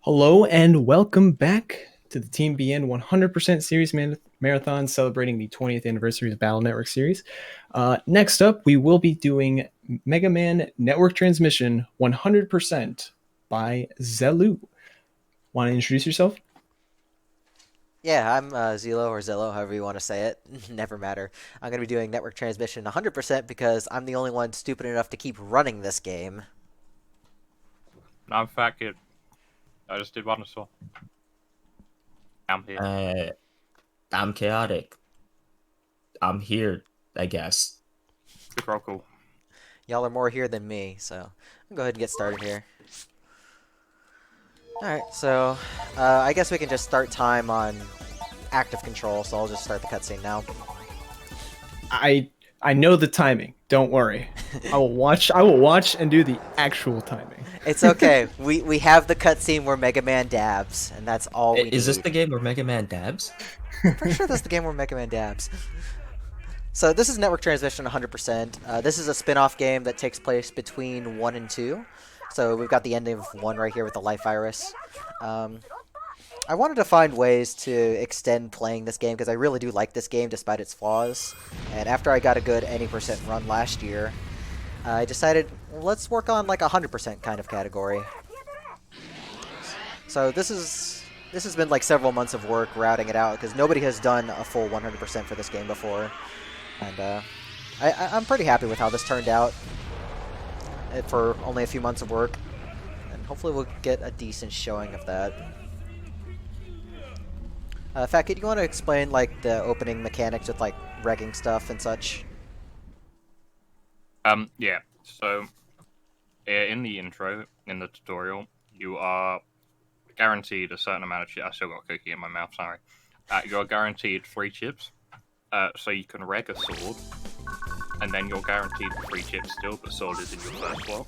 Hello and welcome back to the Team BN 100% Series Marathon celebrating the 20th anniversary of the Battle Network series. Next up, we will be doing Mega Man Network Transmission 100% by ZELLLOOO. Want to introduce yourself? Yeah, I'm Zelo or Zello, however you want to say it. Never matter. I'm going to be doing network transmission 100% because I'm the only one stupid enough to keep running this game. I'm fat kid. I just did one as well. I'm here. Uh, I'm chaotic. I'm here, I guess. Good roll call. Y'all are more here than me, so I'll go ahead and get started here. Alright, so I guess we can just start time on active control, so I'll just start the cutscene now. I know the timing. Don't worry. I will watch and do the actual timing. It's okay. we have the cutscene where Mega Man dabs, and that's all we need. Is this the game where Mega Man dabs? I'm pretty sure that's the game where Mega Man dabs. So this is Network Transmission 100%. This is a spin-off game that takes place between 1 and 2. So we've got the ending of 1 right here with the life virus. I wanted to find ways to extend playing this game because I really do like this game despite its flaws. And after I got a good any percent run last year, I decided, well, let's work on like a 100% kind of category. So this has been like several months of work routing it out because nobody has done a full 100% for this game before. And I'm pretty happy with how this turned out for only a few months of work. And hopefully we'll get a decent showing of that. Fat Kid, you want to explain like the opening mechanics with like regging stuff and such? Yeah. So, in the intro, in the tutorial, you are guaranteed a certain amount of chips. I still got a cookie in my mouth, sorry. You are guaranteed 3 chips. So you can reg a sword, and then you're guaranteed 3 chips still, but sword is in your first slot.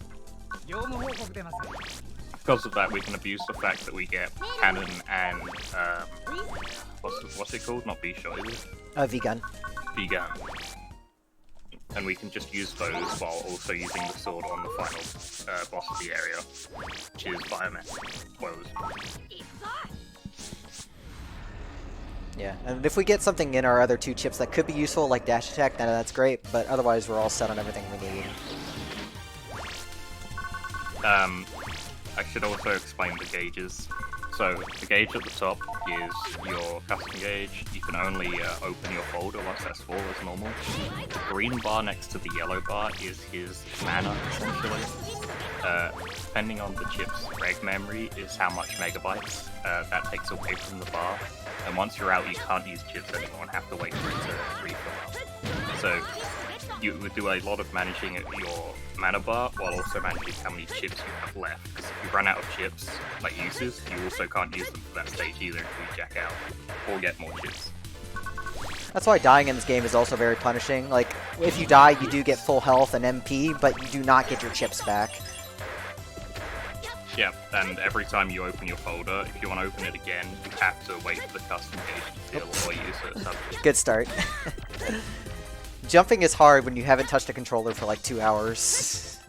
Because of that, we can abuse the fact that we get cannon and what's it called? Not B-shot, is it? V-gun. V-gun. And we can just use those while also using the sword on the final boss of the area, which is Bioman. Spoilers. Yeah, and if we get something in our other 2 chips that could be useful, like dash attack, then that's great. But otherwise, we're all set on everything we need. I should also explain the gauges. So, the gauge at the top is your custom gauge. You can only open your folder once that's full as normal. The green bar next to the yellow bar is his mana, essentially. Depending on the chip's reg memory is how much megabytes that takes away from the bar. And once you're out, you can't use chips anymore and have to wait for it to refill up. So, you would do a lot of managing your mana bar while also managing how many chips you have left. Because if you run out of chips, like uses, you also can't use them for that stage either until you jack out or get more chips. That's why dying in this game is also very punishing. Like, if you die, you do get full health and MP, but you do not get your chips back. Yeah, and every time you open your folder, if you want to open it again, you have to wait for the custom gauge to fill or use it. Good start. Jumping is hard when you haven't touched a controller for like 2 hours.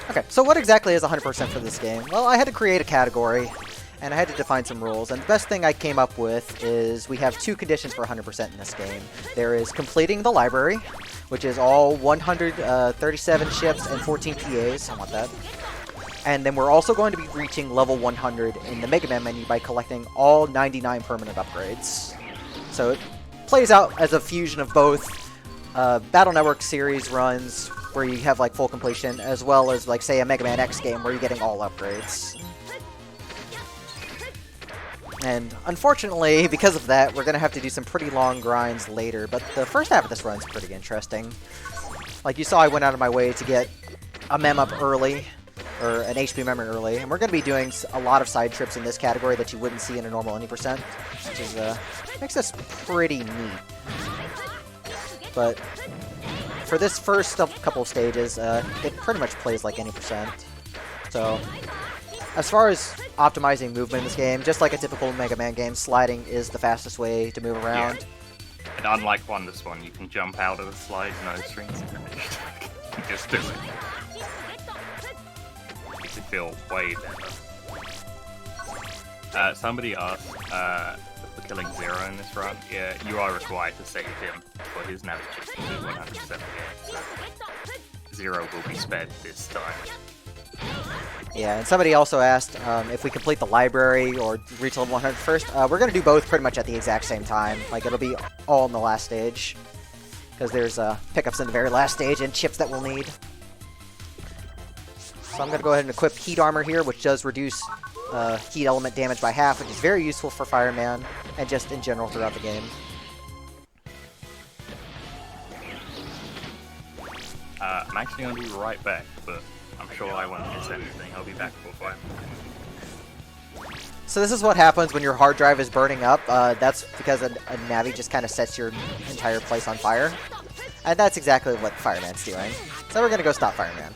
Okay, so what exactly is 100% for this game? Well, I had to create a category, and I had to define some rules, and the best thing I came up with is we have 2 conditions for 100% in this game. There is completing the library, which is all 137 ships and 14 PAs, I want that. And then we're also going to be reaching level 100 in the Mega Man menu by collecting all 99 permanent upgrades. So it plays out as a fusion of both Battle Network series runs, where you have like full completion, as well as like say a Mega Man X game where you're getting all upgrades. And unfortunately, because of that, we're going to have to do some pretty long grinds later, but the first half of this run is pretty interesting. Like you saw, I went out of my way to get a mem up early, or an HP memory early, and we're going to be doing a lot of side trips in this category that you wouldn't see in a normal any percent, which is makes this pretty neat. But for this first couple of stages, it pretty much plays like any percent. So as far as optimizing movement in this game, just like a typical Mega Man game, sliding is the fastest way to move around. Yeah. And unlike this one, you can jump out of the slide, no strings attached. Just do it. feel way better. Somebody asked for killing Zero in this run. Yeah, you are required to save him for his navigation to 100% again, so Zero will be spared this time. Yeah, and somebody also asked if we complete the library or reach level 100 first. We're going to do both pretty much at the exact same time. Like, it'll be all in the last stage. Because there's pickups in the very last stage and chips that we'll need. So I'm going to go ahead and equip Heat Armor here, which does reduce heat element damage by half, which is very useful for Fireman, and just in general throughout the game. I'm actually going to be right back, but I'm sure I won't miss anything. I'll be back for 5 minutes. So this is what happens when your hard drive is burning up. That's because a Navi just kind of sets your entire place on fire. And that's exactly what Fireman's doing. So we're going to go stop Fireman.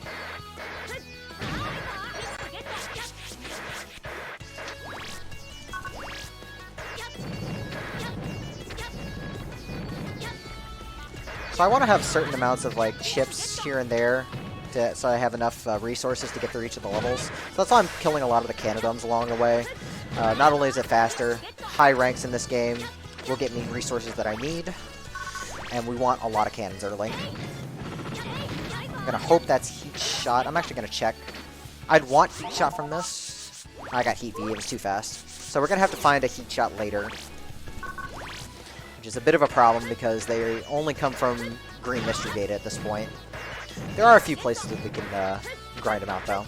So I want to have certain amounts of like chips here and there, so I have enough resources to get through each of the levels. So that's why I'm killing a lot of the Canadoms along the way. Not only is it faster, high ranks in this game will get me resources that I need, and we want a lot of cannons early. I'm gonna hope that's Heat Shot. I'm actually gonna check. I'd want Heat Shot from this. I got Heat V, it was too fast. So we're gonna have to find a Heat Shot later, which is a bit of a problem because they only come from green mystery data at this point. There are a few places that we can grind them out, though.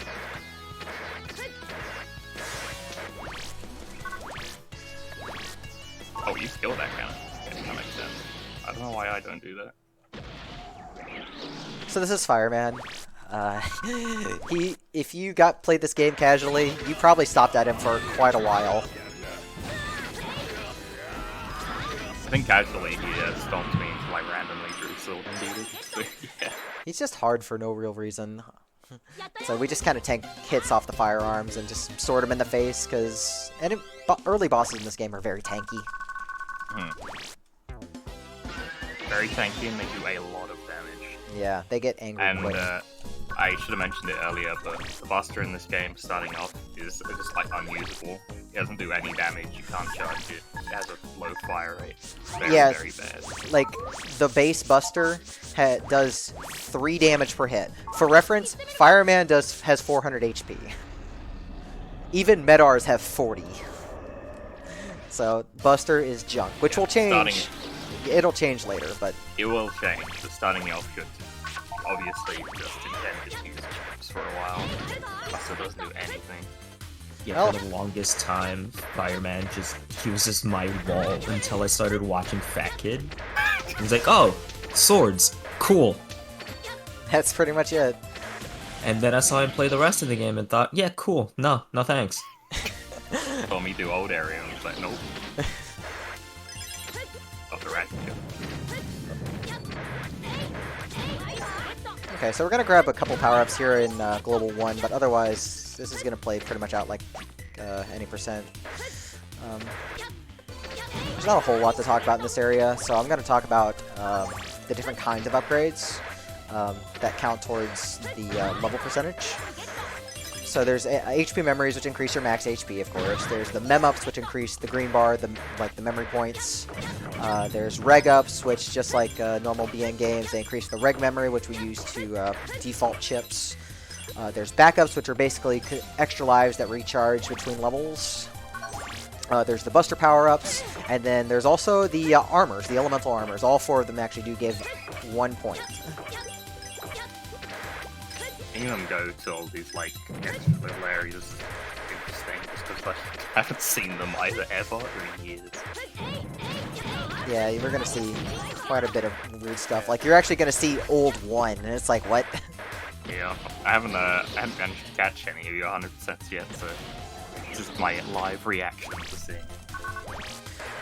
Oh, you killed that cannon. Okay, that makes sense. I don't know why I don't do that. So this is Fireman. If you played this game casually, you probably stopped at him for quite a while. I think casually he stomped me until I randomly drew Sword and beat it. So, yeah. He's just hard for no real reason. So we just kind of tank hits off the firearms and just sword him in the face, because early bosses in this game are very tanky. Very tanky, and they do a lot of damage. Yeah, they get angry quick. And I should have mentioned it earlier, but the Buster in this game, starting off, is just like unusable. It doesn't do any damage, you can't charge it. It has a low fire rate. Very, yeah, very bad. Like, the base Buster does 3 damage per hit. For reference, Fireman has 400 HP. Even Medars have 40. So, Buster is junk, which will change. It'll change later, but... It will change, but starting off should obviously just intend to use chips for a while. Buster doesn't do anything. Yeah, for the longest time, Fireman he was just my wall until I started watching Fat Kid. He was like, oh, swords, cool. That's pretty much it. And then I saw him play the rest of the game and thought, yeah, cool, no thanks. Told me do old area, and I was like, nope. Off the ratchet. Okay, so we're going to grab a couple power-ups here in Global 1, but otherwise, this is going to play pretty much out like any percent. There's not a whole lot to talk about in this area, so I'm going to talk about the different kinds of upgrades that count towards the level percentage. So there's HP memories, which increase your max HP, of course. There's the mem ups, which increase the green bar, the memory points. There's reg ups, which just like normal BN games, they increase the reg memory, which we use to default chips. There's backups, which are basically extra lives that recharge between levels. There's the Buster power-ups, and then there's also the armors, the elemental armors. All 4 of them actually do give 1 point. Seeing them go to all these like extra little areas is interesting, just because I haven't seen them either ever in years. Yeah, we're gonna see quite a bit of weird stuff. Like, you're actually gonna see Old 1, and it's like, what? Yeah, I haven't managed to catch any of your 100% yet, so this is my live reaction to seeing.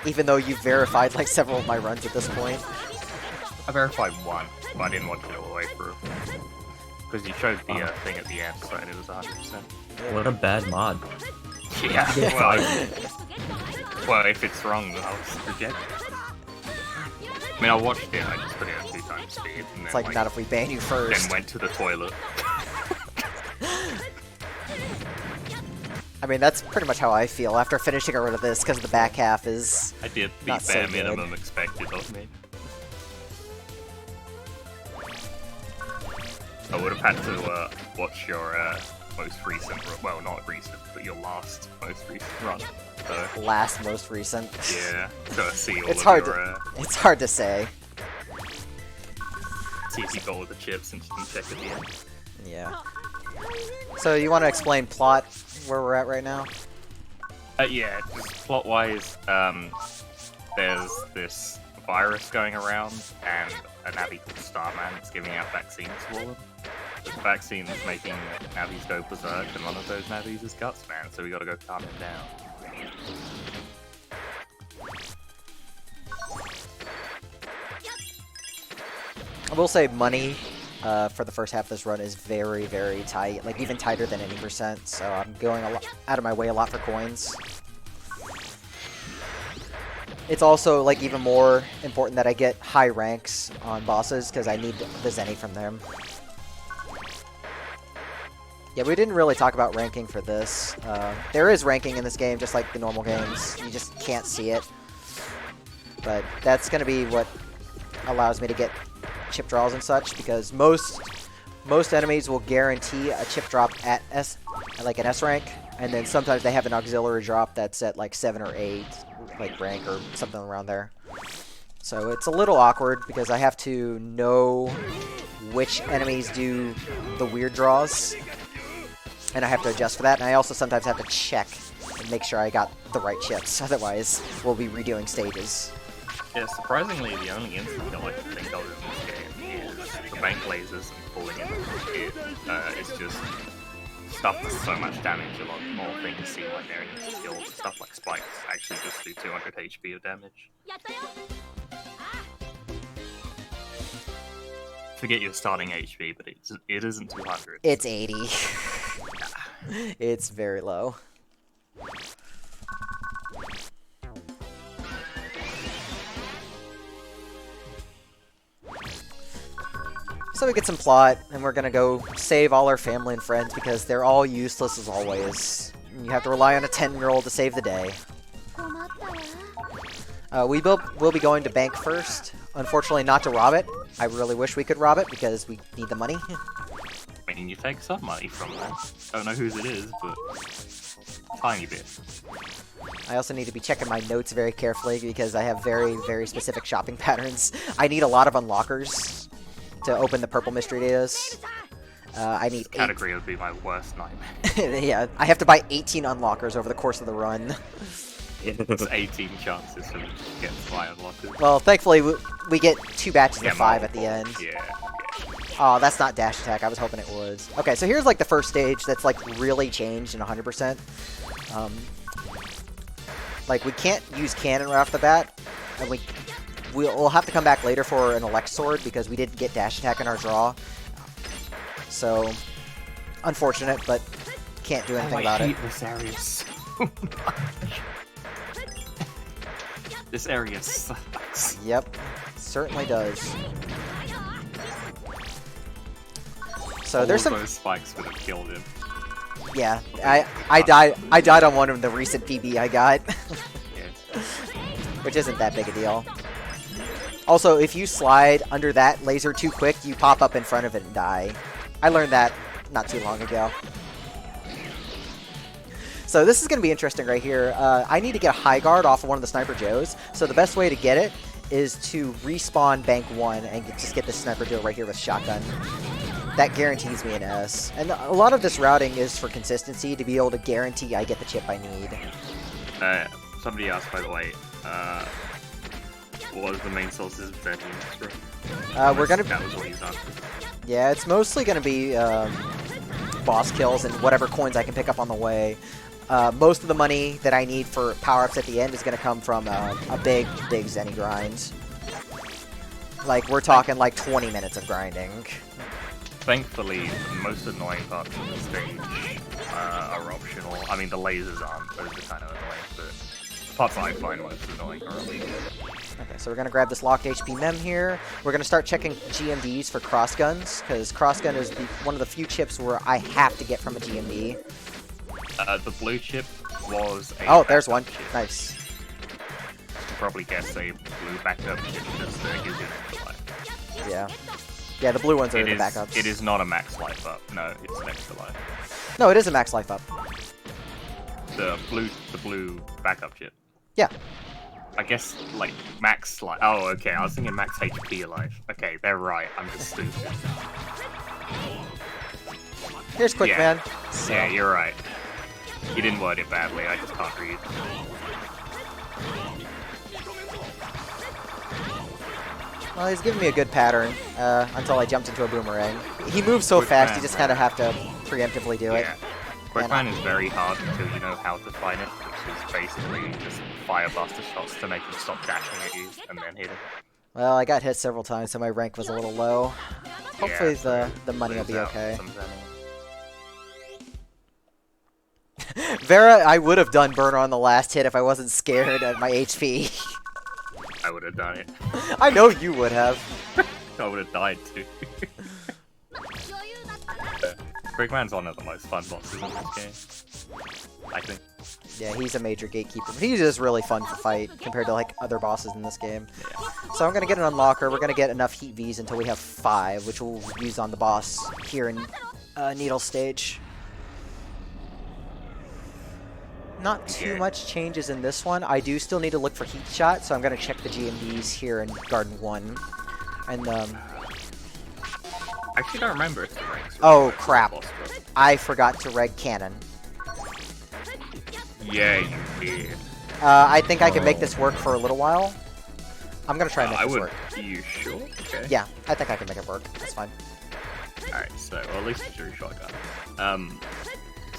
Even though you've verified like several of my runs at this point. I verified 1, but I didn't watch it all the way through. Because you showed the thing at the end, so it was 100%. What a bad mod. Yeah, well, if it's wrong, then I'll just reject it. I mean, I watched it, I just put it at 2 times speed. And It's then, like, not if we ban you first. Then went to the toilet. I mean, that's pretty much how I feel after finishing rid of this, because the back half is I did the not so bare good. minimum expected of me. I would have had to watch your most recent, well, not recent, but your last most recent run. So, last most recent. yeah, to see all It's of hard your, It's hard to say. see if you got all the chips and you can check at the end. Yeah. So you want to explain plot where we're at right now? Yeah, just plot-wise, there's this virus going around, and a Navi called Starman is giving out vaccines for them. The vaccine is making Navis go berserk, and one of those Navis is Gutsman, so we gotta go calm him down. I will say money for the first half of this run is very, very tight. Like, even tighter than any %, so I'm going out of my way a lot for coins. It's also, like, even more important that I get high ranks on bosses, because I need the Zenny from them. Yeah, we didn't really talk about ranking for this. There is ranking in this game, just like the normal games. You just can't see it. But that's going to be what allows me to get chip draws and such, because most enemies will guarantee a chip drop at an S rank, and then sometimes they have an auxiliary drop that's at like 7 or 8 like rank or something around there. So it's a little awkward because I have to know which enemies do the weird draws, and I have to adjust for that, and I also sometimes have to check and make sure I got the right chips, otherwise we'll be redoing stages. Yeah, surprisingly, the only instant kill I can think of in this game is the bank lasers and pulling in the kit. It's just stuff that's so much damage, a lot more things seem like they're an easy kill. Stuff like spikes actually just do 200 HP of damage. Forget your starting HP, but it isn't 200. It's 80. It's very low. So we get some plot, and we're gonna go save all our family and friends because they're all useless as always. You have to rely on a 10-year-old to save the day. We will be going to bank first. Unfortunately, not to rob it. I really wish we could rob it because we need the money. I mean, you take some money from there. Don't know whose it is, but tiny bit. I also need to be checking my notes very carefully because I have very, very specific shopping patterns. I need a lot of unlockers to open the purple mystery datas. I need 8. Category would be my worst nightmare. Yeah, I have to buy 18 unlockers over the course of the run. It's 18 chances to get 5 unlockers. Well, thankfully, we get 2 batches of 5 at the end. Yeah. Oh, that's not dash attack. I was hoping it was. Okay, so here's like the first stage that's like really changed in 100%. Like, we can't use cannon right off the bat, and we'll have to come back later for an elect sword because we didn't get dash attack in our draw. So, unfortunate, but can't do anything about it. I hate this area so much. This area sucks. Yep, certainly does. So there's some. Those spikes would have killed him. Yeah, I died on one of the recent PB I got, Yeah. which isn't that big a deal. Also, if you slide under that laser too quick, you pop up in front of it and die. I learned that not too long ago. So this is going to be interesting right here. I need to get a high guard off of one of the Sniper Joes. So the best way to get it is to respawn Bank 1 and just get the Sniper Joe right here with Shotgun. That guarantees me an S. And a lot of this routing is for consistency, to be able to guarantee I get the chip I need. Somebody asked, by the way, what was the main sources of Zenny in this room? We're gonna. That was what he's asking. Yeah, it's mostly gonna be boss kills and whatever coins I can pick up on the way. Most of the money that I need for power-ups at the end is gonna come from a big Zenny grind. Like, we're talking like 20 minutes of grinding. Thankfully, the most annoying parts of the stage are optional. I mean, the lasers aren't. Those are kind of annoying, but the parts I find most annoying are illegal. Okay, so we're going to grab this locked HP mem here. We're going to start checking GMDs for crossguns, because crossgun is one of the few chips where I have to get from a GMD. The blue chip was a Oh, there's one. backup chip. Nice. You can probably guess a blue backup chip just gives you an extra life. Yeah. Yeah, the blue ones are It the is, backups. it is not a max life up. No, it's an extra life. No, it is a max life up. The blue backup chip. Yeah. I guess, like, max life. Oh, okay, I was thinking max HP life. Okay, they're right, I'm just stupid. Here's Quick Yeah. Man. So, Yeah, you're right. You didn't word it badly, I just can't read. well, he's giving me a good pattern until I jumped into a boomerang. He moves so Quick fast, Man, you just kind of have to preemptively do it. Yeah. Quickman is very hard until you know how to find it, which is basically just fire buster shots to make him stop dashing at you and then hit him. Well, I got hit several times, so my rank was a little low. Hopefully Yeah, the money will lose be out okay. some Zenny. Vera, I would have done burner on the last hit if I wasn't scared at my HP. I would have done it. I know you would have. I would have died too. Quickman's one of the most fun bosses in this game, I think. Yeah, he's a major gatekeeper. He's just really fun to fight compared to like other bosses in this game. Yeah. So I'm gonna get an unlocker. We're gonna get enough heat Vs until we have 5, which we'll use on the boss here in Needle stage. Not too Okay. much changes in this one. I do still need to look for heat shot, so I'm gonna check the GMDs here in Garden 1. And I actually don't remember if the ranks were Oh, like crap. boss, but- I forgot to reg cannon. Yeah, you did. I think I can make this work for a little while. I'm gonna try and make I this would. work. Are you sure? Okay. Yeah, I think I can make it work. That's fine. Alright, so well, at least it's your shotgun.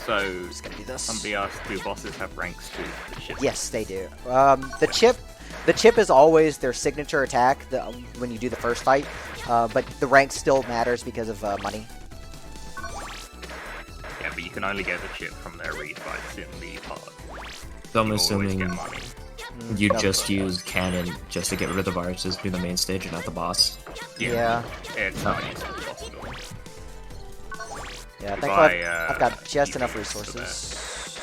So Just gonna do this. somebody asked, do bosses have ranks too? The ship? Yes, they do. The chip is always their signature attack when you do the first fight, but the rank still matters because of money. Yeah, but you can only get the chip from their refights in the pod. So I'm You always assuming get money. you No. just use cannon just to get rid of the viruses through the main stage and not the boss. Yeah. It's not useful possible. Yeah, If thankfully I, I've got just enough use for resources.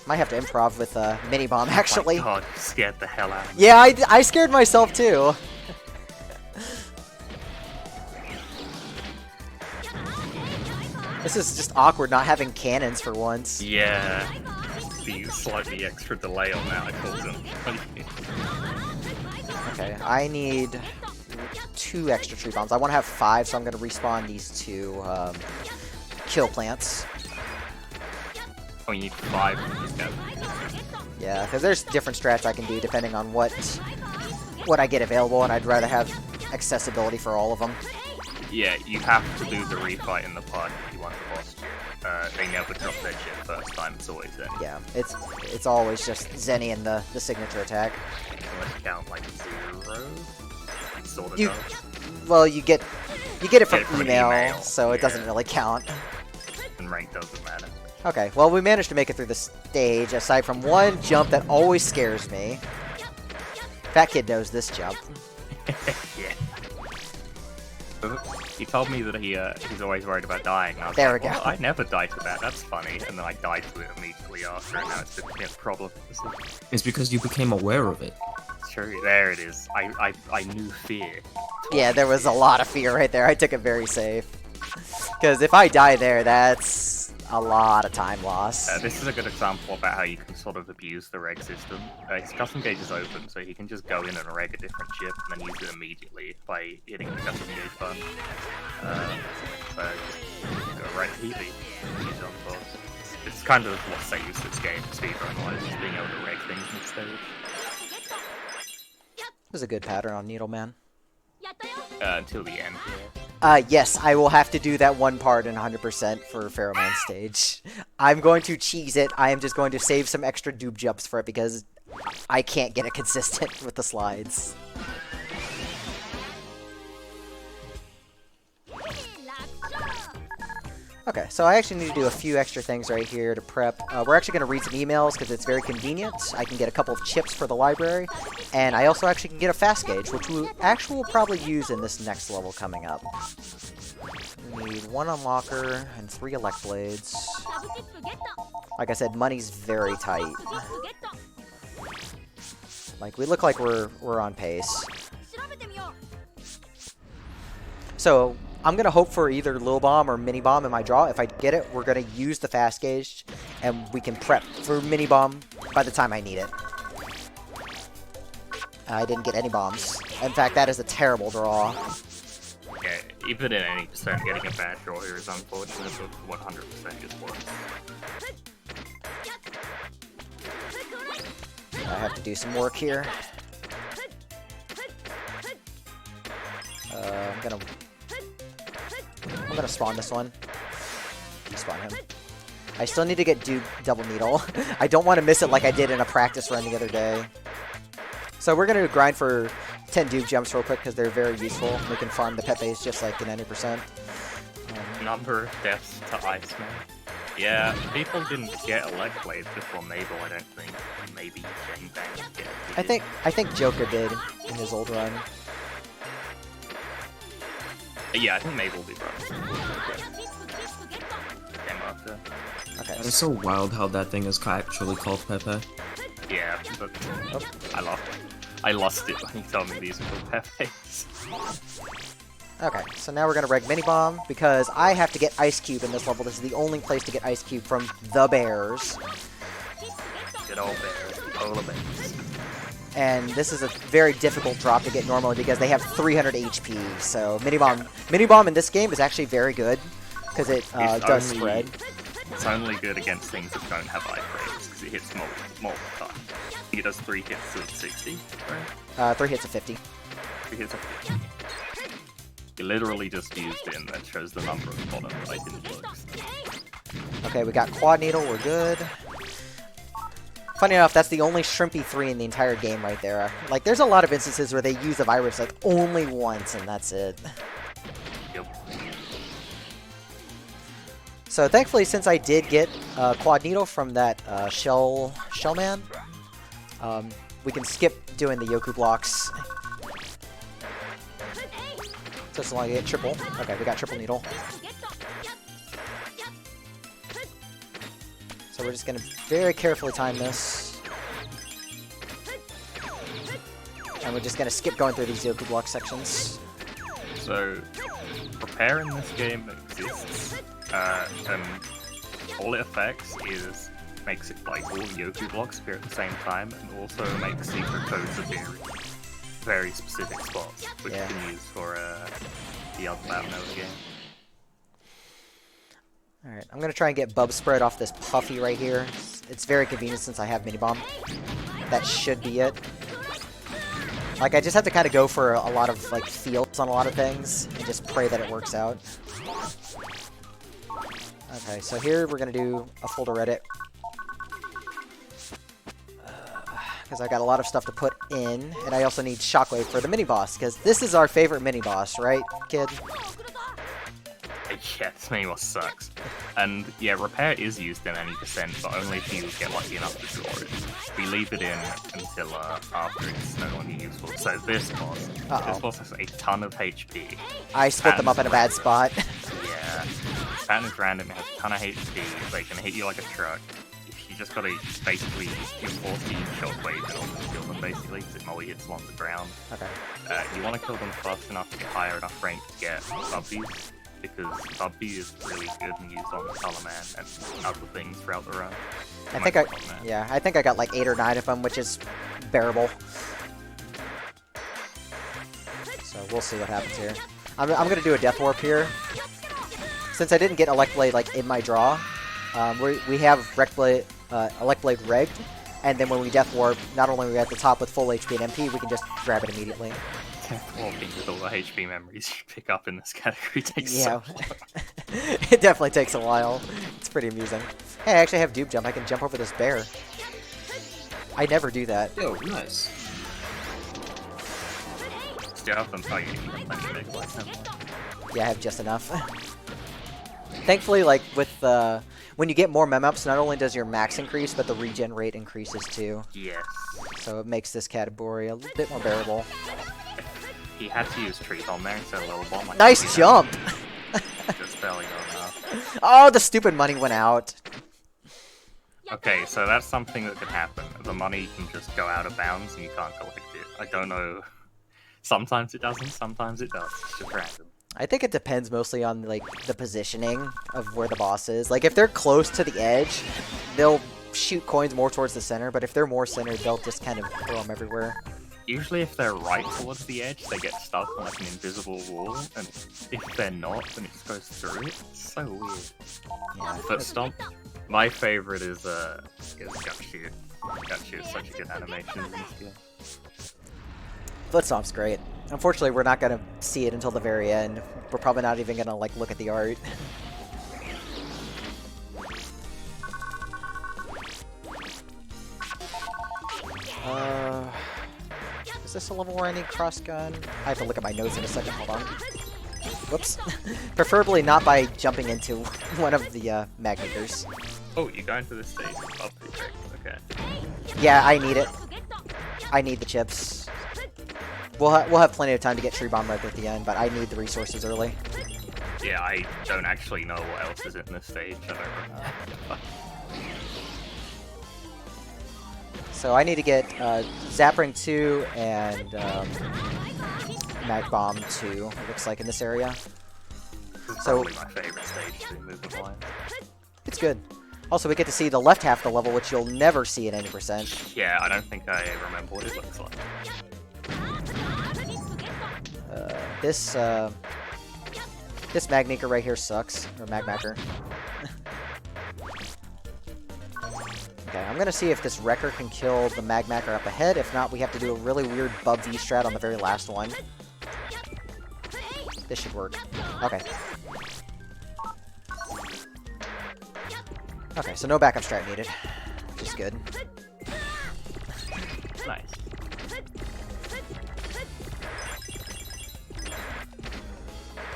Might have to improv with mini bomb actually. Oh my god, you scared the hell out of me. Yeah, I scared myself too. This is just awkward not having cannons for once. Yeah. The slightly extra delay on that, I called them. Okay, I need 2 extra tree bombs. I want to have 5, so I'm going to respawn these 2 kill plants. Oh, you need 5 from this guy. Yeah, because there's different strats I can do depending on what I get available, and I'd rather have accessibility for all of them. Yeah, you have to do the refight in the pod if you want the boss chip. They never drop their chip first time, it's always Zenny. Yeah, it's always just Zenny and the signature attack. Unless you count like 0. It sort of You- does. Well, you get it from, Get it from an email, email, so it doesn't yeah. really count. And rank doesn't matter. Okay, well, we managed to make it through the stage, aside from one jump that always scares me. Fat Kid knows this jump. Yeah. He told me that he's always worried about dying. And I was There like, we go. well, I never die to that. That's funny. And then I died to it immediately after, and now it's become a problem. It's because you became aware of it. It's true. There it is. I knew fear. Yeah, there was a lot of fear right there. I took it very safe. Because if I die there, that's a lot of time loss. This is a good example about how you can sort of abuse the reg system. His custom gauge is open, so he can just go in and reg a different chip and then use it immediately by hitting the custom gauge button. So just go right to Healy and use it on the boss. It's kind of what they use this game, speedrun-wise, just being able to reg things mid-stage. It was a good pattern on Needleman. Until the end, yeah. Yes, I will have to do that one part in 100% for Pharaoh Man stage. I'm going to cheese it. I am just going to save some extra doob jumps for it because I can't get it consistent with the slides. Okay, so I actually need to do a few extra things right here to prep. We're actually going to read some emails because it's very convenient. I can get a couple of chips for the library, and I also actually can get a fast gauge, which we actually will probably use in this next level coming up. We need 1 unlocker and 3 elect blades. Like I said, money's very tight. Like, we look like we're on pace. So, I'm gonna hope for either Lil Bomb or Mini Bomb in my draw. If I get it, we're gonna use the fast gauge, and we can prep for Mini Bomb by the time I need it. I didn't get any bombs. In fact, that is a terrible draw. Yeah, even in any percent, getting a bad draw here is unfortunate, but 100% is worse. I have to do some work here. I'm gonna spawn this one. Spawn him. I still need to get double needle. I don't want to miss it like I did in a practice run the other day. So we're gonna grind for 10 dupe jumps real quick because they're very useful. We can farm the pet base just like the 90%. Number of deaths to Iceman. Yeah, people didn't get elect blades before Mabel, I don't think. Maybe Jane Bang did. I think Joker did in his old run. Yeah, I think Mabel did run. Came after. Okay. It's so wild how that thing is actually called Pepe. Yeah, but I lost it when you told me these were called Pepes. Okay, so now we're gonna reg Mini Bomb because I have to get Ice Cube in this level. This is the only place to get Ice Cube from the bears. Good old bears, polar bears. And this is a very difficult drop to get normally because they have 300 HP. So Mini Bomb in this game is actually very good because it does spread. It's only good against things that don't have iframes because it hits multiple times. I think it does 3 hits of 60, right? 3 hits of 50. 3 hits of 50. You literally just used it and that shows the number at the bottom, but I didn't look. Okay, we got Quad Needle, we're good. Funny enough, that's the only Shrimpy 3 in the entire game right there. Like, there's a lot of instances where they use the virus like only once and that's it. Yep. So thankfully, since I did get Quad Needle from that Shell Man, we can skip doing the Yoku blocks. Just as long as I get triple. Okay, we got triple needle. So we're just gonna very carefully time this. And we're just gonna skip going through these Yoku block sections. So, repair in this game exists, and all it affects is makes it like all Yoku blocks appear at the same time, and also makes secret codes appear in very specific spots, which you can use for the other battle node game. Alright, I'm gonna try and get Bub Spread off this Puffy right here. It's very convenient since I have Mini Bomb. That should be it. Like, I just have to kind of go for a lot of, like, feels on a lot of things, and just pray that it works out. Okay, so here we're gonna do a folder Reddit. Because I got a lot of stuff to put in, and I also need Shockwave for the mini-boss, because this is our favorite mini-boss, right, kid? Yeah, this mini-boss sucks. And yeah, repair is used in any percent, but only if you get lucky enough to draw it. We leave it in until after it's no longer useful. So this boss has a ton of HP. I split them up in a bad spot. Yeah. Pattern is random, it has a ton of HP, they can hit you like a truck. You just gotta basically enforce the shockwave in order to kill them, basically, because it only hits them on the ground. Okay. You want to kill them fast enough to get higher enough rank to get Bubbies, because Bubby is really good and used on the Pharaoh Man and other things throughout the run. I think I got like 8 or 9 of them, which is bearable. So we'll see what happens here. I'm gonna do a Death Warp here. Since I didn't get Elect Blade like in my draw, we have Elect Blade regged, and then when we Death Warp, not only are we at the top with full HP and MP, we can just grab it immediately. Warping with all the HP memories you pick up in this category takes so long. It definitely takes a while. It's pretty amusing. Hey, I actually have Dupe Jump. I can jump over this bear. I never do that. Yo, nice. Still have them fighting plenty big like them. Yeah, I have just enough. Thankfully, like, with when you get more mem-ups, not only does your max increase, but the regen rate increases too. Yes. So it makes this category a little bit more bearable. He had to use Tree Bomb there instead of Little Bomb. Nice jump! barely not enough. Oh, the stupid money went out. Okay, so that's something that could happen. The money can just go out of bounds and you can't collect it. I don't know. Sometimes it doesn't, sometimes it does. It's just random. I think it depends mostly on like the positioning of where the boss is. Like if they're close to the edge, they'll shoot coins more towards the center, but if they're more centered, they'll just kind of throw them everywhere. Usually if they're right towards the edge, they get stuck on like an invisible wall, and if they're not, then it just goes through it. It's so weird. Yeah. Foot stomp. My favorite is gut shoot. Gut shoot is such a good animation in this game. Foot stomp's great. Unfortunately, we're not gonna see it until the very end. We're probably not even gonna like look at the art. Is this a level where I need cross gun? I have to look at my notes in a second. Hold on. Whoops. Preferably not by jumping into one of the magmakers. Oh, you go into this stage. Oh, perfect. Okay. Yeah, I need it. I need the chips. We'll have plenty of time to get Tree Bomb right at the end, but I need the resources early. Yeah, I don't actually know what else is in this stage. I don't remember. So I need to get Zapring 2 and Mag Bomb 2, it looks like, in this area. This is So- probably my favorite stage to movement wise. It's good. Also, we get to see the left half of the level, which you'll never see at any percent. Yeah, I don't think I remember what it looks like. This Magmaker right here sucks, or Magmaker. Okay, I'm gonna see if this Wrecker can kill the Magmaker up ahead. If not, we have to do a really weird Bub V strat on the very last one. This should work. Okay. Okay, so no backup strat needed, which is good. Nice.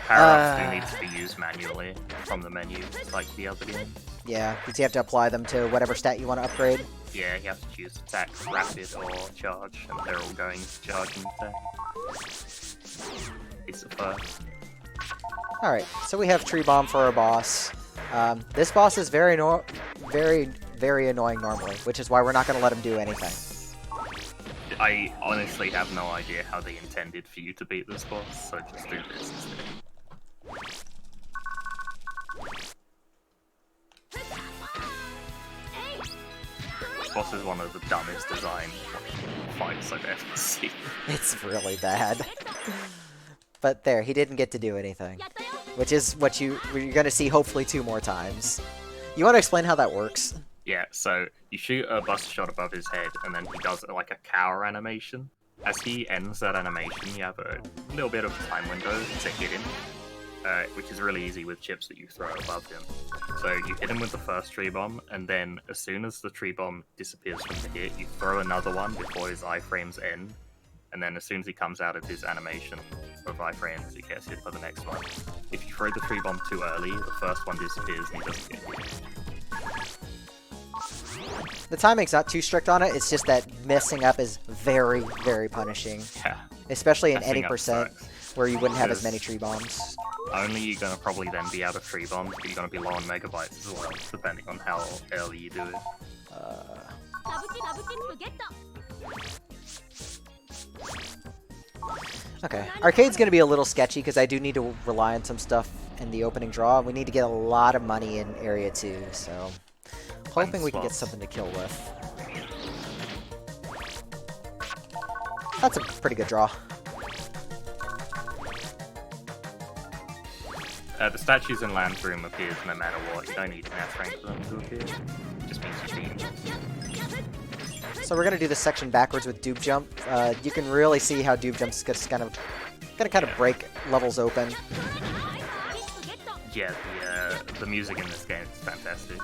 Power-ups do need to be used manually from the menu, like the other game. Yeah, because you have to apply them to whatever stat you want to upgrade. Yeah, you have to choose attack, rapid, or charge, and they're all going to charge and attack. It's a first. Alright, so we have Tree Bomb for our boss. This boss is very annoying normally, which is why we're not going to let him do anything. I honestly have no idea how they intended for you to beat this boss, so just do this instead. This boss is one of the dumbest design fights I've ever seen. It's really bad. But there, he didn't get to do anything. Which is what you're going to see hopefully 2 more times. You want to explain how that works? Yeah, so you shoot a buster shot above his head, and then he does like a cower animation. As he ends that animation, you have a little bit of time window to hit him, which is really easy with chips that you throw above him. So you hit him with the first tree bomb, and then as soon as the tree bomb disappears from the hit, you throw another one before his iframes end, and then as soon as he comes out of his animation of iframes, he gets hit by the next one. If you throw the tree bomb too early, the first one disappears and he doesn't get hit. The timing's not too strict on it, it's just that messing up is very, very punishing. Yeah. Especially in Messing any up percent, sucks. where you wouldn't have as Because- many tree bombs. Only you're gonna probably then be out of tree bombs, but you're gonna be low on megabytes as well, depending on how early you do it. Okay, Arcade's going to be a little sketcy because I do need to rely on some stuff in the opening draw. We need to get a lot of money in Area 2, so hoping we can get something to kill with. That's a pretty good draw. The statues in Land's Room appears no matter what. You don't need math rank for them to appear. It just means you beat them. So we're going to do this section backwards with Doob Jump. You can really see how Doob Jump's just kind of break levels open. Yeah, the music in this game is fantastic.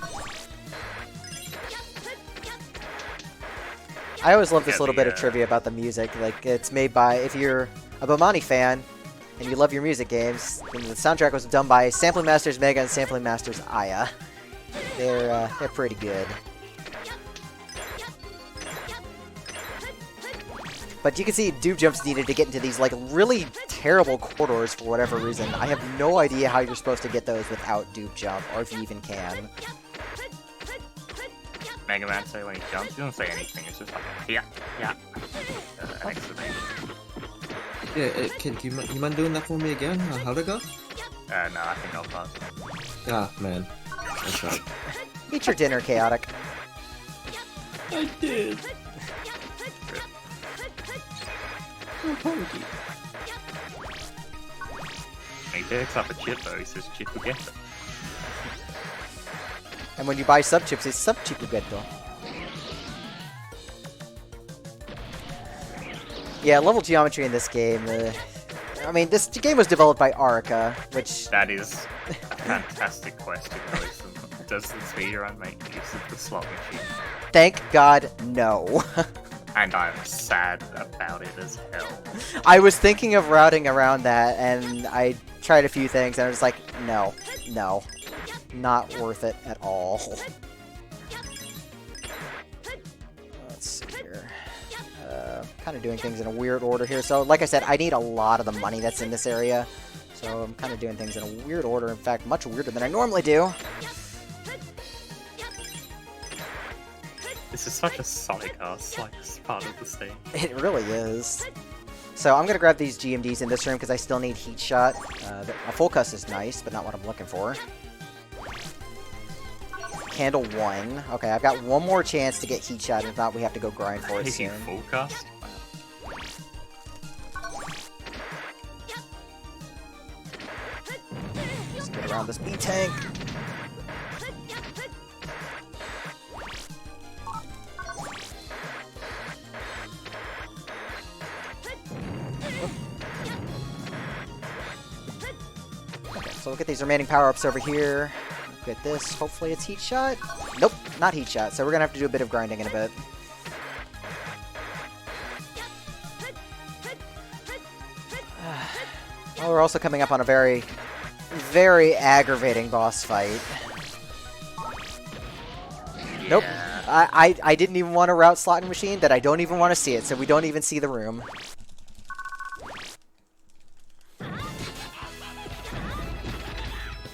I always love this Yeah, little bit of trivia about the music. Like, it's made by, if you're a Bomani fan and you love your music games, then the soundtrack was done by Sampling Masters Mega and Sampling Masters Aya. They're pretty good. But you can see Doob Jumps needed to get into these like really terrible corridors for whatever reason. I have no idea how you're supposed to get those without dupe jump, or if you even can. Mega Man say when he jumps, he doesn't say anything. It's just like yeah. An exclamation. Yeah, you mind doing that for me again? How'd it go? No, I think I'll pass. Ah, man. I tried. Eat your dinner, Chaotic. I did. He picks up a chip though, he says Chipugetto. And when you buy sub chips, it's sub chipugetto. Yeah, level geometry in this game. I mean, this game was developed by Arica, which... That is a fantastic question, Royce. Does the speedrun make use of the slot machine? Thank God, no. And I'm sad about it as hell. I was thinking of routing around that, and I tried a few things, and I was like, no. Not worth it at all. Let's see here. Kind of doing things in a weird order here. So, like I said, I need a lot of the money that's in this area. So I'm kind of doing things in a weird order. In fact, much weirder than I normally do. This is such a Sonic-ass like part of the stage. It really is. So I'm going to grab these GMDs in this room because I still need Heat Shot. A full cuss is nice, but not what I'm looking for. Candle 1. Okay, I've got one more chance to get Heat Shot. If not, we have to go grind for it Is he soon. full cast? Just get around this B-Tank. Okay, so we'll get these remaining power-ups over here. Get this. Hopefully it's Heat Shot. Nope, not Heat Shot. So we're going to have to do a bit of grinding in a bit. Well, we're also coming up on a very, very aggravating boss fight. Nope. I didn't even want to route slotting machine, that I don't even want to see it, so we don't even see the room.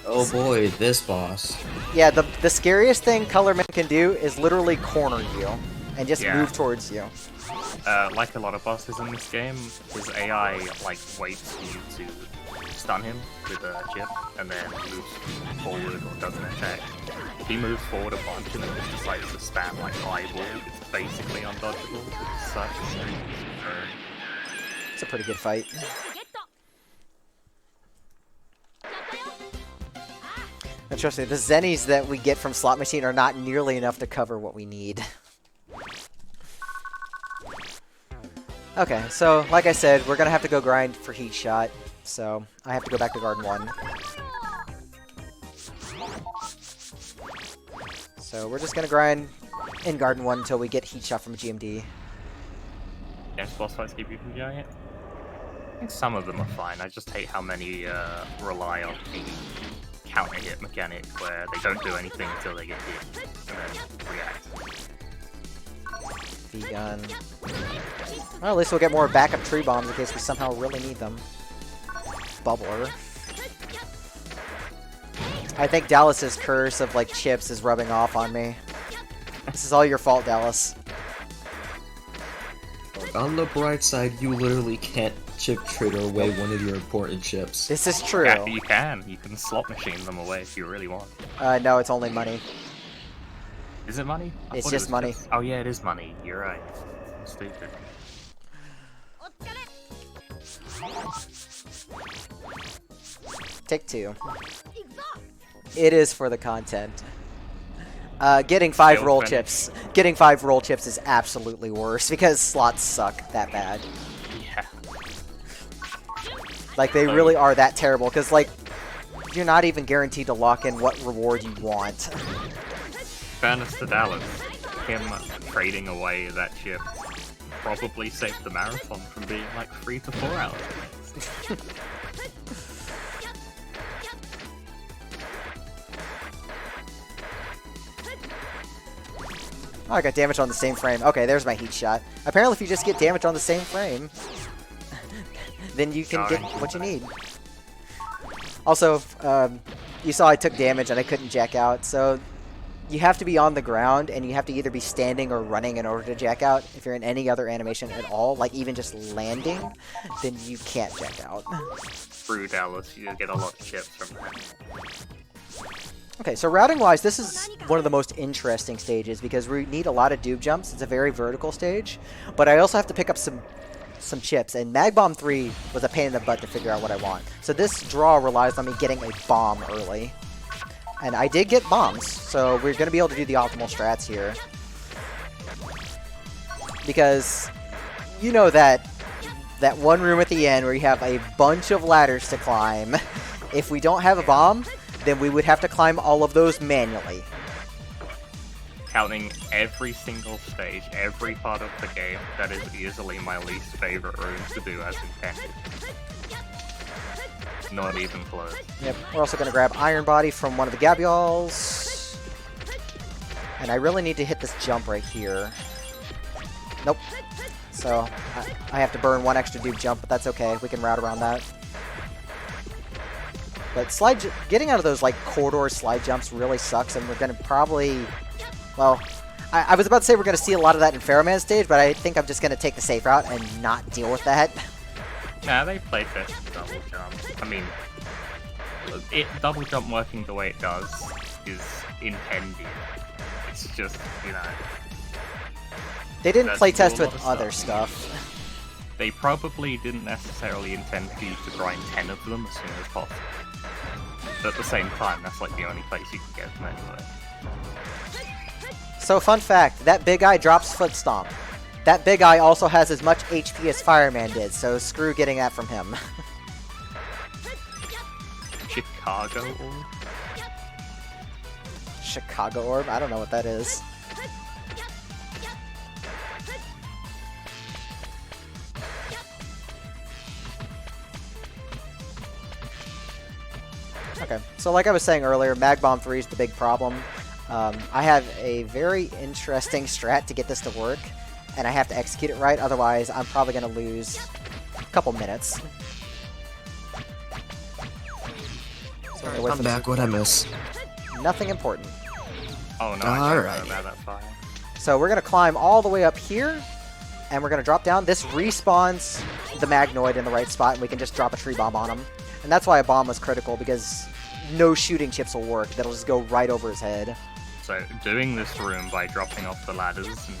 Oh boy, this boss. Yeah, the scariest thing Colorman can do is literally corner you and just Yeah. move towards you. Like a lot of bosses in this game, his AI like waits for you to stun him with a chip and then moves forward or doesn't attack. If he moves forward a bunch and then just decides to spam like eyeball, it's basically undodgeable. It's such a strange turn. It's a pretty good fight. And trust me, the Zennies that we get from Slot Machine are not nearly enough to cover what we need. Okay, so like I said, we're gonna have to go grind for Heat Shot, so I have to go back to Garden 1. So we're just gonna grind in Garden 1 until we get Heat Shot from a GMD. Yes, boss fights keep you from doing it. I think some of them are fine. I just hate how many rely on the counter hit mechanic where they don't do anything until they get hit and then react. V-Gun. Well, at least we'll get more backup tree bombs in case we somehow really need them. Bubbler. I think Dallas's curse of like chips is rubbing off on me. This is all your fault, Dallas. On the bright side, you literally can't chip trigger away one of your important chips. This is true. Yeah, you can. You can slot machine them away if you really want. No, it's only money. Is it money? I It's thought it just was money. Oh yeah, it is money. You're right. I'm stupid. Take 2. It is for the content. Getting 5 Still roll finish. chips. Getting 5 roll chips is absolutely worse because slots suck that bad. Yeah. Like, they really are that terrible, because, like, you're not even guaranteed to lock in what reward you want. Fairness to Dallas, him trading away that chip probably saved the marathon from being like 3 to 4 hours. Oh, I got damage on the same frame. Okay, there's my Heat Shot. Apparently, if you just get damage on the same frame, then you can get what you need. Also, you saw I took damage and I couldn't jack out, so you have to be on the ground and you have to either be standing or running in order to jack out. If you're in any other animation at all, like even just landing, then you can't jack out. Through Dallas, you get a lot of chips from that. Okay, so routing-wise, this is one of the most interesting stages because we need a lot of doob jumps. It's a very vertical stage, but I also have to pick up some chips, and Mag Bomb 3 was a pain in the butt to figure out what I want. So this draw relies on me getting a bomb early. And I did get bombs, so we're going to be able to do the optimal strats here. Because you know that one room at the end where you have a bunch of ladders to climb. If we don't have a bomb, then we would have to climb all of those manually. Counting every single stage, every part of the game, that is easily my least favorite room to do as intended. Not even close. Yep, we're also going to grab Iron Body from one of the Gabriols. And I really need to hit this jump right here. Nope. So, I have to burn one extra dude jump, but that's okay. We can route around that. But getting out of those like corridor slide jumps really sucks, and we're going to probably... Well, I was about to say we're going to see a lot of that in Pharaoh Man stage, but I think I'm just going to take the safe route and not deal with that. Nah, they playtest double jump. I mean, double jump working the way it does is intended. It's just, you know... They didn't playtest with with other stuff. They probably didn't necessarily intend for you to grind 10 of them as soon as possible. But at the same time, that's like the only place you can get them anyway. So, fun fact, that big eye drops Foot Stomp. That big eye also has as much HP as Fire Man did, so screw getting that from him. Chicago Orb? Chicago Orb? I don't know what that is. Okay, so like I was saying earlier, Mag Bomb 3 is the big problem. I have a very interesting strat to get this to work, and I have to execute it right, otherwise I'm probably going to lose a couple minutes. So I'm back, what'd I miss? Nothing important. Oh no, I don't know Alright. about that fire. So we're going to climb all the way up here, and we're going to drop down. This respawns the Magnoid in the right spot, and we can just drop a tree bomb on him. And that's why a bomb was critical, because no shooting chips will work. That'll just go right over his head. So doing this room by dropping off the ladders and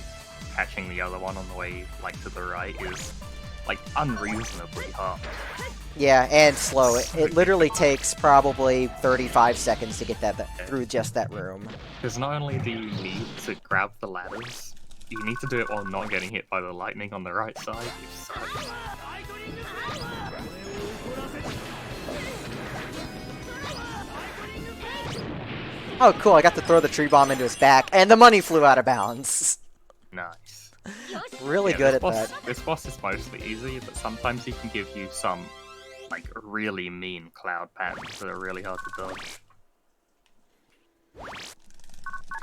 catching the other one on the way like to the right is like unreasonably hard. Yeah, and slow. It literally takes probably 35 seconds to get that through just that room. Because not only do you need to grab the ladders, you need to do it while not getting hit by the lightning on the right side, which sucks. Oh, cool, I got to throw the tree bomb into his back, and the money flew out of bounds. Nice. Really Yeah, good this at that. This boss is mostly easy, but sometimes he can give you some like really mean cloud patterns that are really hard to dodge.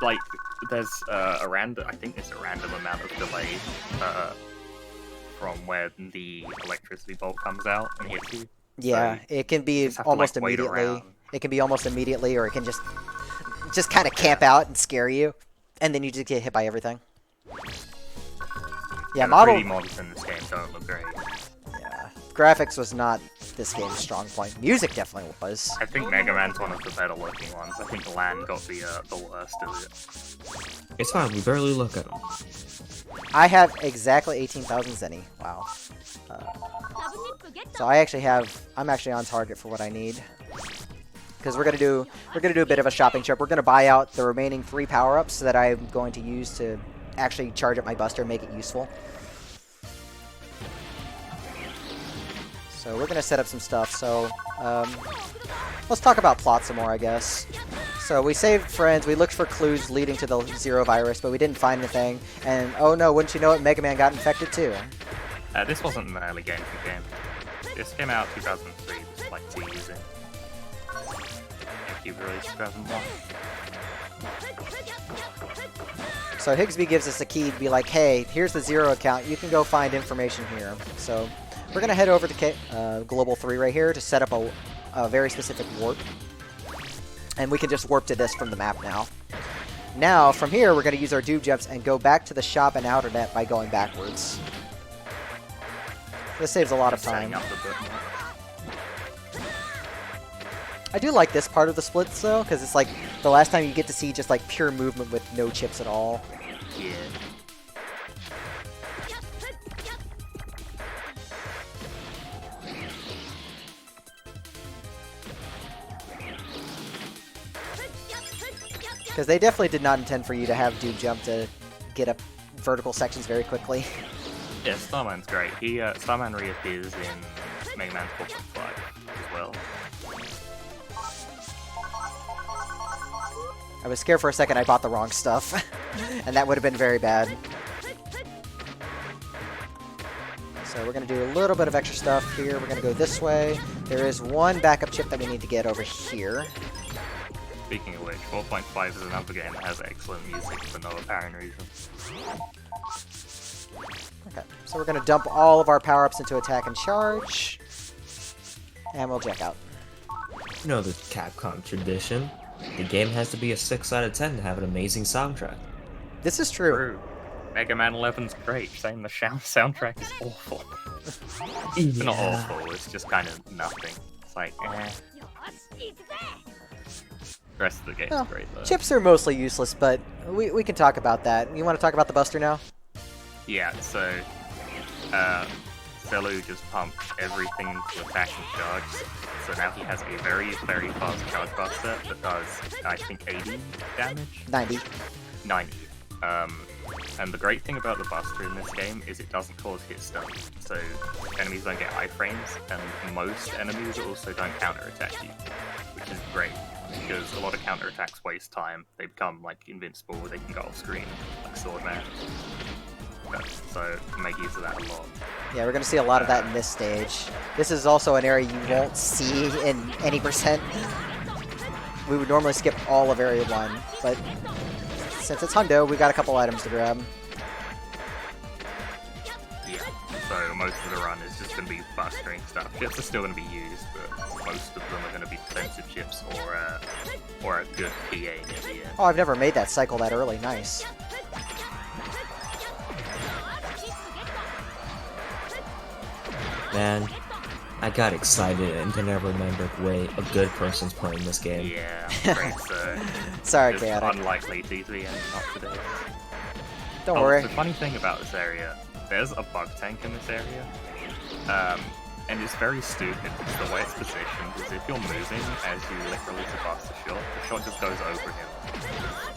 Like, there's I think there's a random amount of delay from where the electricity bolt comes out and hits you. Yeah, So it can be you just have to, almost like, wait immediately. around. It can be almost immediately, or it can just kind of camp out and scare you, and then you just get hit by everything. Yeah, The model. 3D models in this game don't look great. Yeah, graphics was not this game's strong point. Music definitely was. I think Mega Man's one of the better looking ones. I think Lan got the worst of it. It's fine, we barely look at them. I have exactly 18,000 zenny. Wow. So I'm actually on target for what I need. Because we're gonna do a bit of a shopping trip. We're gonna buy out the remaining 3 power-ups that I'm going to use to actually charge up my Buster and make it useful. So we're gonna set up some stuff. So let's talk about plot some more, I guess. So we saved friends. We looked for clues leading to the Zero virus, but we didn't find anything. And oh no, wouldn't you know it, Mega Man got infected too. This wasn't an early game for game. This came out 2003, just like 2 years in. GameCube released 2001. So Higsby gives us a key to be like, hey, here's the Zero account. You can go find information here. So we're going to head over to Global 3 right here to set up a very specific warp. And we can just warp to this from the map now. Now, from here, we're going to use our doob jumps and go back to the shop and outer net by going backwards. This saves a lot of time. I do like this part of the splits, though, because it's like the last time you get to see just like pure movement with no chips at all. Yeah. Because they definitely did not intend for you to have doob jump to get up vertical sections very quickly. Yeah, Starman's great. Starman reappears in Mega Man 4.5 as well. I was scared for a second I bought the wrong stuff, and that would have been very bad. So we're going to do a little bit of extra stuff here. We're going to go this way. There is one backup chip that we need to get over here. Speaking of which, 4.5 is another game that has excellent music for no apparent reason. Okay, so we're going to dump all of our power-ups into attack and charge. And we'll check out. You know the Capcom tradition. The game has to be a 6 out of 10 to have an amazing soundtrack. This is true. Mega Man 11's great, saying the soundtrack is awful. It's not awful, it's just kind of nothing. It's like, eh. The rest of the game's Well, great though. chips are mostly useless, but we can talk about that. You want to talk about the Buster now? Yeah, so ZELLLOO just pumped everything to attack and charge. So now he has a very, very fast charge buster that does, I think, 80 damage? 90. 90. And the great thing about the buster in this game is it doesn't cause hit stun. So enemies don't get iframes, and most enemies also don't counterattack you, which is great. Because a lot of counterattacks waste time. They become like invincible, they can go off screen, like Sword Man. So make use of that a lot. Yeah, we're going to see a lot of that in this stage. This is also an area you won't see in any percent. We would normally skip all of Area 1, but since it's Hundo, we got a couple items to grab. Yeah, so most of the run is just going to be bustering stuff. Chips are still going to be used, but most of them are going to be defensive chips or a good PA near the end. Oh, I've never made that cycle that early. Nice. Man, I got excited and then I remembered, wait, a good person's playing this game. Yeah, great, so Sorry, it's Chaotic. unlikely to the end, not today. Don't worry. The funny thing about this area, there's a bug tank in this area, and it's very stupid because the way it's positioned is if you're moving as you literally surpass the shot just goes over him.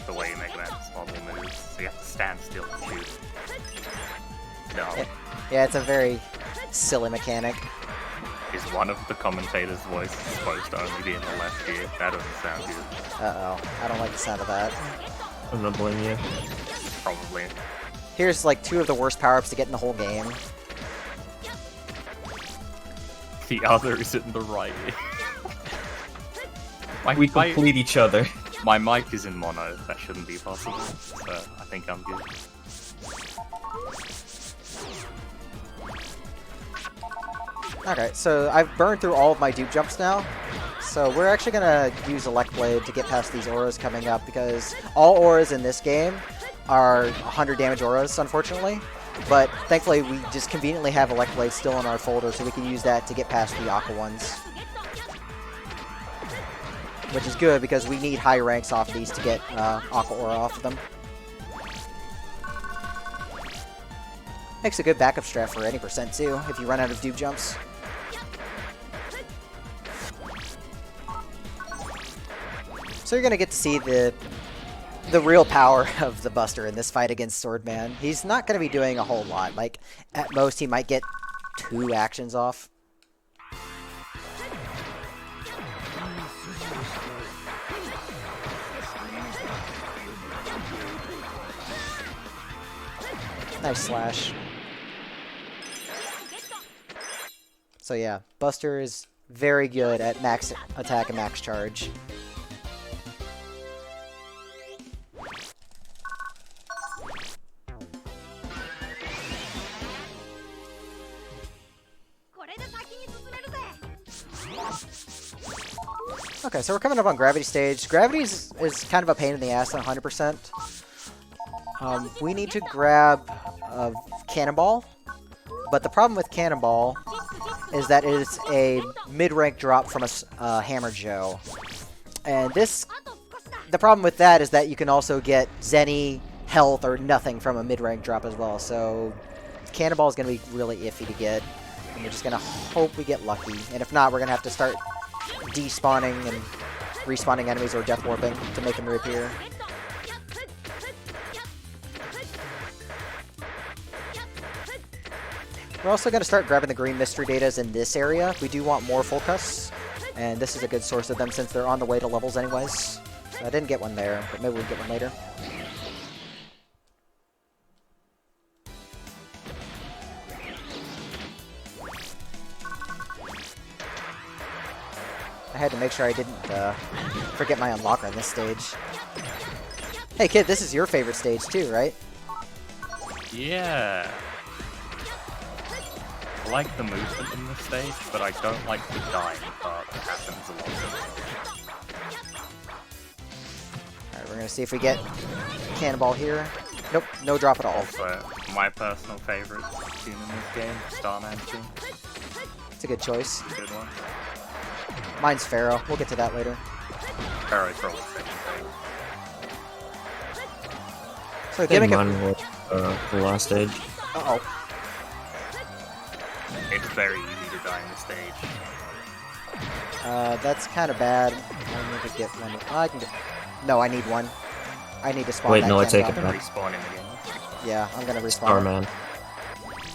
The way Mega Man's model moves, so you have to stand still and shoot. No. Yeah, it's a very silly mechanic. Is one of the commentators' voices supposed to only be in the left ear? That doesn't sound good. Uh-oh. I don't like the sound of that. I'm gonna blame you. Probably. Here's like 2 of the worst power-ups to get in the whole game. The other is in the right ear. We complete each other. My mic is in mono. That shouldn't be possible. So I think I'm good. Okay, so I've burned through all of my dupe jumps now. So we're actually going to use Elect Blade to get past these auras coming up, because all auras in this game are 100 damage auras, unfortunately. But thankfully, we just conveniently have Elect Blade still in our folder, so we can use that to get past the Aqua ones. Which is good, because we need high ranks off these to get Aqua Aura off of them. Makes a good backup strat for any percent, too, if you run out of dupe jumps. So you're going to get to see the real power of the Buster in this fight against Sword Man. He's not going to be doing a whole lot. Like, at most, he might get 2 actions off. Nice slash. So yeah, Buster is very good at max attack and max charge. Okay, so we're coming up on Gravity stage. Gravity is kind of a pain in the ass at 100%. We need to grab Cannonball, but the problem with Cannonball is that it is a mid-rank drop from a Hammer Joe. And the problem with that is that you can also get Zenny, health, or nothing from a mid-rank drop as well. So Cannonball is going to be really iffy to get. And we're just going to hope we get lucky. And if not, we're going to have to start despawning and respawning enemies or death warping to make them reappear. We're also going to start grabbing the green mystery datas in this area. We do want more Fulcus, and this is a good source of them since they're on the way to levels anyways. So I didn't get one there, but maybe we'll get one later. I had to make sure I didn't forget my unlocker on this stage. Hey kid, this is your favorite stage too, right? Yeah. I like the movement in this stage, but I don't like the dying part that happens a lot. Alright, we're gonna see if we get Cannonball here. Nope, no drop at all. Also, my personal favorite tune in this game, Starman tune. It's a good choice. Good one. Mine's Pharaoh. We'll get to that later. Pharaoh's probably second favorite. So I think gimmick mine was the last stage. Uh-oh. It's very easy to die in this stage. That's kind of bad. I need to get one. I can get... No, I need one. I need to spawn Wait, that no, I take it Canadum. back. Respawn in the game. Yeah, I'm gonna respawn. Pharaoh Man.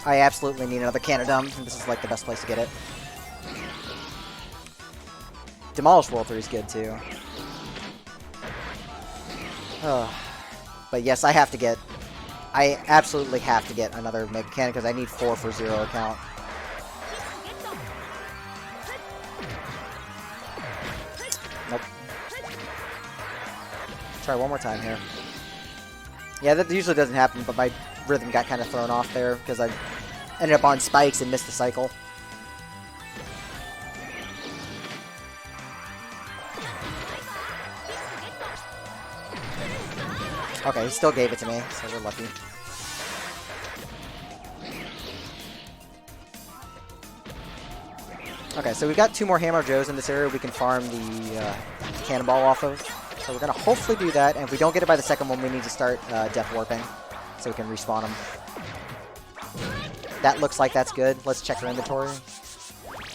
I absolutely need another Canadum, and this is like the best place to get it. Demolish World 3 is good too. But yes, I absolutely have to get another Mega Cannon because I need 4 for 0 account. Nope. Try one more time here. Yeah, that usually doesn't happen, but my rhythm got kind of thrown off there because I ended up on spikes and missed the cycle. Okay, he still gave it to me, so we're lucky. Okay, so we've got 2 more Hammer Joes in this area we can farm the Cannonball off of. So we're going to hopefully do that, and if we don't get it by the second one, we need to start Death Warping so we can respawn them. That looks like that's good. Let's check our inventory.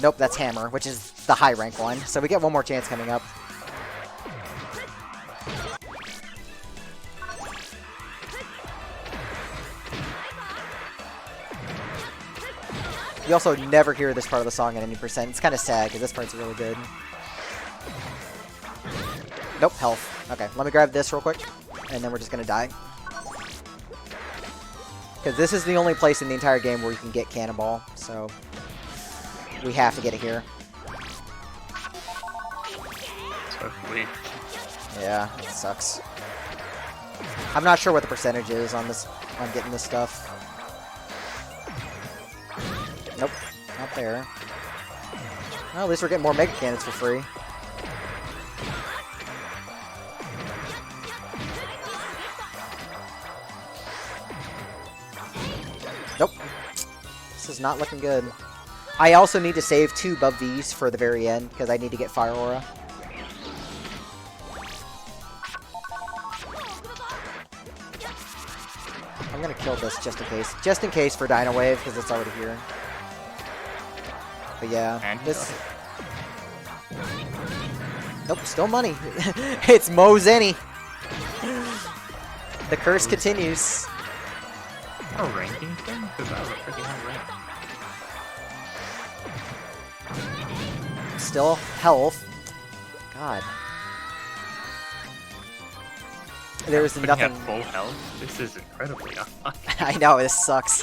Nope, that's Hammer, which is the high rank one. So we get one more chance coming up. You also never hear this part of the song at any percent. It's kind of sad because this part's really good. Nope, health. Okay, let me grab this real quick, and then we're just going to die. Because this is the only place in the entire game where you can get Cannonball, so we have to get it here. So weird. Yeah, it sucks. I'm not sure what the percentage is on this, on getting this stuff. Nope, not there. Well, at least we're getting more Mega Cannons for free. Nope. This is not looking good. I also need to save 2 above these for the very end, because I need to get Fire Aura. I'm gonna kill this just in case. Just in case for Dino Wave, because it's already here. But yeah, And this... Nope, still money. It's Mo Zenny. The curse continues. A ranking thing? Because that was a pretty high rank. Still health. God. There's Putting nothing... at full health? This is incredibly unlucky. I know, this sucks.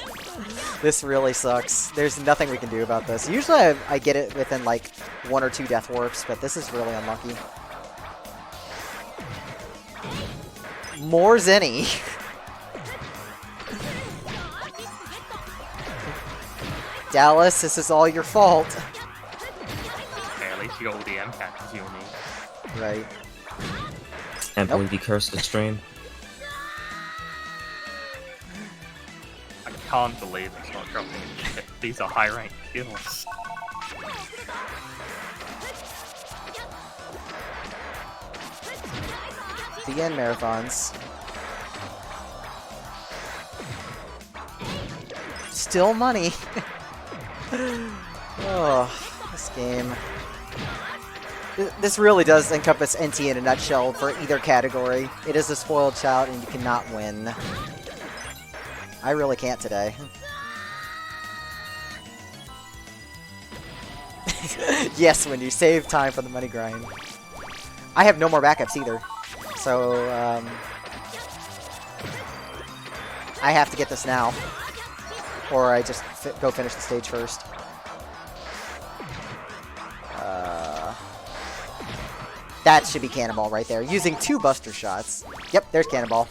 This really sucks. There's nothing we can do about this. Usually I get it within like 1 or 2 death warps, but this is really unlucky. More Zenny. Dallas, this is all your fault. Okay, at least you got all the M catches you'll need. Right. Can't believe you cursed the stream. I can't believe it's not dropping in shit. These are high rank kills. BN marathons. Still money. Oh, this game. This really does encompass NT in a nutshell for either category. It is a spoiled child and you cannot win. I really can't today. Yes, when you save time for the money grind. I have no more backups either. So, I have to get this now. Or I just go finish the stage first. That should be Cannonball right there. Using 2 Buster Shots. Yep, there's Cannonball.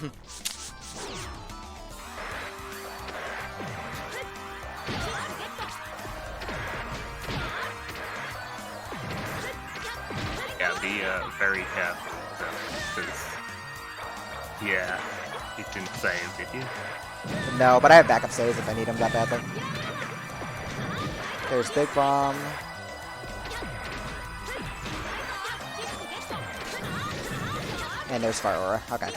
Yeah, be very careful. Because, yeah, you didn't save, did you? No, but I have backup saves if I need them that badly. There's Big Bomb. And there's Fire Aura. Okay.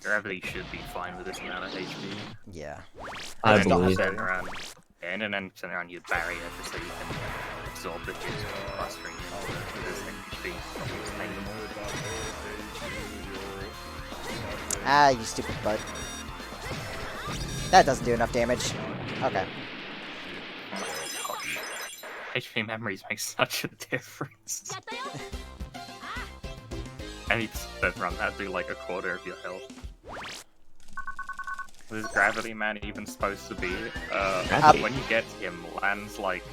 Gravity should be fine with this amount of HP. Yeah. I And then believe. send around, and then send around your barrier just so you can absorb the hits with clustering and all this HP. Ah, you stupid butt. That doesn't do enough damage. Okay. Gosh. HP memories make such a difference. And you just run that through like a quarter of your health. Is Gravity Man even supposed to be? When you get him, lands like...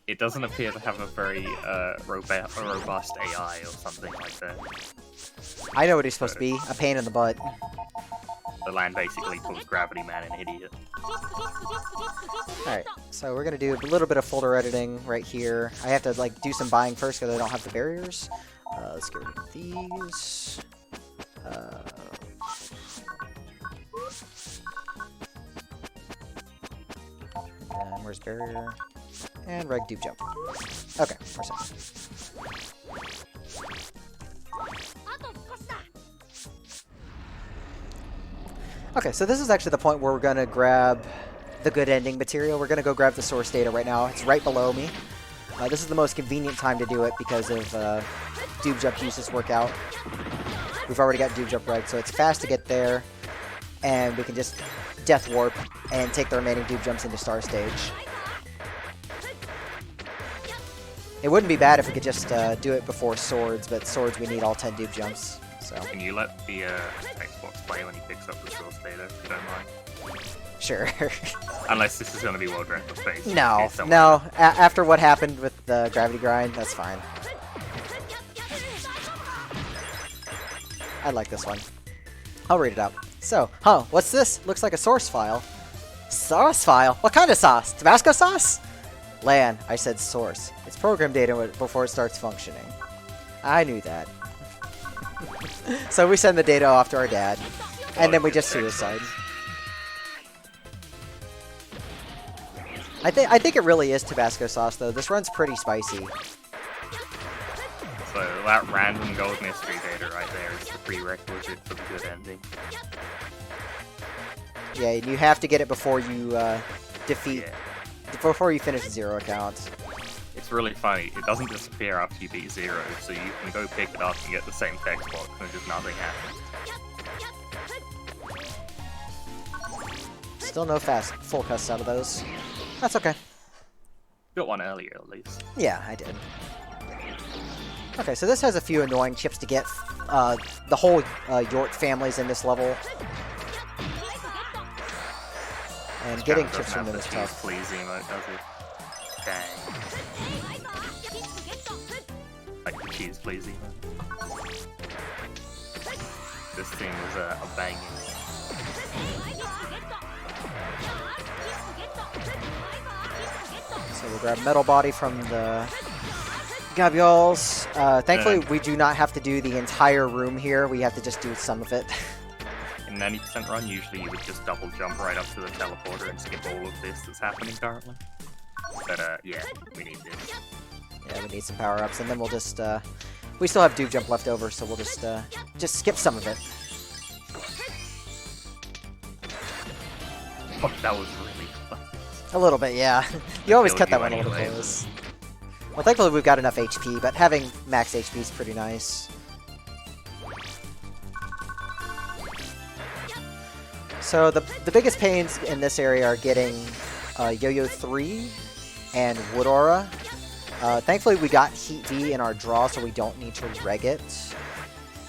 It doesn't appear to have a very robust AI or something like that. I know what he's supposed to be. A pain in the butt. The land basically calls Gravity Man an idiot. Alright, so we're gonna do a little bit of folder editing right here. I have to like do some buying first because I don't have the barriers. Let's get rid of these. And where's barrier? And reg dupe jump. Okay, we're set. Okay, so this is actually the point where we're gonna grab the good ending material. We're gonna go grab the source data right now. It's right below me. This is the most convenient time to do it because of Doob Jump uses work out. We've already got Doob Jump right, so it's fast to get there, and we can just Death Warp and take the remaining Doob Jumps into Star Stage. It wouldn't be bad if we could just do it before Swords, but Swords we need all 10 Doob Jumps. So. Can you let the Xbox play when he picks up the source data, if you don't mind? Sure. Unless this is going to be World Record Space. No, no. After what happened with the Gravity Grind, that's fine. I like this one. I'll read it out. So, what's this? Looks like a source file. Source file? What kind of sauce? Tabasco sauce? Lan, I said source. It's program data before it starts functioning. I knew that. So we send the data off to our dad, and then we just suicide. I think it really is Tabasco sauce, though. This run's pretty spicy. So that random gold mystery data right there is the prerequisite for the good ending. Yeah, and you have to get it before you defeat, Yeah. before you finish 0 accounts. It's really funny. It doesn't disappear after you beat 0, so you can go pick it up and get the same text box and just nothing happens. Still no full custs out of those. That's okay. Got one earlier at least. Yeah, I did. Okay, so this has a few annoying chips to get. The whole Yort family's in this level. And getting Doesn't chips from have them the is tough. Please emote, does it? Dang. Like the cheese please emote. This thing was a banging. So we'll grab Metal Body from the Gabioles. Thankfully, we do not have to do the entire room here. We have to just do some of it. In an 80% run, usually you would just double jump right up to the teleporter and skip all of this that's happening currently. But yeah, we need this. Yeah, we need some power-ups, and then we'll just, we still have Duke Jump left over, so we'll just skip some of it. Oh, that was really fun. A little bit, yeah. You always Killed cut that you one a little anyway. close. Well, thankfully we've got enough HP, but having max HP is pretty nice. So the biggest pains in this area are getting Yo-Yo 3 and Wood Aura. Thankfully we got Heat V in our draw, so we don't need to reg it.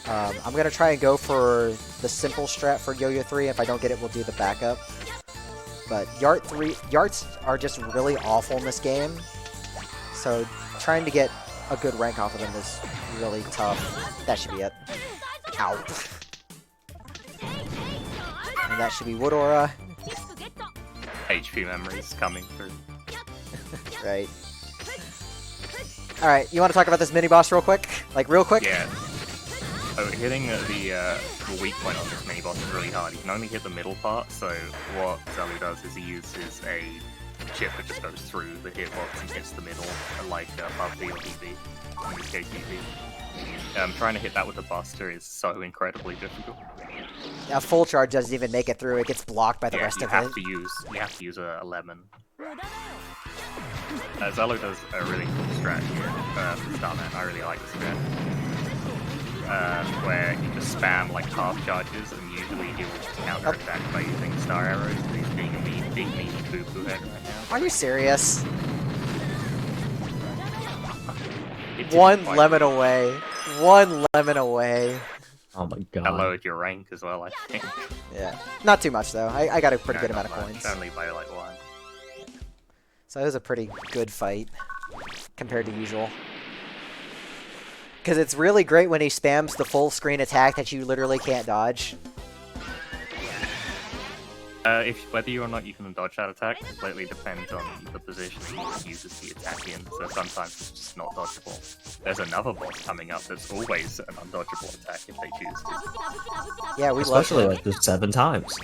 I'm going to try and go for the simple strat for Yo-Yo 3. If I don't get it, we'll do the backup. But Yarts are just really awful in this game. So trying to get a good rank off of them is really tough. That should be it. Ow. And that should be Wood Aura. HP memories coming through. Right. Alright, you want to talk about this mini-boss real quick? Like, real quick? Yeah. So hitting the weak point on this mini-boss is really hard. You can only hit the middle part, so what ZELLLOOO does is he uses a chip that just goes through the hitbox and hits the middle, like above B or DB. In this case, DB. Trying to hit that with the Buster is so incredibly difficult. A full charge doesn't even make it through. It gets blocked by the rest of it. You have to use a lemon. ZELLLOOO does a really cool strat here. Starman, I really like this strat. Where you just spam like half charges and usually he'll counter attack by using star arrows. He's being a big meaty boo-boo head right now. Are you serious? It One didn't quite lemon work. away. One lemon away. Oh my That god. lowered your rank as well, I think. Yeah. Not too much, though. I got a pretty No, good not amount of much, coins. Only by like one. So it was a pretty good fight compared to usual. Because it's really great when he spams the full screen attack that you literally can't dodge. Whether or not you can dodge that attack completely depends on the position he uses the attack in, so sometimes it's just not dodgeable. There's another boss coming up that's always an undodgeable attack if they choose to. Yeah, we love Especially it. like the 7 times.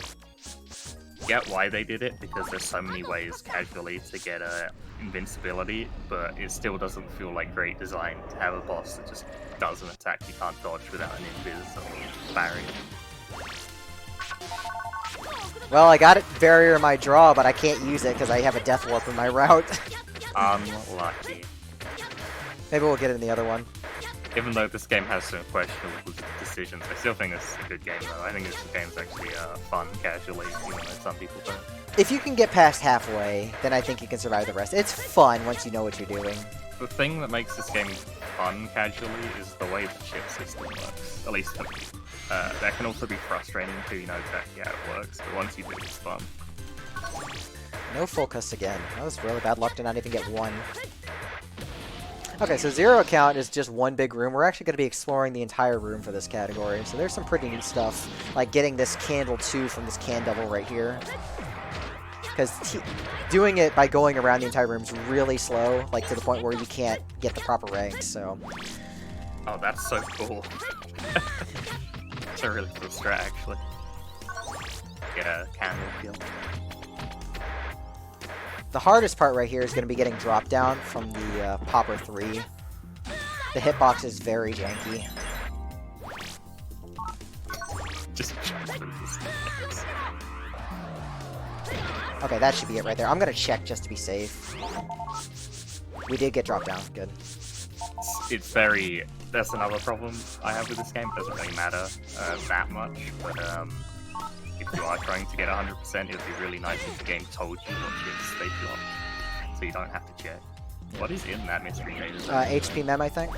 Get why they did it, because there's so many ways casually to get invincibility, but it still doesn't feel like great design to have a boss that just does an attack you can't dodge without an invis or barrier. Well, I got it barrier in my draw, but I can't use it because I have a death warp in my route. Unlucky. Maybe we'll get it in the other one. Even though this game has some questionable decisions, I still think it's a good game though. I think this game's actually fun casually, some people don't. If you can get past halfway, then I think you can survive the rest. It's fun once you know what you're doing. The thing that makes this game fun casually is the way the chip system works, at least for me. That can also be frustrating until you know exactly how it works, but once you do, it's fun. No full cuss again. That was really bad luck to not even get one. Okay, so zero account is just one big room. We're actually going to be exploring the entire room for this category, so there's some pretty neat stuff, like getting this Candle 2 from this Can Devil right here. Because doing it by going around the entire room is really slow, like to the point where you can't get the proper ranks, so... Oh, that's so cool. It's a really cool strat, actually. Get a candle kill. The hardest part right here is going to be getting drop down from the Popper 3. The hitbox is very janky. Just jump through this. Okay, that should be it right there. I'm going to check just to be safe. We did get dropped down. Good. It's very... That's another problem I have with this game. It doesn't really matter that much, but if you are trying to get 100%, it would be really nice if the game told you what to state you on, so you don't have to check. What is in that mystery data? HP Mem, I think.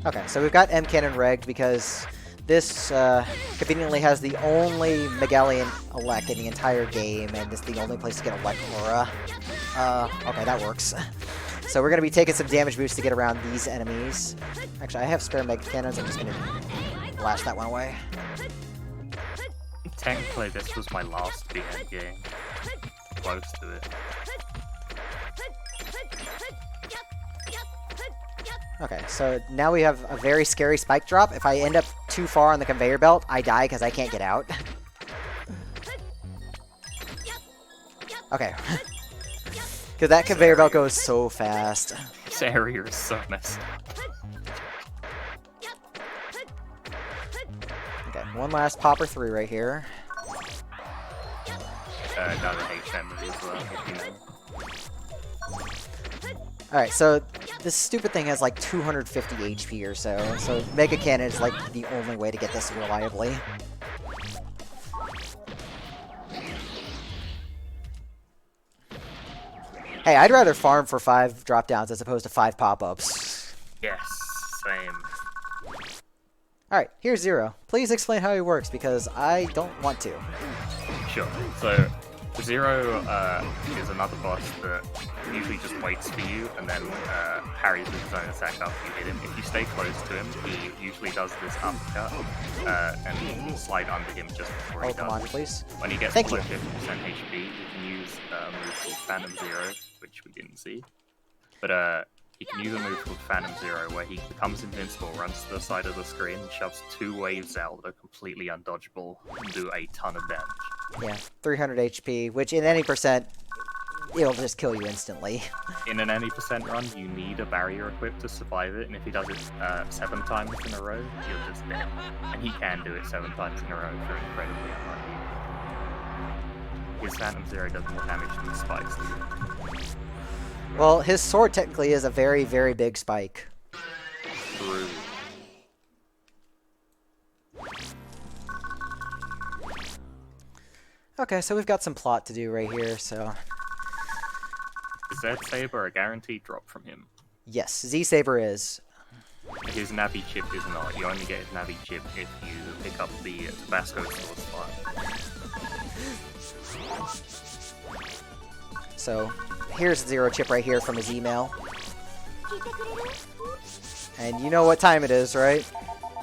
Okay, so we've got M Cannon regged because this conveniently has the only Megalian elect in the entire game, and it's the only place to get elect aura. Okay, that works. So we're going to be taking some damage boosts to get around these enemies. Actually, I have spare Mega Cannons. I'm just going to blast that one away. Technically, this was my last BN game. close to it. Okay, so now we have a very scary spike drop. If I end up too far on the conveyor belt, I die because I can't get out. Okay. Because that conveyor belt goes so fast. This area is so messed up. Okay, one last popper 3 right here. Another HM as well, if you know. Alright, so this stupid thing has like 250 HP or so Mega Cannon is like the only way to get this reliably. Hey, I'd rather farm for 5 drop-downs as opposed to 5 pop-ups. Yes, same. Alright, here's Zero. Please explain how he works, because I don't want to. Sure. So, Zero is another boss that usually just waits for you and then parries with his own attack after you hit him. If you stay close to him, he usually does this uppercut, and you can slide under him just before he does. Come on, please. When he gets Thank below you. 50% HP, you can use a move called Phantom Zero, which we didn't see. But you can use a move called Phantom Zero, where he becomes invincible, runs to the side of the screen, and shoves 2 waves out that are completely undodgeable and do a ton of damage. Yeah, 300 HP, which in any percent, it'll just kill you instantly. In an any percent run, you need a barrier equipped to survive it, and if he does it 7 times in a row, you're just dead. And he can do it 7 times in a row for incredibly unlucky. His Phantom Zero does more damage than the spikes do. Well, his sword technically is a very, very big spike. True. Okay, so we've got some plot to do right here, so... Is Zed Saber a guaranteed drop from him? Yes, Z-Saber is. His Navi chip is not. You only get his Navi chip if you pick up the Tabasco sword slot. So, here's Zero chip right here from his email. And you know what time it is, right?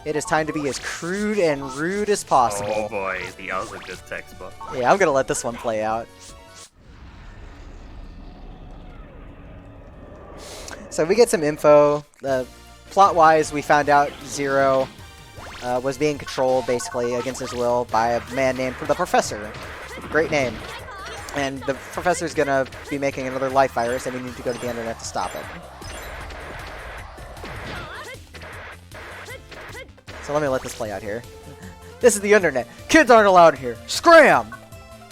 It is time to be as crude and rude as possible. Oh boy, the other good textbook. Yeah, I'm gonna let this one play out. So we get some info. Plot-wise, we found out Zero was being controlled, basically, against his will by a man named the Professor. Great name. And the Professor's gonna be making another life virus, and we need to go to the internet to stop it. So let me let this play out here. This is the internet. Kids aren't allowed here. Scram!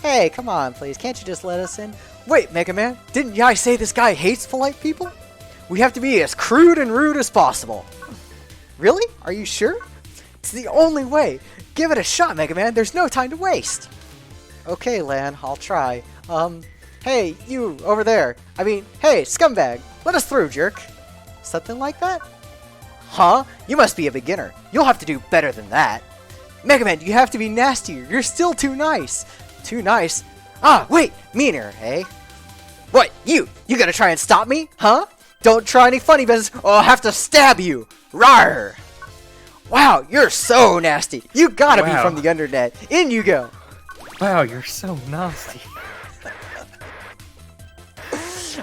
Hey, come on, please. Can't you just let us in? Wait, Mega Man. Didn't I say this guy hates polite people? We have to be as crude and rude as possible. Really? Are you sure? It's the only way. Give it a shot, Mega Man. There's no time to waste. Okay, Lan. I'll try. Hey, you over there. I mean, hey, scumbag. Let us through, jerk. Something like that? Huh? You must be a beginner. You'll have to do better than that. Mega Man, you have to be nastier. You're still too nice. Too nice? Ah, wait, meaner, eh? What, you gonna try and stop me? Huh? Don't try any funny business or I'll have to stab you. Rawr! Wow, you're so nasty. You gotta be from the internet. In you go. Wow, you're so nasty.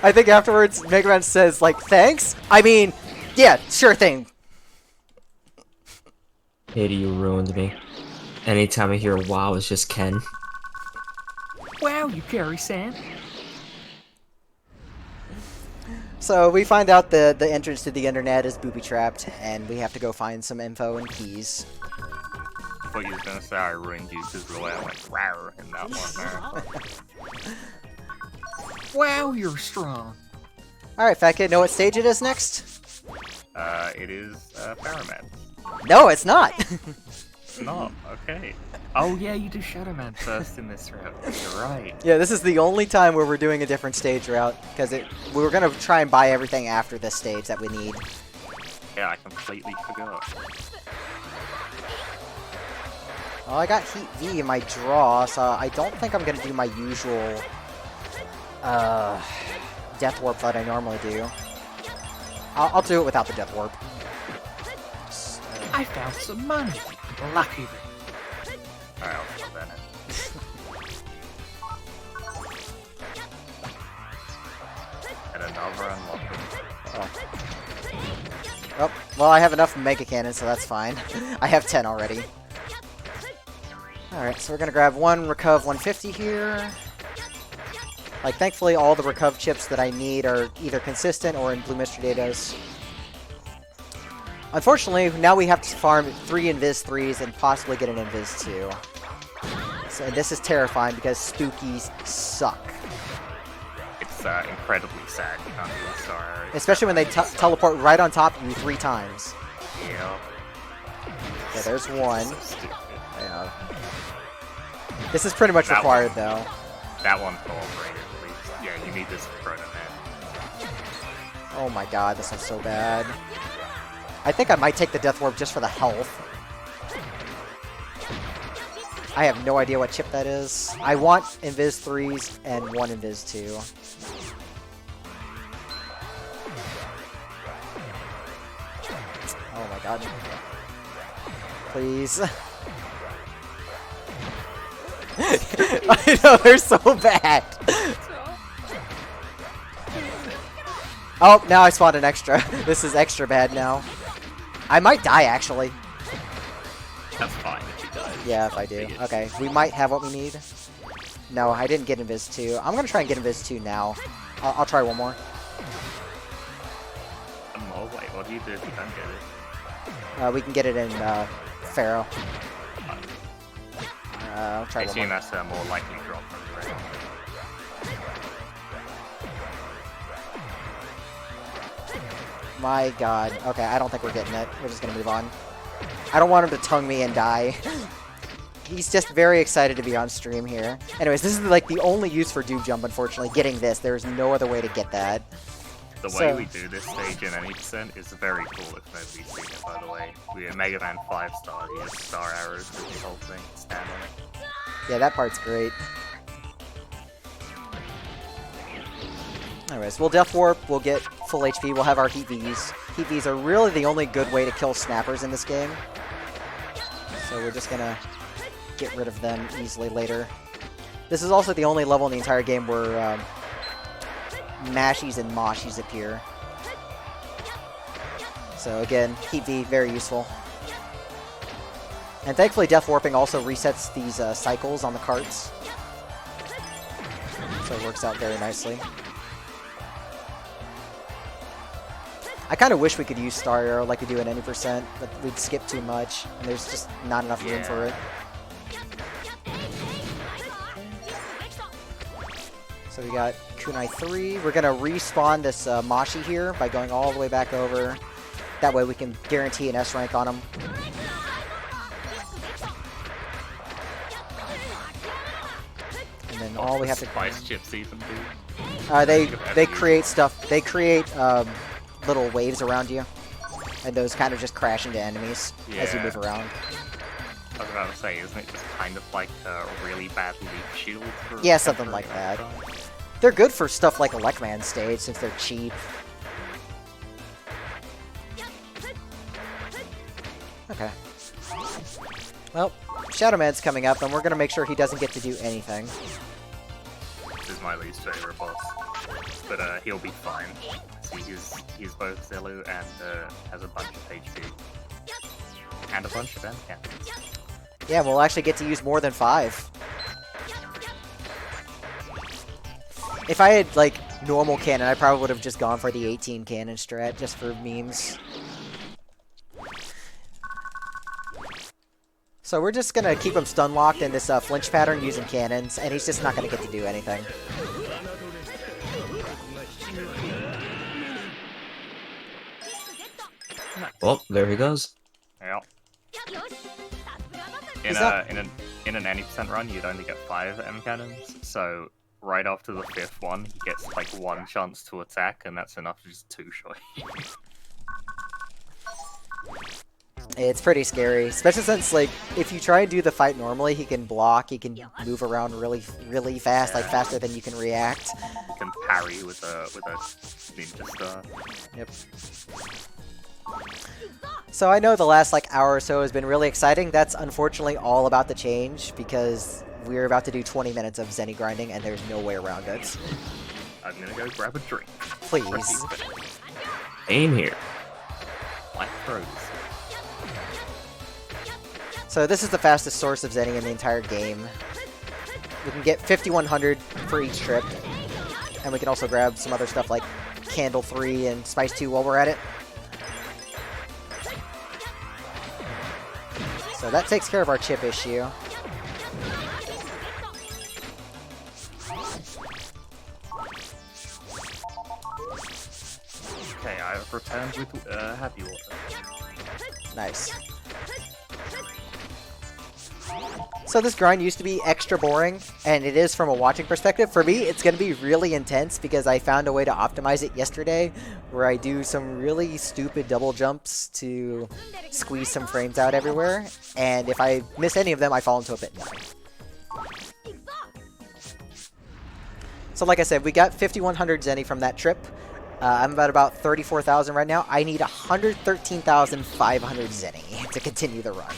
I think afterwards, Mega Man says, like, thanks? I mean, yeah, sure thing. Katie, you ruined me. Anytime I hear wow, it's just Ken. Wow, you Gary Sam. So we find out the entrance to the internet is booby-trapped, and we have to go find some info and keys. I thought you were gonna say I ruined you because the way I went rawr in that one there. Wow, you're strong. Alright, Fat Kid, know what stage it is next? It is Pharaoh Man. No, it's not! It's not, okay. Oh yeah, you do Shadow Man first in this route. You're right. Yeah, this is the only time where we're doing a different stage route, because we were going to try and buy everything after this stage that we need. Yeah, I completely forgot. Well, I got Heat V in my draw, so I don't think I'm going to do my usual Death Warp that I normally do. I'll do it without the Death Warp. I found some money. Lucky me. Alright, I'll put that I'll unlock them. Oh, well, I have enough Mega Cannon, so that's fine. I have 10 already. Alright, so we're gonna grab one Recuv 150 here. Like, thankfully, all the Recuv chips that I need are either consistent or in Blue Mystery Datas. Unfortunately, now we have to farm 3 Invis 3s and possibly get an Invis 2. So this is terrifying because Spookies suck. It's incredibly sad you can't do a star arrow. Especially when they teleport right on top of you 3 times. Yeah. Yeah, there's one. So stupid. Yeah. This is pretty much That required, one. though. That one cooperated at least. Yeah, you need this Pharaoh Man. Oh my god, this is so bad. I think I might take the Death Warp just for the health. I have no idea what chip that is. I want Invis 3s and 1 Invis 2. Oh my god. Please. I know, they're so bad. Oh, now I spawned an extra. This is extra bad now. I might die, actually. That's fine if you die. Yeah, if I do. Okay, we might have what we need. No, I didn't get Invis 2. I'm gonna try and get Invis 2 now. I'll try one more. Oh, wait, what do you do if you don't get it? We can get it in Pharaoh. I'll try I one assume more. that's a more likely drop from the rail. My god. Okay, I don't think we're getting it. We're just gonna move on. I don't want him to tongue me and die. He's just very excited to be on stream here. Anyways, this is like the only use for Doob Jump, unfortunately. Getting this. There's no other way to get that. The way So- we do this stage in any percent is very cool if nobody's seen it, by the way. We are Mega Man 5-star, you have star arrows through the whole thing, stand on it. Yeah, that part's great. Anyways, we'll Death Warp, we'll get full HP, we'll have our Heat Vs. Heat Vs are really the only good way to kill snappers in this game. So we're just gonna get rid of them easily later. This is also the only level in the entire game where Mashies and Moshies appear. So again, Heat V, very useful. And thankfully Death Warping also resets these cycles on the carts. So it works out very nicely. I kind of wish we could use Star Arrow like we do in any percent, but we'd skip too much, and there's just not enough room for it. So we got Kunai 3. We're going to respawn this Moshi here by going all the way back over. That way we can guarantee an S rank on him. And then all we have to... Spice chips even do. They create stuff. They create little waves around you, and those kind of just crash into enemies as you Yeah. move around. I was about to say, isn't it just kind of like a really bad leaf shield? For Yeah, something like that. They're good for stuff like Electman stage since they're cheap. Okay. Well, Shadow Man's coming up, and we're gonna make sure he doesn't get to do anything. This is my least favorite boss, but he'll be fine. See, he's both ZELLLOOO and has a bunch of HP and a bunch of M cannons. Yeah, we'll actually get to use more than 5. If I had, like, normal cannon, I probably would have just gone for the 18 cannon strat, just for memes. So we're just gonna keep him stun locked in this flinch pattern using cannons, and he's just not gonna get to do anything. Well, there he goes. Yeah. Is that- In an any percent run, you'd only get 5 M cannons. So right after the 5th one, he gets like 1 chance to attack, and that's enough to just two-shot. It's pretty scary, especially since, like, if you try to do the fight normally, he can block, he can move around really, really fast, like faster than you can react. You can parry with a ninja star. Yep. So I know the last, like, hour or so has been really exciting. That's unfortunately all about to change, because we're about to do 20 minutes of Zenny grinding, and there's no way around it. I'm gonna go grab a drink. Please. Aim here. Like throws. So this is the fastest source of Zenny in the entire game. We can get 5100 for each trip. And we can also grab some other stuff like Candle 3 and Spice 2 while we're at it. So that takes care of our chip issue. Okay, I have returned with happy water. Nice. So this grind used to be extra boring, and it is from a watching perspective. For me, it's going to be really intense because I found a way to optimize it yesterday where I do some really stupid double jumps to squeeze some frames out everywhere, and if I miss any of them, I fall into a pit. So like I said, we got 5100 Zenny from that trip. I'm about 34,000 right now. I need 113,500 Zenny to continue the run.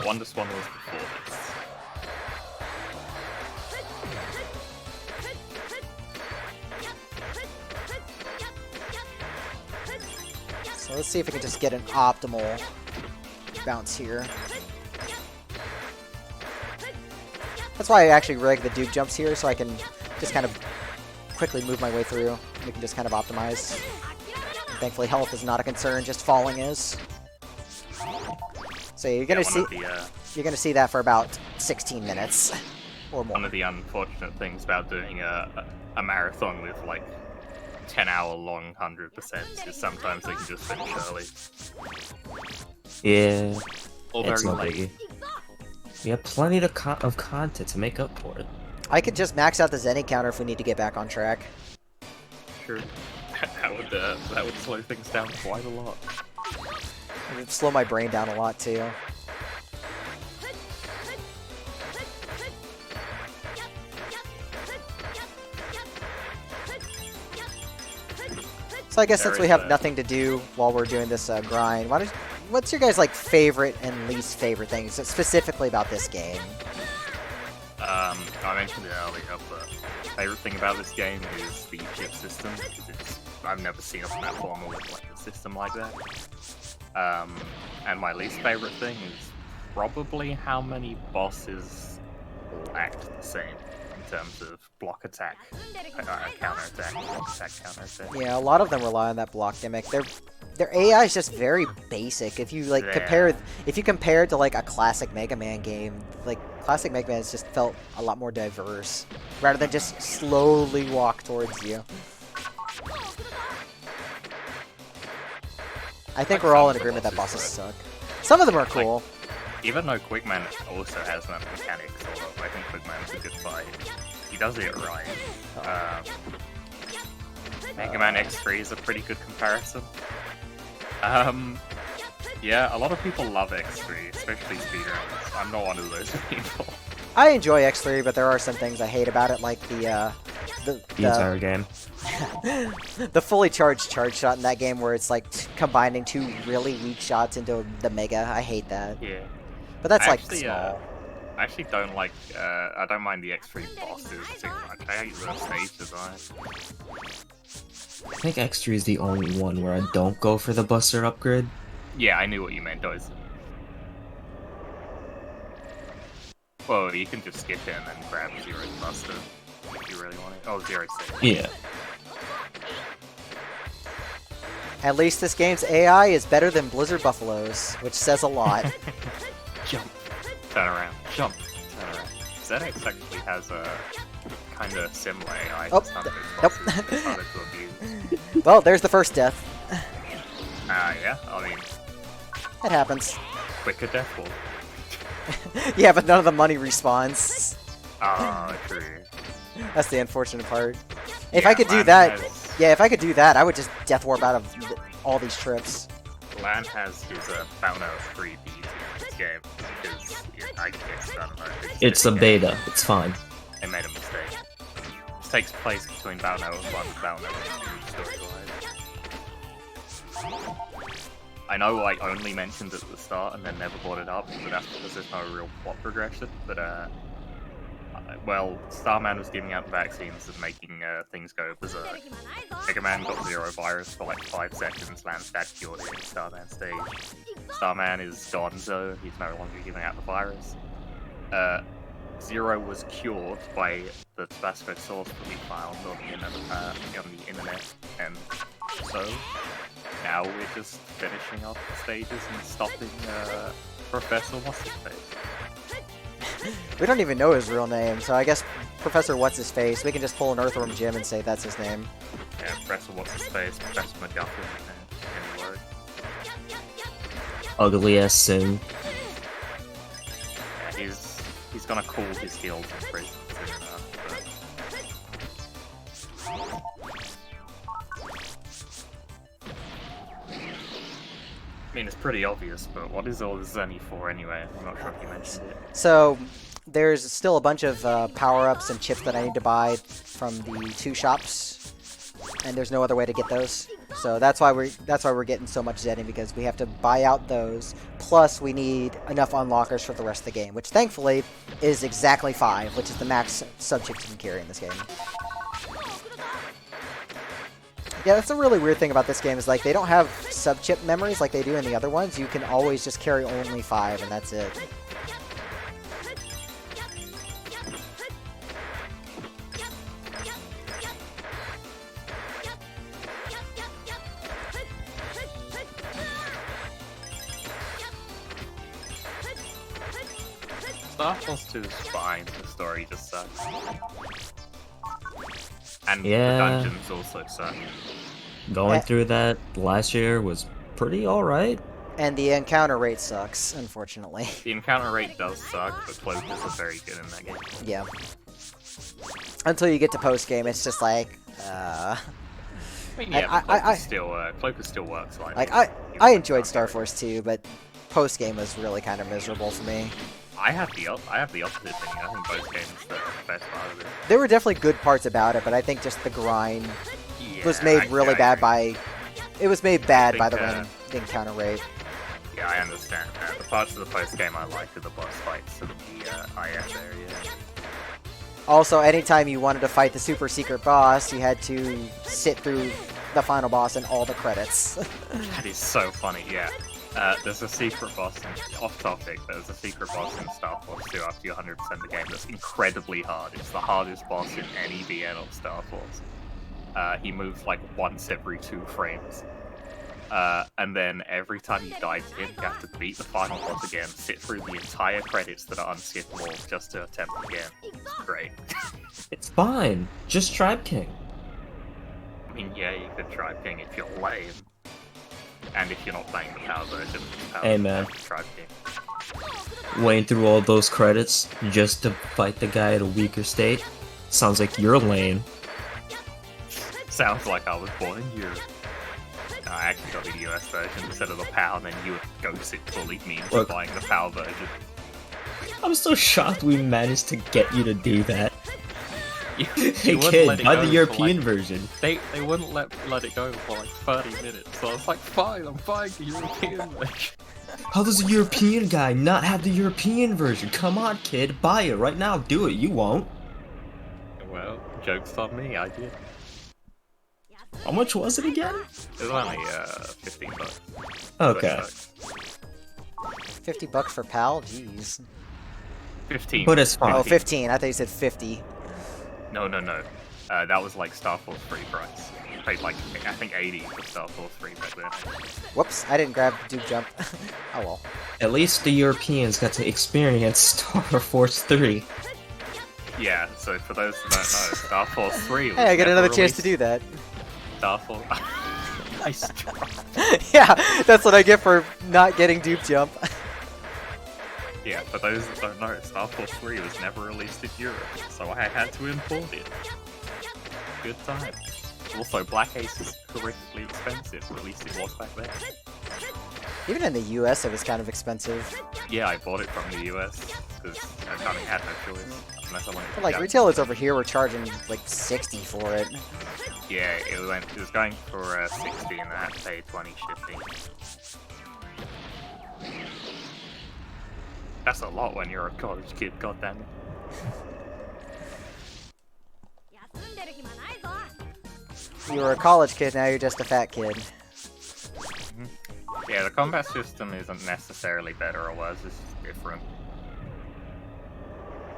Wonder Swan was before this. So let's see if we can just get an optimal bounce here. That's why I actually rig the Duke jumps here, so I can just kind of quickly move my way through. We can just kind of optimize. And thankfully, health is not a concern, just falling is. So you're gonna see that for about 16 minutes or more. One of the unfortunate things about doing a marathon with like 10-hour long 100% is sometimes they can just finish early. Yeah, Or it's very no late. biggie. We have plenty of content to make up for it. I could just max out the Zenny counter if we need to get back on track. Sure. that would slow things down quite a lot. It would slow my brain down a lot too. So I guess since we have nothing to do while we're doing this grind, what's your guys' like favorite and least favorite things specifically about this game? I mentioned it earlier, but favorite thing about this game is the chip system, because I've never seen a platformer with like a system like that. And my least favorite thing is probably how many bosses all act the same in terms of block attack, counter attack, block attack, counter attack. Yeah, a lot of them rely on that block gimmick. Their AI is just very basic. If you like compare it to like a classic Mega Man game, like classic Mega Man just felt a lot more diverse, rather than just slowly walk towards you. I think we're all in agreement that bosses suck. Some of them are cool. Even though Quickman also has that mechanics, although I think Quickman's a good fight, he does it right. Mega Man X3 is a pretty good comparison. Yeah, a lot of people love X3, especially speedrunners. I'm not one of those people. I enjoy X3, but there are some things I hate about it, like the entire game. the fully charged charge shot in that game, where it's like combining two really weak shots into the Mega. I hate that. Yeah. But that's like Actually, small. I actually don't like, I don't mind the X3 bosses too much. I hate the stage design. I think X3 is the only one where I don't go for the Buster upgrade. Yeah, I knew what you meant, Doz. Well, you can just skip it and then grab Zero's Buster if you really want it. Oh, Zero's safe. Yeah. At least this game's AI is better than Blizzard Buffalo's, which says a lot. Jump. Turn around. Jump. Turn around. ZX actually has a kind of similar AI to some of its bosses. It's harder to abuse. Well, there's the first death. Yeah, I mean, It happens. quicker death wall. Yeah, but none of the money respawns. Ah, true. That's the unfortunate part. If Yeah, I could do Lan that, has- yeah, if I could do that, I would just death warp out of all these trips. Lan has his Fountain of 3 beat in this game because I can get started on it. It's a beta. It's fine. They made a mistake. This takes place between Valno 1 and Valno 2 storyline. I know I only mentioned it at the start and then never brought it up, but that's because there's no real plot progression. But well, Starman was giving out the vaccines and making things go berserk. Mega Man got Zero virus for like 5 seconds, Landstad cured it in Starman stage. Starman is gone, so he's no longer giving out the virus. Zero was cured by the Tabasco sauce that we found on the internet, and so now we're just finishing off the stages and stopping Professor What's-His-Face. We don't even know his real name, so I guess Professor What's-His-Face, we can just pull an Earthworm Jim and say that's his name. Yeah, Professor What's-His-Face, Professor McGuffin, any word. Ugly ass Sim. Yeah, he's gonna cool his heels in prison soon enough, I mean, it's pretty obvious, but what is all the Zenny for anyway? I'm not sure if you mentioned it. So, there's still a bunch of power-ups and chips that I need to buy from the 2 shops, and there's no other way to get those. So that's why we're getting so much Zenny, because we have to buy out those. Plus, we need enough unlockers for the rest of the game, which thankfully is exactly 5, which is the max subchips you can carry in this game. Yeah, that's a really weird thing about this game, is like they don't have sub-chip memories like they do in the other ones. You can always just carry only 5, and that's it. Star Force 2 is fine, the story just sucks. And Yeah. the dungeons also suck. Going through that last year was pretty alright. And the encounter rate sucks, unfortunately. The encounter rate does suck, but cloakers are very good in that game. Yeah. Until you get to post-game, it's just like, I mean, yeah, Cloakers still works. Like, I enjoyed Star Force 2, but post-game was really kind of miserable for me. I have the opposite opinion. I think both games are the best part of it. There were definitely good parts about it, but I think just the grind was made really bad by... It was made bad by the encounter rate. Yeah, I understand. The parts of the post-game I liked are the boss fights and the IS area. Also, anytime you wanted to fight the super secret boss, you had to sit through the final boss and all the credits. That is so funny, yeah. There's a secret boss, off topic, there's a secret boss in Star Force 2 after you 100% the game that's incredibly hard. It's the hardest boss in any BN of Star Force. He moves like once every 2 frames. And then every time you die to him, you have to beat the final boss again, sit through the entire credits that are unskippable just to attempt again. It's great. It's fine. Just Tribe King. I mean, yeah, you could try King if you're lame. And if you're not playing the power version, Hey, man. Tribe King. Waiting through all those credits just to fight the guy at a weaker state. Sounds like you're lame. Sounds like I was born in Europe. No, I actually got the US version instead of the PAL, and then you would go sit bullied me into Look. buying the PAL version. I'm so shocked we managed to get you to do that. Hey wouldn't kid, let it buy go the for, European like, version. They wouldn't let it go for like 30 minutes, so I was like, fine, I'm buying the European version. How does a European guy not have the European version? Come on, kid, buy it right now. Do it. You won't. Well, joke's on me, I did. How much was it again? It was only 15 bucks. Okay. 50 bucks for PAL? Jeez. 15. But it's fine. Oh, 15. I thought you said 50. No. That was like Star Force 3 price. I paid like, I think 80 for Star Force 3 back then. Whoops, I didn't grab Duke Jump. Oh well. At least the Europeans got to experience Star Force 3. Yeah, so for those who don't know, Star Force 3 was Hey, I get never another chance to released. do that. Star Force... Nice try. Yeah, that's what I get for not getting Duke Jump. Yeah, for those that don't know, Star Force 3 was never released in Europe, so I had to import it. Good time. Also, Black Ace is horrifically expensive, or at least it was back then. Even in the US, it was kind of expensive. Yeah, I bought it from the US, because I kind of had no choice. Unless I wanted to But like get- retailers over here were charging like 60 for it. Yeah, it was going for 60 and I had to pay 20 shipping. That's a lot when you're a college kid, goddammit. You were a college kid, now you're just a fat kid. Yeah, the combat system isn't necessarily better or worse, it's just different.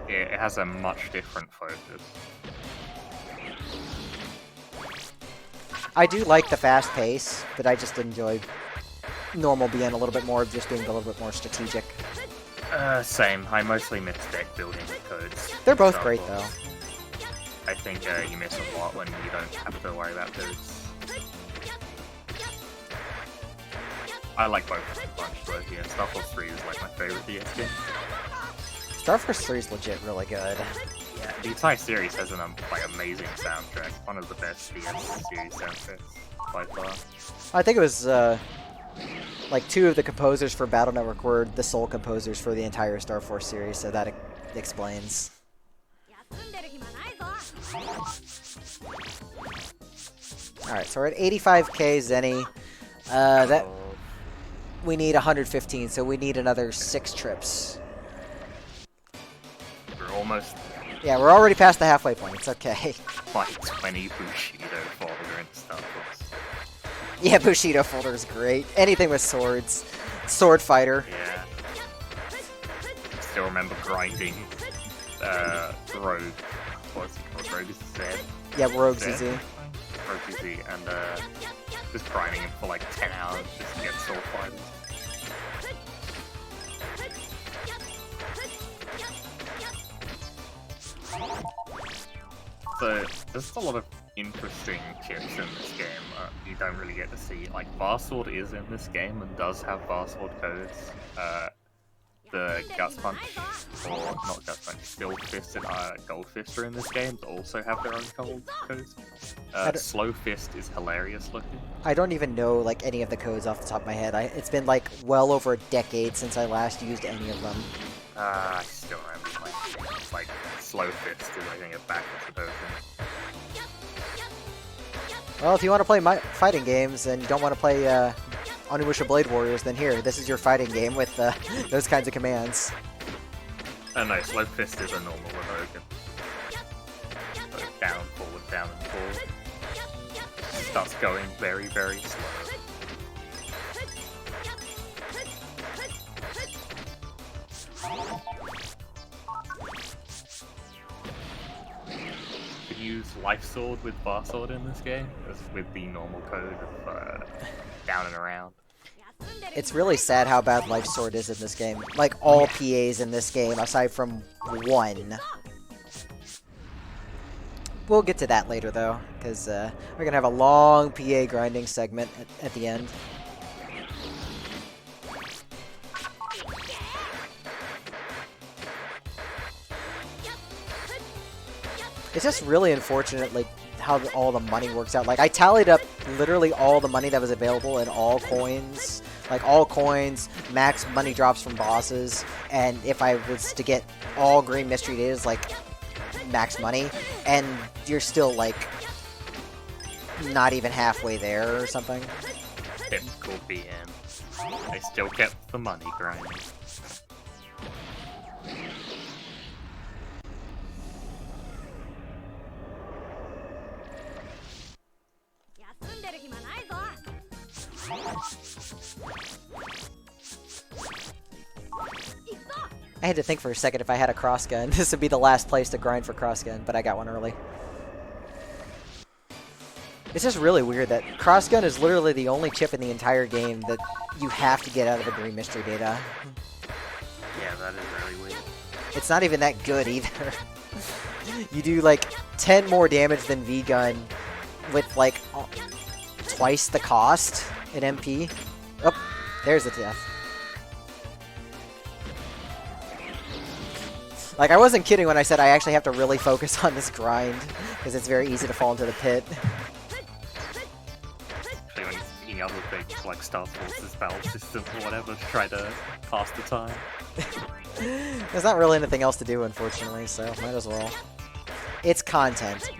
It has a much different focus. I do like the fast pace, but I just enjoy normal BN a little bit more, just being a little bit more strategic. Same. I mostly miss deck building with codes. They're both great, though. I think you miss a lot when you don't have to worry about codes. I like both of them a bunch, but yeah, Star Force 3 is like my favorite DS game. Star Force 3 is legit really good. Yeah, the entire series has an like amazing soundtrack. One of the best DS series soundtracks by far. I think it was like 2 of the composers for Battle Network were the sole composers for the entire Star Force series, so that explains. Alright, so we're at 85k Zenny. That we need 115, so we need another 6 trips. We're almost Yeah, we're already past the halfway point. It's okay. like 20 Bushido folder in Star Force. Yeah, Bushido folder is great. Anything with swords. Sword fighter. Yeah. Still remember grinding Rogue. What's he called? Rogue Z? Yeah, Rogue ZZ. Rogue ZZ, and just grinding him for like 10 hours just to get sword fighters. So, there's a lot of interesting chips in this game. You don't really get to see. Like, Barsword is in this game and does have Barsword codes. The Guts Punch, or not Guts Punch, Steel Fist and Gold Fist are in this game that also have their own codes. Slow Fist is hilarious looking. I don't even know like any of the codes off the top of my head. It's been like well over a decade since I last used any of them. I still remember like Slow Fist is I think a backwards version. Well, if you want to play fighting games and you don't want to play Onimusha Blade Warriors, then here, this is your fighting game with those kinds of commands. Oh no, Slow Fist is a normal Revoken. So down, and forward. Starts going very, very slow. You could use Life Sword with Bar Sword in this game, as with the normal code of down and around. It's really sad how bad Life Sword is in this game. Like, all PAs in this game, aside from one. We'll get to that later, though, because we're going to have a long PA grinding segment at the end. It's just really unfortunate, like, how all the money works out. Like, I tallied up literally all the money that was available in all coins. Like, all coins, max money drops from bosses, and if I was to get all green mystery datas, like, max money, and you're still, like, not even halfway there or something. Typical BN. They still kept the money grinding. I had to think for a second if I had a cross gun. This would be the last place to grind for cross gun, but I got one early. It's just really weird that cross gun is literally the only chip in the entire game that you have to get out of a green mystery data. Yeah, that is really weird. It's not even that good either. You do like 10 more damage than V-Gun with like twice the cost in MP. Oh, there's a death. Like, I wasn't kidding when I said I actually have to really focus on this grind, because it's very easy to fall into the pit. Especially when you're thinking other things like Star Force's battle system or whatever to try to pass the time. There's not really anything else to do, unfortunately, so might as well. It's content.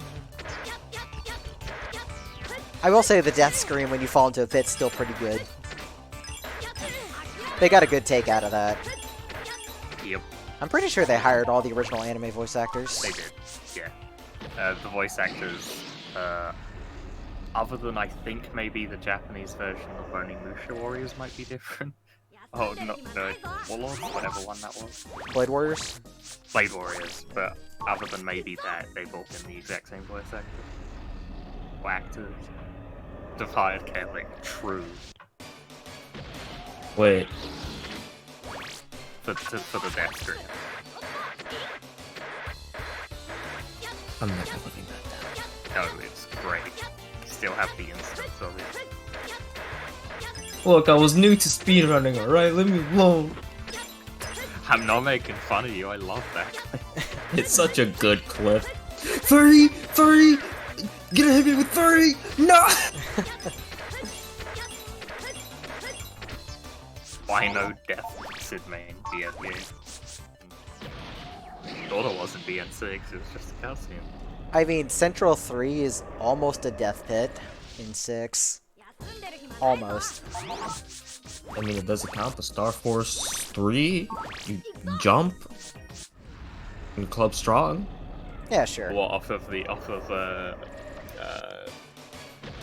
I will say the death scream when you fall into a pit's still pretty good. They got a good take out of that. Yep. I'm pretty sure they hired all the original anime voice actors. They did, yeah. The voice actors Other than I think maybe the Japanese version of Onimusha Warriors might be different. Oh, no, Warlords, whatever one that was. Blade Warriors? Blade Warriors, but other than maybe that, they've all been the exact same voice actors. Or actors. Divide Catholic, true. Wait, For the death stream. I'm never living that down. No, it's great. Still have the instance of it. Look, I was new to speedrunning, alright? Leave me alone. I'm not making fun of you, I love that. It's such a good clip. 30! 30! Gonna hit me with 30! No! Why no death, Sid main BFA? Thought it wasn't BN6, it was just a cutscene. I mean, Central 3 is almost a death pit in 6. Almost. I mean, it doesn't count. The Star Force 3, you jump in Club Strong. Yeah, sure. What, off of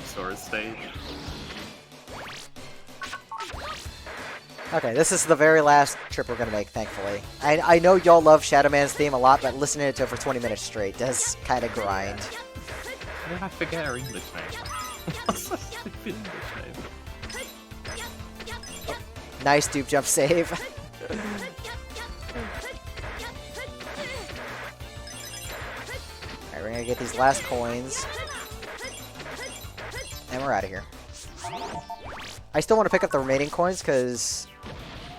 Sora's stage? Okay, this is the very last trip we're gonna make, thankfully. I know y'all love Shadow Man's theme a lot, but listening to it for 20 minutes straight does kind of grind. How did I forget her English name? What's her stupid English name? Nice dupe jump save. Alright, we're gonna get these last coins. And we're out of here. I still want to pick up the remaining coins because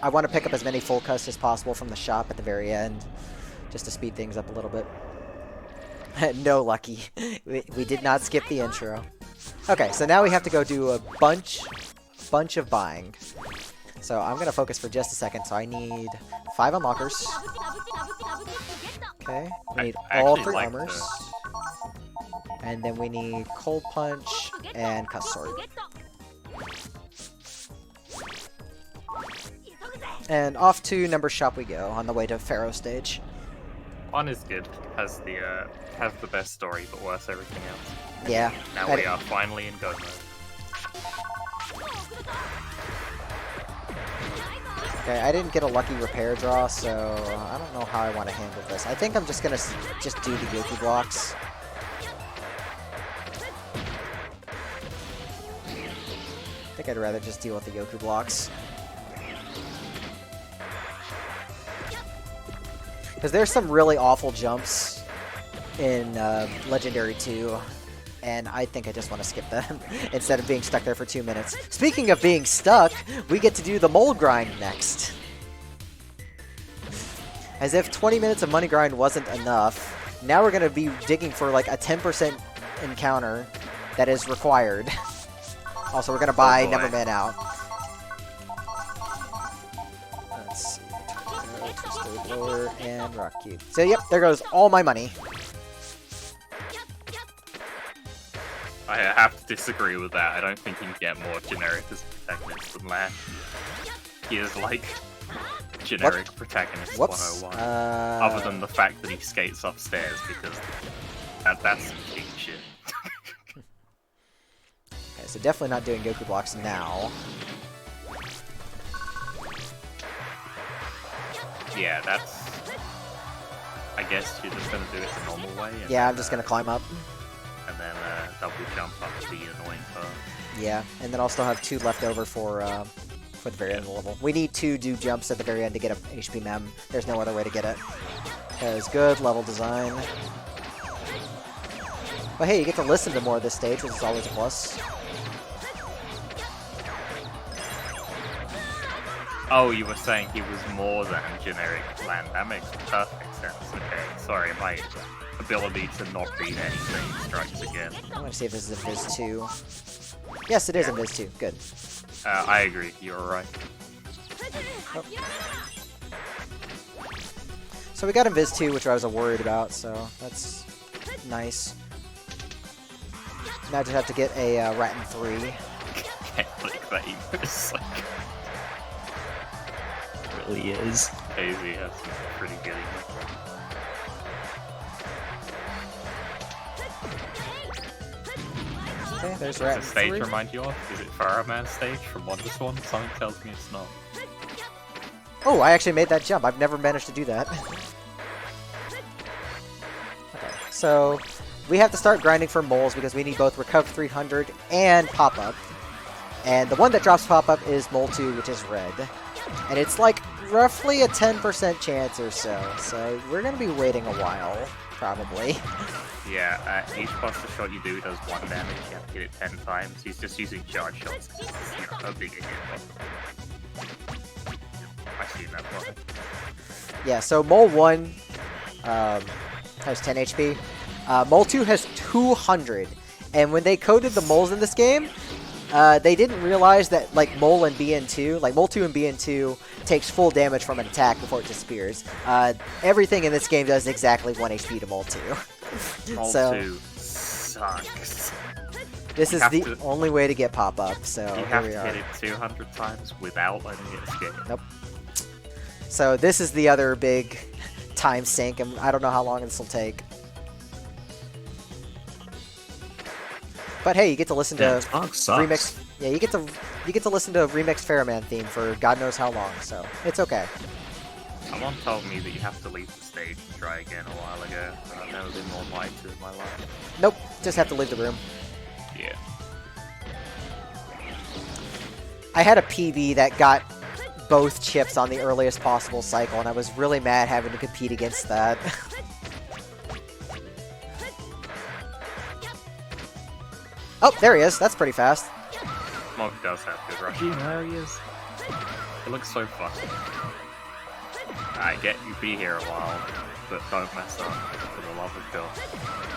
I want to pick up as many full cuts as possible from the shop at the very end, just to speed things up a little bit. No, Lucky. We did not skip the intro. Okay, so now we have to go do a bunch of buying. So I'm going to focus for just a second. So I need 5 unlockers. Okay, we need all 3 armors. And then we need Cold Punch and Cuss Sword. And off to Number Shop we go on the way to Pharaoh stage. One is good, has the best story, but worse everything else. Yeah. Now we are finally in go mode. Okay, I didn't get a lucky repair draw, so I don't know how I want to handle this. I think I'm just gonna just do the Yoku blocks. I think I'd rather just deal with the Yoku blocks. Because there's some really awful jumps in Legendary 2, and I think I just want to skip them instead of being stuck there for 2 minutes. Speaking of being stuck, we get to do the mold grind next. As if 20 minutes of money grind wasn't enough, now we're going to be digging for like a 10% encounter that is required. Also, we're going to buy Number Man out. Let's see. Lower and Rock Cube. So, yep, there goes all my money. I have to disagree with that. I don't think you can get more generic as protagonist than Lan. He is like generic protagonist 101. Other than the fact that he skates upstairs, because that's some king shit. Okay, so definitely not doing Goku blocks now. Yeah, that's... I guess you're just gonna do it the normal way. And Yeah, then, I'm just gonna climb up. And then double jump up the annoying part. Yeah, and then I'll still have 2 left over for the very end of the level. We need 2 do jumps at the very end to get a HP mem. There's no other way to get it. Because good level design. But hey, you get to listen to more of this stage, which is always a plus. Oh, you were saying he was more than generic Lan. That makes perfect sense. Okay, sorry, my ability to not read anything strikes again. I'm gonna see if this is in Viz 2. Yes, it is in Viz 2. Good. I agree, you're right. Oh. So we got in Viz 2, which I was worried about, so that's nice. Now I just have to get a Ratten 3. Can't believe that he was like... Really is. Daisy has some pretty good English. Okay, There's Does Rat the stage 3. remind you of? Is it Pharaoh Man stage from Wonderswan? Something tells me it's not. Oh, I actually made that jump. I've never managed to do that. Okay, so we have to start grinding for moles because we need both Recover 300 and Pop-Up. And the one that drops Pop-Up is Mole 2, which is red. And it's like roughly a 10% chance or so. So we're going to be waiting a while, probably. Yeah, each buster shot you do does 1 damage. You have to hit it 10 times. He's just using charge shots. It's a bigger hit. I've seen that one. Yeah, so Mole 1 has 10 HP. Mole 2 has 200. And when they coded the moles in this game, they didn't realize that like Mole and BN2, like Mole 2 and BN2 takes full damage from an attack before it disappears. Everything in this game does exactly 1 HP to Mole 2. Mole So 2 sucks. this is have the to- only way to get pop-up, so You here have we to are. hit it 200 times without letting it escape. Nope. So this is the other big time sink, and I don't know how long this will take. But hey, you get to listen to That song sucks. remix. Yeah, you get to listen to a remixed Pharaoh Man theme for God knows how long. So it's okay. Someone told me that you have to leave the stage and try again a while ago. I've never been more lied to in my life. Nope, just have to leave the room. Yeah. I had a PB that got both chips on the earliest possible cycle, and I was really mad having to compete against that. Oh, there he is. That's pretty fast. Smoke does have good rushing. There he is. It looks so fussy. I get you be here a while, but don't mess up, for the love of God.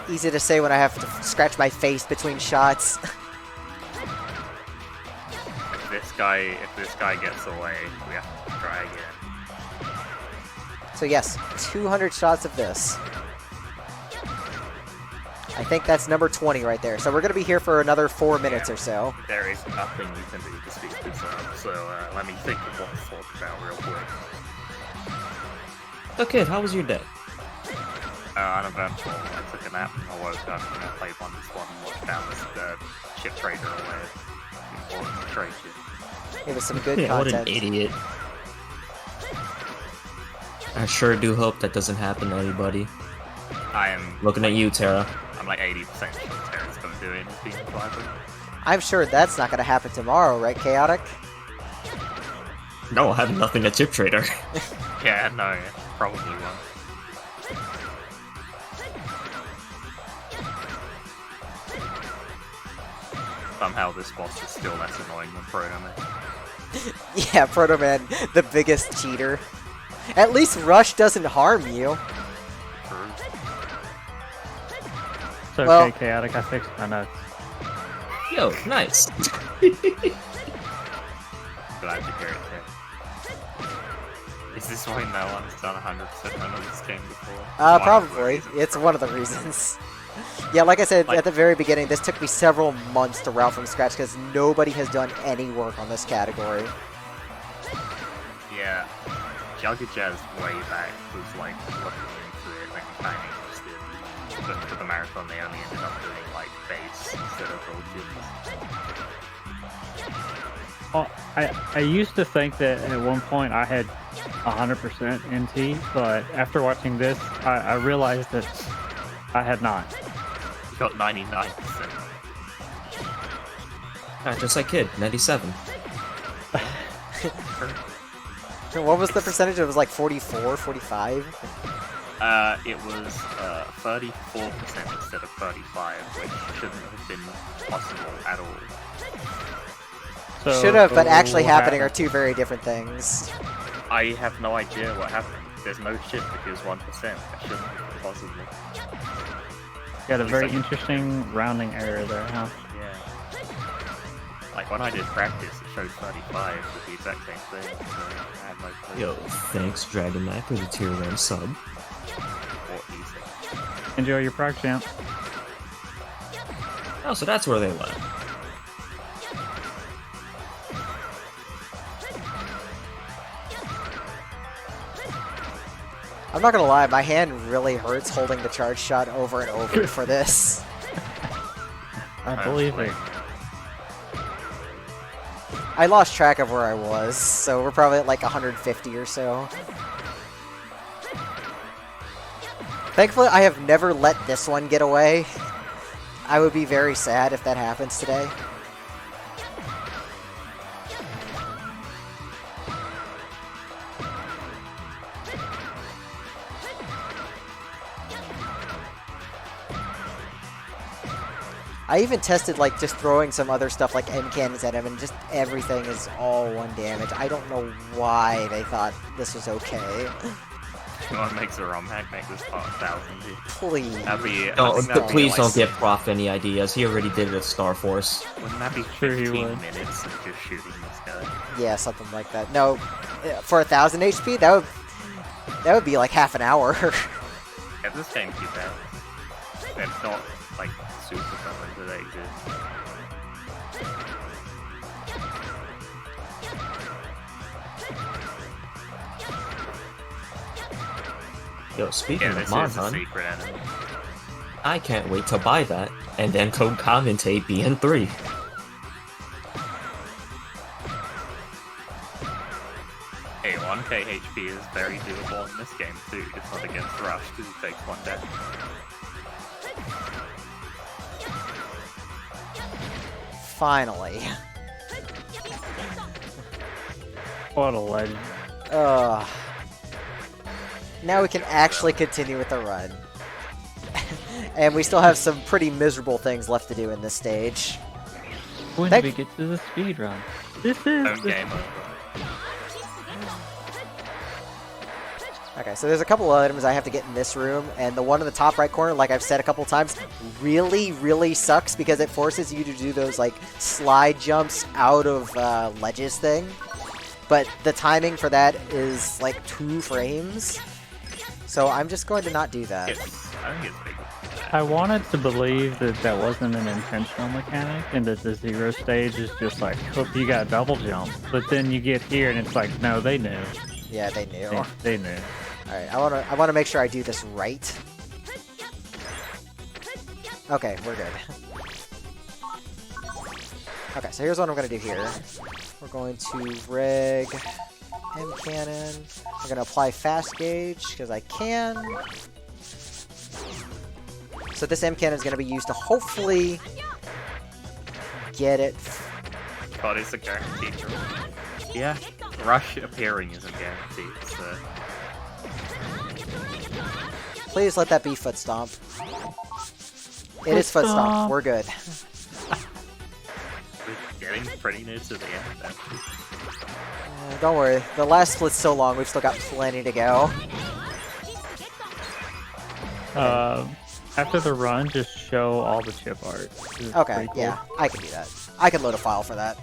Easy to say when I have to scratch my face between shots. If this guy gets away, we have to try again. So yes, 200 shots of this. I think that's number 20 right there. So we're going to be here for another 4 minutes or so. There is nothing you can do to speed this up, so let me think of what to talk about real quick. So kid, how was your day? Uneventful. I took a nap and I woke up and I played Wonderswan and watched Alice chip trader away. Important trade shit. It was some good Yeah, what content. an idiot. I sure do hope that doesn't happen to anybody. I am Looking at you, Tara. I'm like 80% sure Terran's gonna do anything private. I'm sure that's not going to happen tomorrow, right, Chaotic? No, I have nothing at Chip Trader. Yeah, no, probably won't. Somehow this boss is still less annoying than Pharaoh Man. Yeah, Proto Man, the biggest cheater. At least Rush doesn't harm you. True. It's okay, Well- Chaotic. I fixed my notes. Yo, nice. Glad to hear it too. Is this why no one's done 100% run of this game before? One of the Probably. reasons. It's one of the reasons. Yeah, like I said at the very beginning, this took me several months to route from scratch because nobody has done any work on this category. Yeah, Jugga Jazz way back was like looking into it and kind of interested. But for the marathon, they only ended up doing like base instead of gold gyms. Well, I used to think that at one point I had 100% NT, but after watching this, I realized that I had not. You got 99%. Just like kid, 97. What was the percentage? It was like 44, 45? It was 34% instead of 35, which shouldn't have been possible at all. So, Should have, but actually what happening are happened? two very different things. I have no idea what happened. There's no chip because 1%. That shouldn't have been possible. Got a very interesting rounding error there, huh? Yeah. Like when I did practice, it showed 35 with the exact same thing, so I had no clue Yo, thanks Dragon Knight for the tier 1 sub. what he said. Enjoy your prog champ. Oh, so that's where they went. I'm not gonna lie, my hand really hurts holding the charge shot over and over for this. I believe it. Hopefully. I lost track of where I was, so we're probably at like 150 or so. Thankfully, I have never let this one get away. I would be very sad if that happens today. I even tested like just throwing some other stuff like M cannons at him, and just everything is all 1 damage. I don't know why they thought this was okay. What makes a ROM hack make this part 1,000? Please. That'd be, Please don't give Prof any ideas. He already did it at Star Force. Wouldn't that be Sure he 15 would. minutes of just shooting this guy? Yeah, something like that. No, for 1,000 HP, that would be like half an hour. Yeah, this game keeps out. It's not like super common that exist. Yo, speaking Yeah, of this is a Monhan, secret enemy. I can't wait to buy that and then co-commentate BN3. Hey, 1k HP is very doable in this game too, just not against Rush, because he takes 1 damage. Finally. What a legend. Ugh. Now we can actually continue with the run. And we still have some pretty miserable things left to do in this stage. When Thank- do we get to the speed run? This is Home game over. Okay, so there's a couple of items I have to get in this room, and the one in the top right corner, like I've said a couple times, really sucks because it forces you to do those like slide jumps out of ledges thing. But the timing for that is like 2 frames, so I'm just going to not do that. I think it's bigger than that. I wanted to believe that that wasn't an intentional mechanic and that the 0 stage is just like, oh, you got double jump. But then you get here and it's like, no, they knew. Yeah, they knew. They knew. Alright, I wanna make sure I do this right. Okay, we're good. Okay, so here's what I'm gonna do here. We're going to reg M cannon. We're gonna apply fast gauge because I can. So this M cannon is gonna be used to hopefully get it. God, it's a guaranteed draw. Yeah, Rush appearing isn't guaranteed, so... Please let that be foot stomp. It is foot stomp. We're good. We're getting pretty near to the end then. Don't worry, the last split's so long, we've still got plenty to go. After the run, just show all the chip art. It's Okay, pretty cool. yeah, I can do that. I can load a file for that.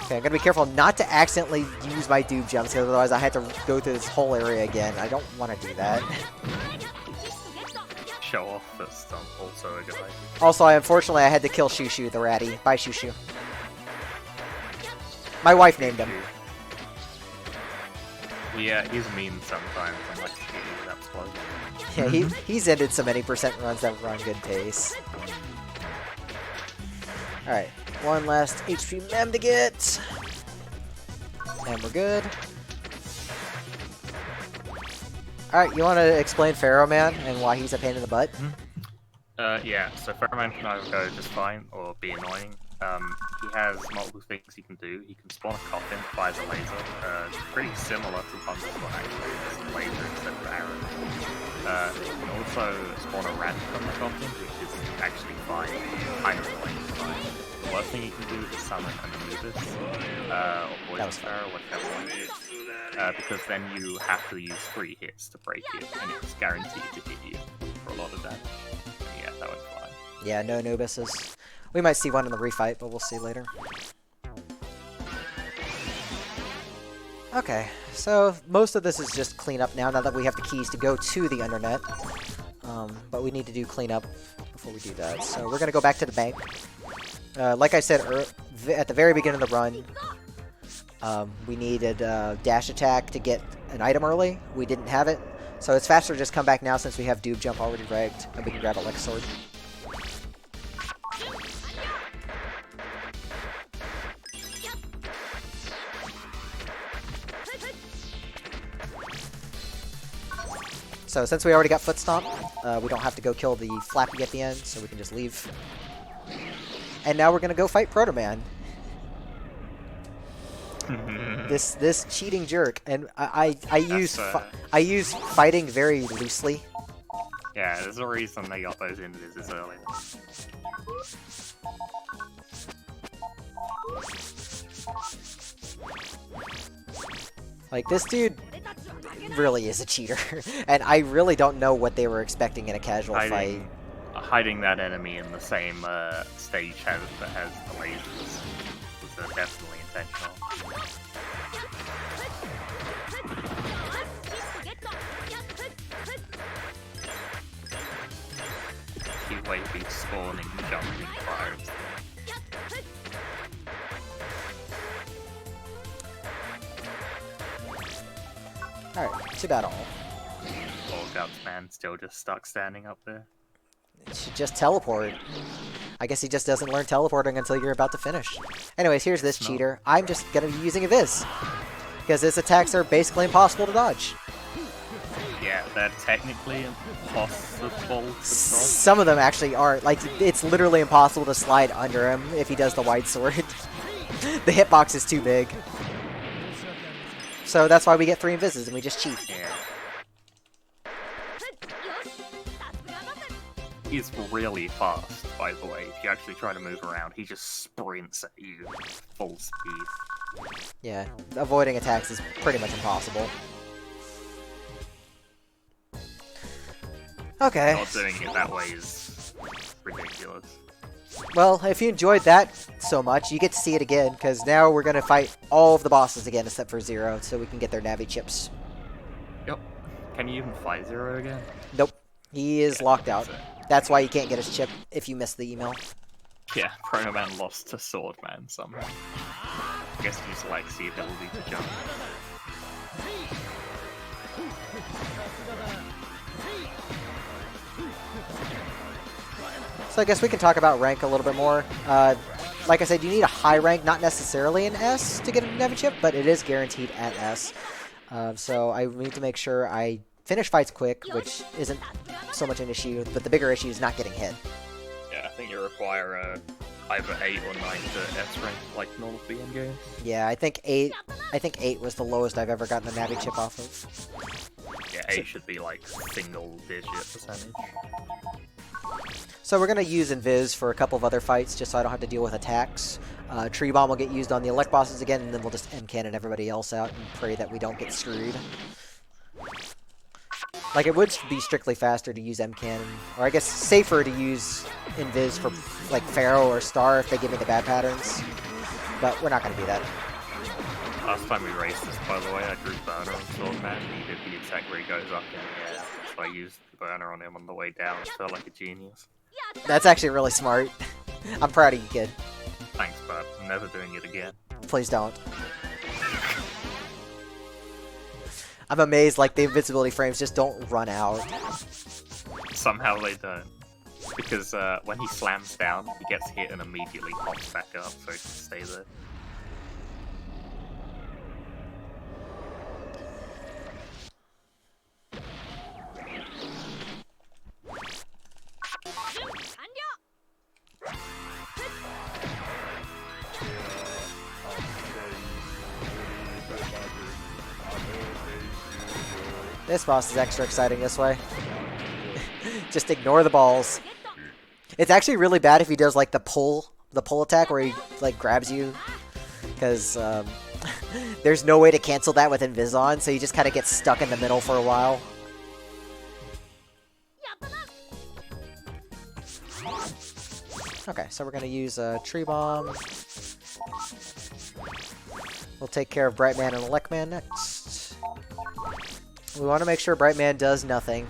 Okay, I'm gonna be careful not to accidentally use my doob jumps, because otherwise I have to go through this whole area again. I don't want to do that. Show off that stump also a good idea. Also, unfortunately, I had to kill Shushu the ratty. Bye, Shushu. My wife named him. Yeah, he's mean sometimes, and likes to get you that plug. Yeah, he's ended so many percent runs that were on good pace. Alright, one last HP mem to get. And we're good. Alright, you want to explain Pharaoh Man and why he's a pain in the butt? Yeah, so Pharaoh Man can either go just fine or be annoying. He has multiple things he can do. He can spawn a coffin, fire the laser. Pretty similar to Thunderstone actually, it's a laser instead of arrow. He can also spawn a rat from the coffin, which is actually fine. Kind of like fine. The worst thing he can do is summon an Anubis, or Poison Sparrow, whichever one it is. Because then you have to use 3 hits to break it, and it's guaranteed to hit you for a lot of damage. Yeah, that was fine. Yeah, no Anubises. We might see one in the refight, but we'll see later. Okay, so most of this is just cleanup now that we have the keys to go to the Undernet. But we need to do cleanup before we do that. So we're going to go back to the bank. Like I said at the very beginning of the run, we needed dash attack to get an item early. We didn't have it. So it's faster to just come back now since we have Doob Jump already regged, and we can grab Elixir Sword. So since we already got Foot Stomp, we don't have to go kill the Flappy at the end, so we can just leave. And now we're gonna go fight Proto Man. This cheating jerk, and I use fighting very loosely. Yeah, there's a reason they got those invis early. Like, this dude really is a cheater, and I really don't know what they were expecting in a casual fight. Hiding that enemy in the same stage that has the lasers was definitely intentional. Keep waiting, spawning, jumping, fires. Alright, too bad all. Poor Guts Man still just stuck standing up there. It should just teleport. I guess he just doesn't learn teleporting until you're about to finish. Anyways, here's this cheater. I'm just gonna be using a Viz. Because his attacks are basically impossible to dodge. Yeah, they're technically impossible to dodge. Some of them actually aren't. Like, it's literally impossible to slide under him if he does the wide sword. The hitbox is too big. So that's why we get 3 invises and we just cheat. Yeah. He's really fast, by the way. If you actually try to move around, he just sprints at you full speed. Yeah, avoiding attacks is pretty much impossible. Okay. Not doing it that way is ridiculous. Well, if you enjoyed that so much, you get to see it again, because now we're going to fight all of the bosses again except for Zero, so we can get their Navi chips. Yep. Can you even fight Zero again? Nope. He is locked out. That's why you can't get his chip if you miss the email. Yeah, Pharaoh Man lost to Sword Man somehow. I guess he just likes the ability to jump. So I guess we can talk about rank a little bit more. Like I said, you need a high rank, not necessarily an S to get a Navi chip, but it is guaranteed at S. So I need to make sure I finish fights quick, which isn't so much an issue, but the bigger issue is not getting hit. Yeah, I think you require either 8 or 9 to S rank, like normal BN games. Yeah, I think 8 was the lowest I've ever gotten a Navi chip off of. Yeah, 8 should be like single digit percentage. So we're going to use Invis for a couple of other fights, just so I don't have to deal with attacks. Tree Bomb will get used on the elect bosses again, and then we'll just M-cannon everybody else out and pray that we don't get screwed. Like, it would be strictly faster to use M-cannon, or I guess safer to use Invis for, like, Pharaoh or Star if they give me the bad patterns. But we're not going to do that. Last time we raced this, by the way, I drew Burner on Sword Man, and he did the attack where he goes up in the air. So I used the Burner on him on the way down. It felt like a genius. That's actually really smart. I'm proud of you, kid. Thanks, bud. I'm never doing it again. Please don't. I'm amazed, like, the invincibility frames just don't run out. Somehow they don't. Because when he slams down, he gets hit and immediately pops back up, so he can stay there. This boss is extra exciting this way. Just ignore the balls. It's actually really bad if he does like the pull attack where he like grabs you, because there's no way to cancel that with Invis on, so you just kind of get stuck in the middle for a while. Okay, so we're gonna use a Tree Bomb. We'll take care of Bright Man and Elect Man next. We want to make sure Bright Man does nothing.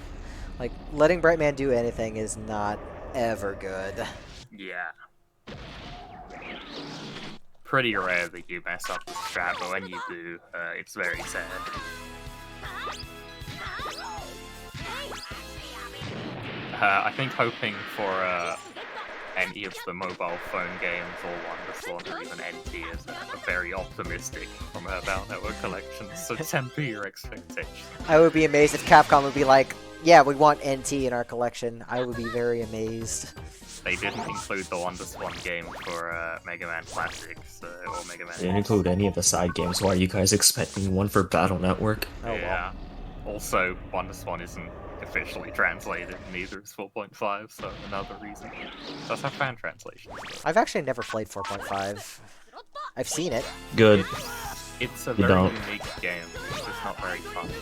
Like, letting Bright Man do anything is not ever good. Yeah. Pretty rare that you mess up the strat, but when you do, it's very sad. I think hoping for any of the mobile phone games or Wonder Swan or even NT is very optimistic from her Battle Network collection, so temper your expectations. I would be amazed if Capcom would be like, Yeah, we want NT in our collection. I would be very amazed. They didn't include the WonderSwan game for Mega Man Classics or Mega Man. They didn't include any of the side games. Why are you guys expecting one for Battle Network? Oh well. Yeah. Also, WonderSwan isn't officially translated, neither is 4.5, so another reason. It does have fan translations. I've actually never played 4.5. I've seen it. Good. It's a You very don't. unique game. It's just not very fun. It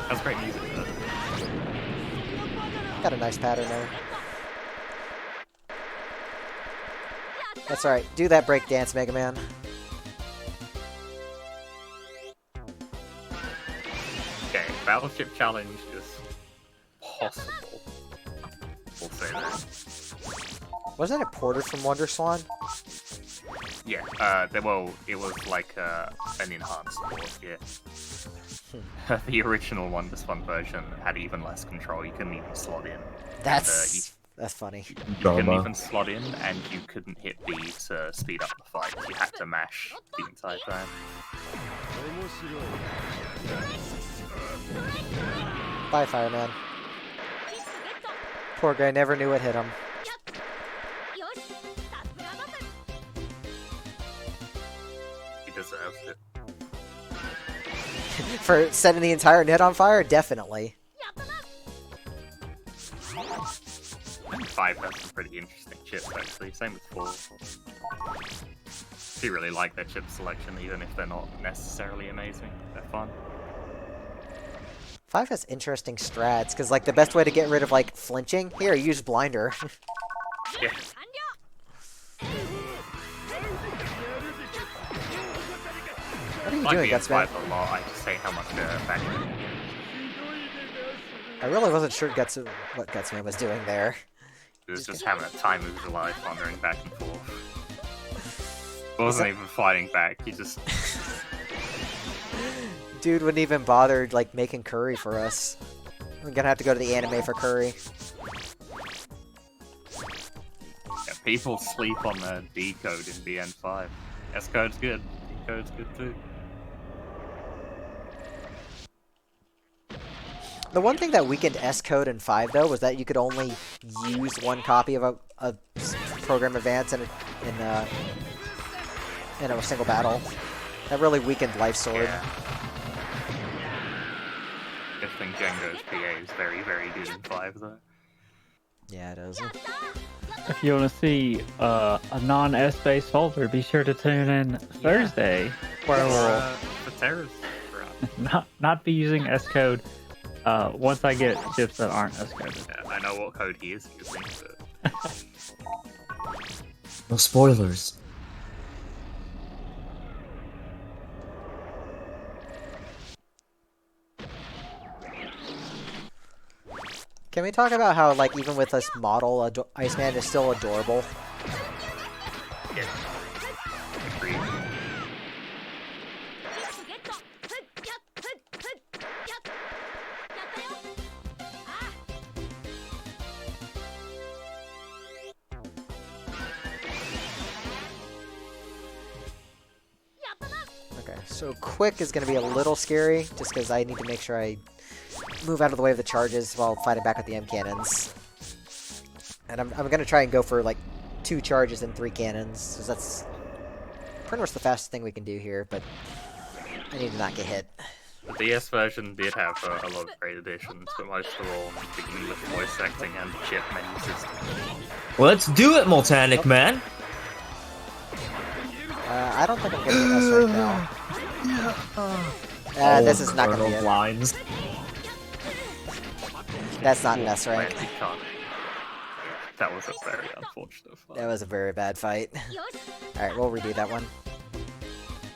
has great music though. Got a nice pattern there. That's right. Do that break dance, Mega Man. Okay, Battleship Challenge is possible. We'll say that. Wasn't it ported from WonderSwan? Yeah, well, it was like an enhanced port, yeah. The original WonderSwan version had even less control. You couldn't even slot in. That's funny. You couldn't Drama. even slot in, and you couldn't hit B to speed up the fight. You had to mash the entire time. Bye, Fireman. Poor guy never knew what hit him. He deserves it. For setting the entire net on fire? Definitely. And 5 has some pretty interesting chips, actually. Same with 4. I do really like their chip selection, even if they're not necessarily amazing. They're fun. 5 has interesting strats, because like the best way to get rid of like flinching, here, use blinder. Yeah. What are you I like doing, the Gutsman? N5 a lot. I just say how much faction. I really wasn't sure what Gutsman was doing there. He was just having a time of his life, wandering back and forth. Wasn't even fighting back. He just Dude wouldn't even bother like making curry for us. I'm gonna have to go to the anime for curry. yeah, people sleep on the D code in BN5. S code's good. D code's good too. The one thing that weakened S code in 5 though was that you could only use one copy of a program advance in a single battle. That really weakened Life Sword. Yeah. I think Django's PA is very, very good in 5 though. Yeah, it is. If you want to see a non-S based folder, be sure to tune in Thursday, where we'll The terrorist. not be using S code. Once I get chips that aren't S coded. Yeah, I know what code he is using, but No spoilers. Can we talk about how, like, even with this model, Iceman is still adorable? yeah. Agreed. Okay, so quick is going to be a little scary, just because I need to make sure I move out of the way of the charges while fighting back with the M cannons. And I'm going to try and go for, like, 2 charges and 3 cannons, because that's pretty much the fastest thing we can do here, but I need to not get hit. The DS version did have a lot of great additions, but most of all, the English voice acting and the chip menu system. Let's do it, Multanic Man. I don't think I'm going to get this right now. This is not going to be it. Lines. That's not an S rank. Randy Conning. That was a very unfortunate fight. That was a very bad fight. Alright, we'll redo that one.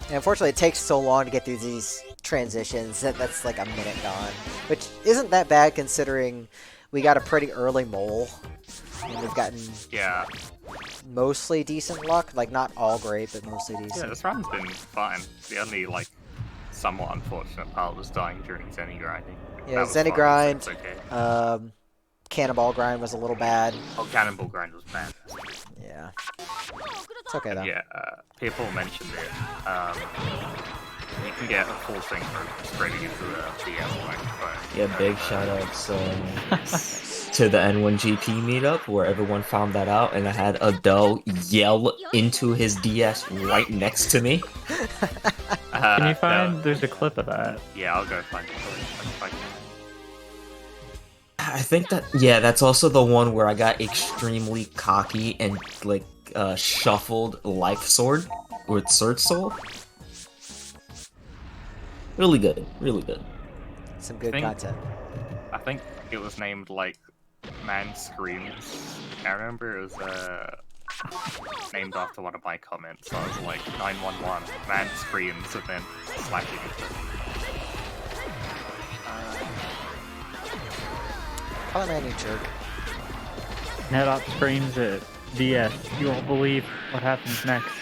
And unfortunately, it takes so long to get through these transitions that's like a minute gone. Which isn't that bad considering we got a pretty early mole. And we've gotten Yeah, mostly decent luck. Like, not all great, but mostly yeah, decent. this run's been fine. The only, like, somewhat unfortunate part was dying during Zenny grinding. Yeah, That was Zenny fine, grind. it's okay. Cannonball grind was a little bad. Oh, Cannonball grind was bad. Yeah. It's okay, though. Yeah, people mentioned it. you can get a full synchro straight into the DS microphone. Yeah, big shout outs to the N1GP meetup where everyone found that out, and I had Adele yell into his DS right next to me. Can you find? No. There's a clip of that. Yeah, I'll go find it. I think that, yeah, that's also the one where I got extremely cocky and like shuffled Life Sword with Surge Soul. Really good, really good. Some good Think- content. I think it was named like Man Screams. I remember it was named after one of my comments. So I was like 911 Man Screams and then slashing it. Pharaoh Man, you jerk. NetOp screams at DS. You won't believe what happens next.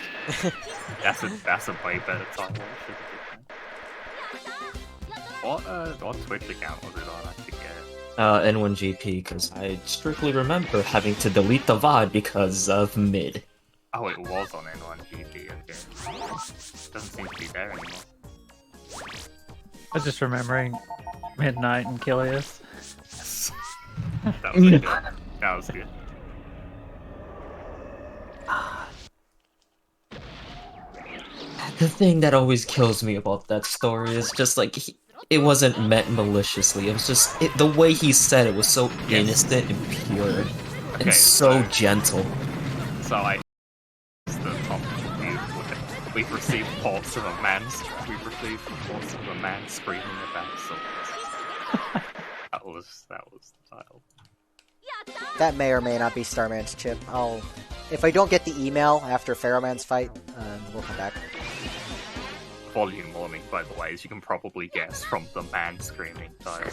That's a way better title. What Twitch account was it on? I forget. N1GP, because I strictly remember having to delete the VOD because of mid. Oh, it was on N1GP. Okay. Doesn't seem to be there anymore. I was just remembering Midnight and Kilius. That was good. That was good. The thing that always kills me about that story is just like, it wasn't meant maliciously. It was just, the way he said it was so innocent and pure, Okay, and so gentle. So the top view. We've received reports of a man screaming about swords. that was the title. That may or may not be Starman's chip. If I don't get the email after Pharaoh Man's fight, we'll come back. Volume warning, by the way, as you can probably guess from the man screaming title.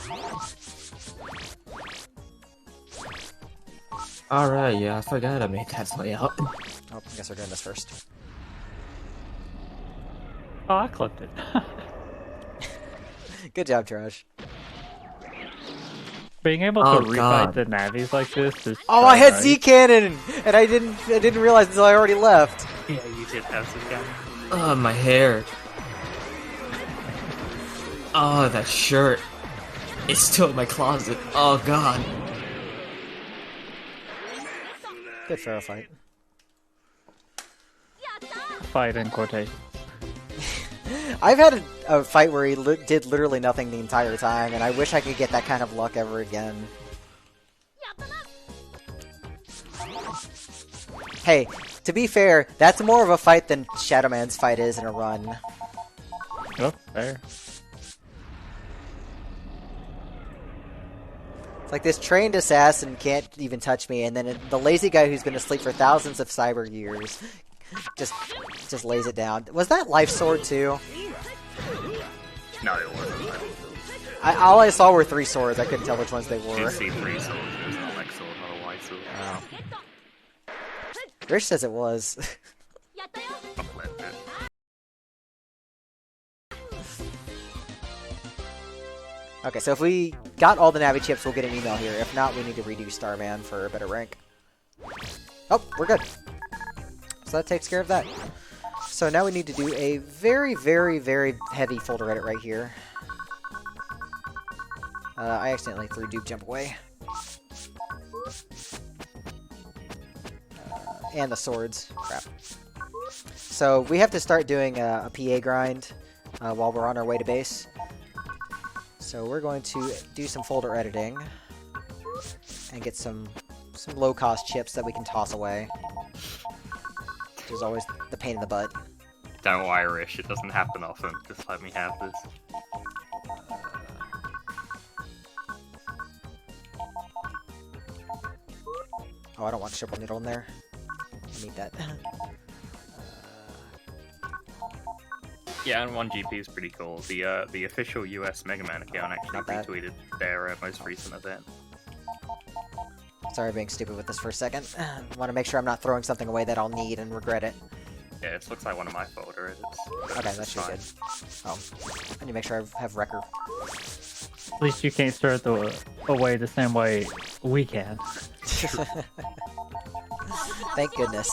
Alright, yeah, I forgot I made that layout. Oh, I guess we're doing this first. Oh, I clipped it. Good job, Trash. Being able to refight God. the navies like this is. Oh, I had right. Z Cannon, and I didn't realize until I already left. Yeah, you did have some guy. Oh, my hair. Oh, that shirt. It's still in my closet. Oh, God. Good Pharaoh fight. Fight in quotation. I've had a fight where he did literally nothing the entire time, and I wish I could get that kind of luck ever again. Hey, to be fair, that's more of a fight than Shadow Man's fight is in a run. Oh, there. It's like this trained assassin can't even touch me, and then the lazy guy who's been asleep for thousands of cyber years just lays it down. Was that Life Sword too? No, it wasn't. All I saw were 3 swords. I couldn't tell which ones they You were. did see 3 swords. It was an Alex sword, not a white sword. Oh. Rich says it was. I'll flip it. Okay, so if we got all the Navi chips, we'll get an email here. If not, we need to redo Starman for a better rank. Oh, we're good. So that takes care of that. So now we need to do a very, very, very heavy folder edit right here. I accidentally threw Dupe Jump away. And the swords. Crap. So we have to start doing a PA grind while we're on our way to base. So we're going to do some folder editing and get some low-cost chips that we can toss away. Which is always the pain in the butt. Don't worry, Rish. It doesn't happen often. Just let me have this. Oh, I don't want triple needle in there. I need that. Yeah, and 1GP is pretty cool. The official US Mega Man account actually Not bad. retweeted their most recent event. Sorry, being stupid with this for a second. I want to make sure I'm not throwing something away that I'll need and regret it. Yeah, it looks like one of my folder edits. Okay, that should be good. Oh, I need to make sure I have record. At least you can't throw it away the same way we can. Thank goodness.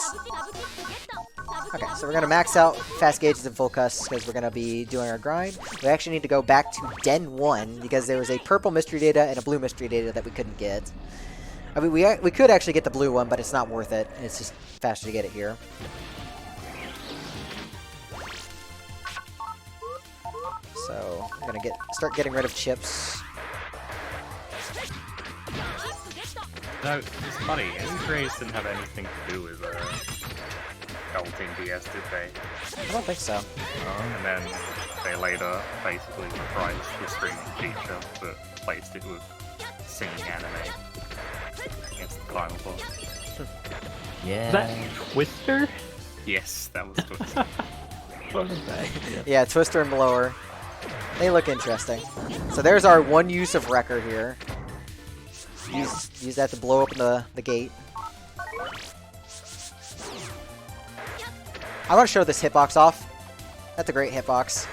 Okay, So we're gonna max out fast gauges and full cuss because we're gonna be doing our grind. We actually need to go back to Den 1 because there was a purple mystery data and a blue mystery data that we couldn't get. I mean, we could actually get the blue one, but it's not worth it. It's just faster to get it here. So I'm gonna start getting rid of chips. No, it's funny. Grace didn't have anything to do with LTBS, did they? I don't think so. And then they later basically reprised the streaming feature, but replaced it with singing anime against the final boss. Yeah. Is that Twister? Yes, that was Twister. What is that? Yeah, Twister and Blower. They look interesting. So there's our one use of Wrecker here. Use that to blow open the gate. I want to show this hitbox off. That's a great hitbox.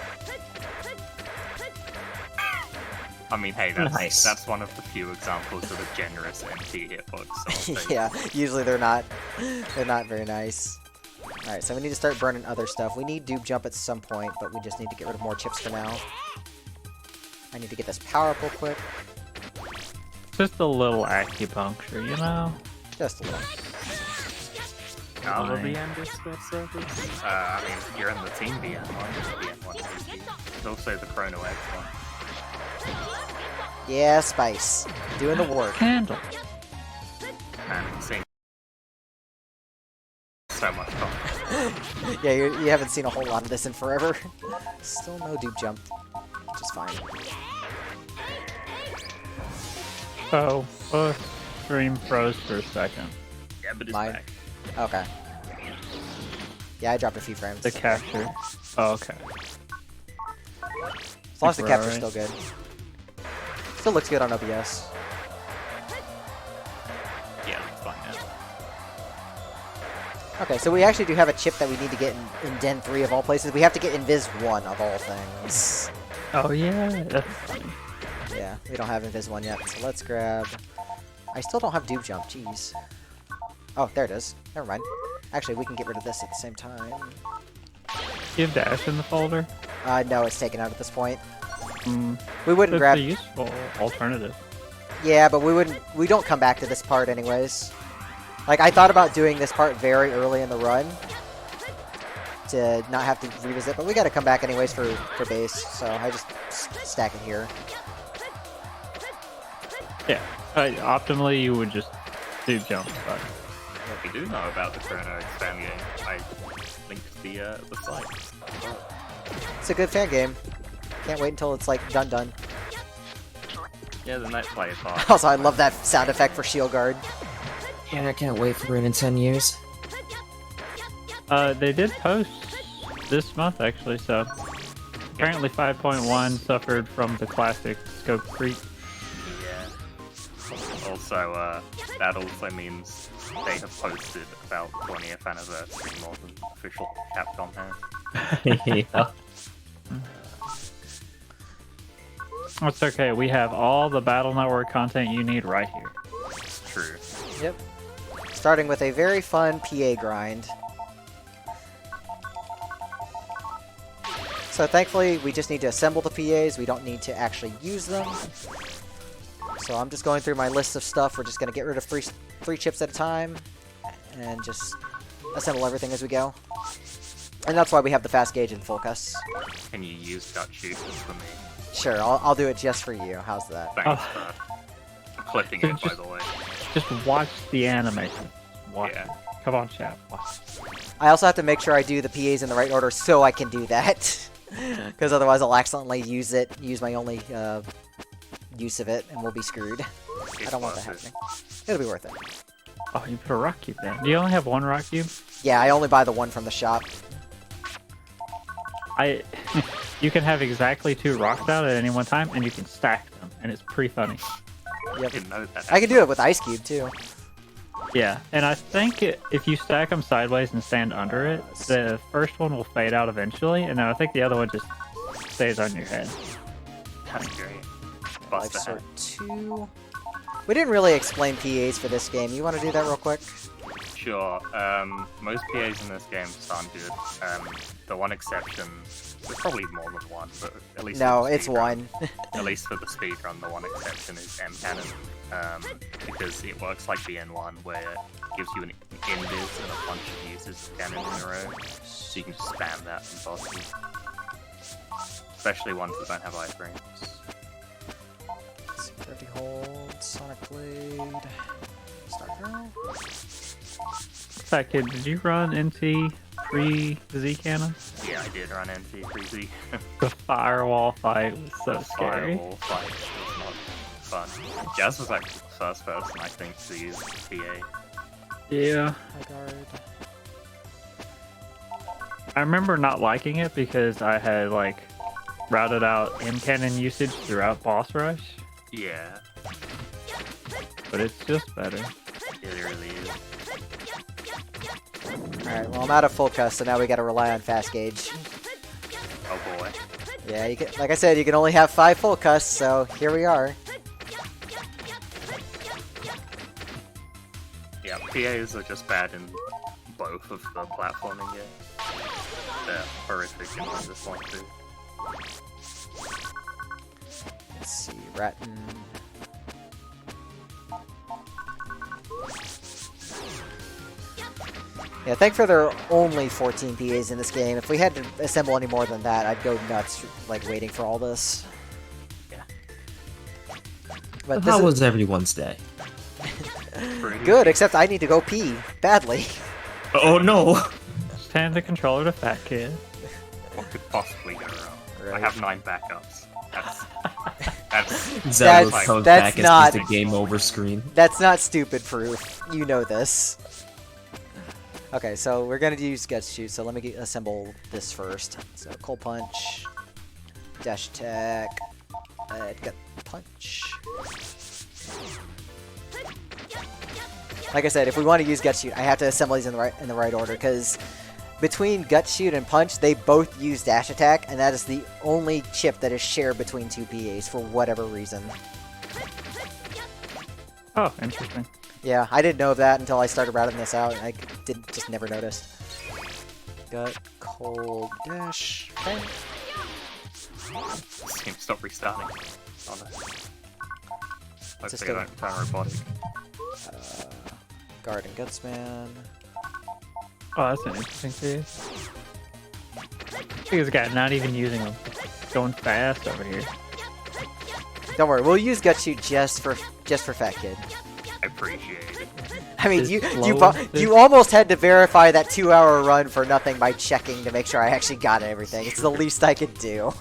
I mean, hey, that's one of the few examples of a generous MT hitbox. So Yeah, usually they're not very nice. Alright, so we need to start burning other stuff. We need Dupe Jump at some point, but we just need to get rid of more chips for now. I need to get this power up real quick. Just a little acupuncture, you know? Just a little. All of the end is still service. I mean, you're in the TeamBN one. TeamBN one. There's also the Chrono X one. Yeah, Spice. Doing the work. Candle. And seeing so much fun. Yeah, you haven't seen a whole lot of this in forever. Still no Dupe Jump, which is fine. Oh, stream froze for a second. Yeah, but it's Mine. back. Okay. Yeah, I dropped a few frames. The capture. Oh, okay. As long as the We're capture's alright. still good. Still looks good on OBS. Yeah, it's fine now. Okay, so we actually do have a chip that we need to get in Den 3 of all places. We have to get Invis 1 of all things. Oh yeah, that's funny. Yeah, we don't have Invis 1 yet, so let's grab... I still don't have Dupe Jump, jeez. Oh, there it is. Never mind. Actually, we can get rid of this at the same time. You have Dash in the folder? No, it's taken out at this point. Mm, We wouldn't that's grab... a useful alternative. Yeah, but we don't come back to this part anyways. Like, I thought about doing this part very early in the run to not have to revisit, but we gotta come back anyways for base, so I just stack it here. Yeah, optimally you would just do jump, but What we do know about the Chrono X fan game, I linked the site. It's a good fan game. Can't wait until it's, like, done. Yeah, the net play is hard. Also, I love that sound effect for Shield Guard. Yeah, I can't wait for it in 10 years. they did post this month actually, so apparently 5.1 suffered from the classic scope creep. Yeah. Also, that also means they have posted about 20th anniversary more than official Capcom has. Yeah. It's okay, we have all the Battle Network content you need right here. True. Yep. Starting with a very fun PA grind. So thankfully, we just need to assemble the PAs. We don't need to actually use them. So I'm just going through my list of stuff. We're just going to get rid of three chips at a time and just assemble everything as we go. And that's why we have the fast gauge and full cuss. Can you use Dutch shooters for me? Sure, I'll do it just for you. How's that? Thanks for clipping it, by the way. Just watch the animation. Watch Yeah. it. Come on, chat. Watch. I also have to make sure I do the PAs in the right order so I can do that. Because otherwise I'll accidentally use my only use of it, and we'll be screwed. I don't want that happening. It'll be worth it. Oh, you put a rock cube there. Do you only have one rock cube? Yeah, I only buy the one from the shop. You can have exactly 2 rocks out at any one time, and you can stack them, and it's pretty funny. I didn't know that. I can do it with Ice Cube too. Yeah, and I think if you stack them sideways and stand under it, the first one will fade out eventually, and then I think the other one just stays on your head. That's great. Life Bust Sort 2. We didn't really explain PAs for this game. You want to do that real quick? Sure. Most PAs in this game sound good. The one exception, there's probably more than one, but at least No, for the it's speedrun- one. At least for the speedrun, the one exception is M Cannon, because it works like the N1, where it gives you an invis and a bunch of uses of cannon in a row, so you can just spam that from bosses. Especially ones that don't have iframes. Gravity Hold, Sonic Blade, Star Girl. Fat Kid, did you run NT pre-Z cannon? Yeah, I did run NT 3Z. The firewall fight was so scary. Firewall fight was not fun. Jazz was actually the first person, I think, to use PA. Yeah. High Guard. I remember not liking it because I had, like, routed out M cannon usage throughout boss rush, Yeah, but it's just better. it really is. Alright, well I'm out of full cust, so now we gotta rely on fast gauge. Oh boy. Yeah, you can, like I said, you can only have 5 full custs, so here we are. Yeah, PAs are just bad in both of the platforming games. They're horrific in this one too. Let's see, Ratton. Yeah, thankfully there are only 14 PAs in this game. If we had to assemble any more than that, I'd go nuts, like, waiting for all this. Yeah. But this How is was everyone's day? Pretty good, except I need to go pee, badly. Oh no! Just hand the controller to Fat Kid. What could possibly go wrong? I Right. have 9 backups. That's ZELLLOO That's- comes that's back as not- the game over screen. That's not stupid proof. You know this. Okay, so we're gonna use Gut Shoot, so let me assemble this first. So Cold Punch, Dash Attack, Gut Punch. Like I said, if we want to use Gut Shoot, I have to assemble these in the right order, because between Gut Shoot and Punch, they both use Dash Attack, and that is the only chip that is shared between 2 PAs for whatever reason. Oh, interesting. Yeah, I didn't know that until I started routing this out. I just never noticed. Gut, Cold, Dash, Bang. this game stop restarting. Oh no. Just Hopefully I don't turn robotic. Guard and Gutsman. Oh, that's an interesting piece. This guy not even using them. Going fast over here. Don't worry, we'll use Gut Shoot just for Fat Kid. I appreciate it. I mean, Just you blow you almost had to verify that 2-hour run for nothing by checking to make sure I actually got everything. It's the least I could do.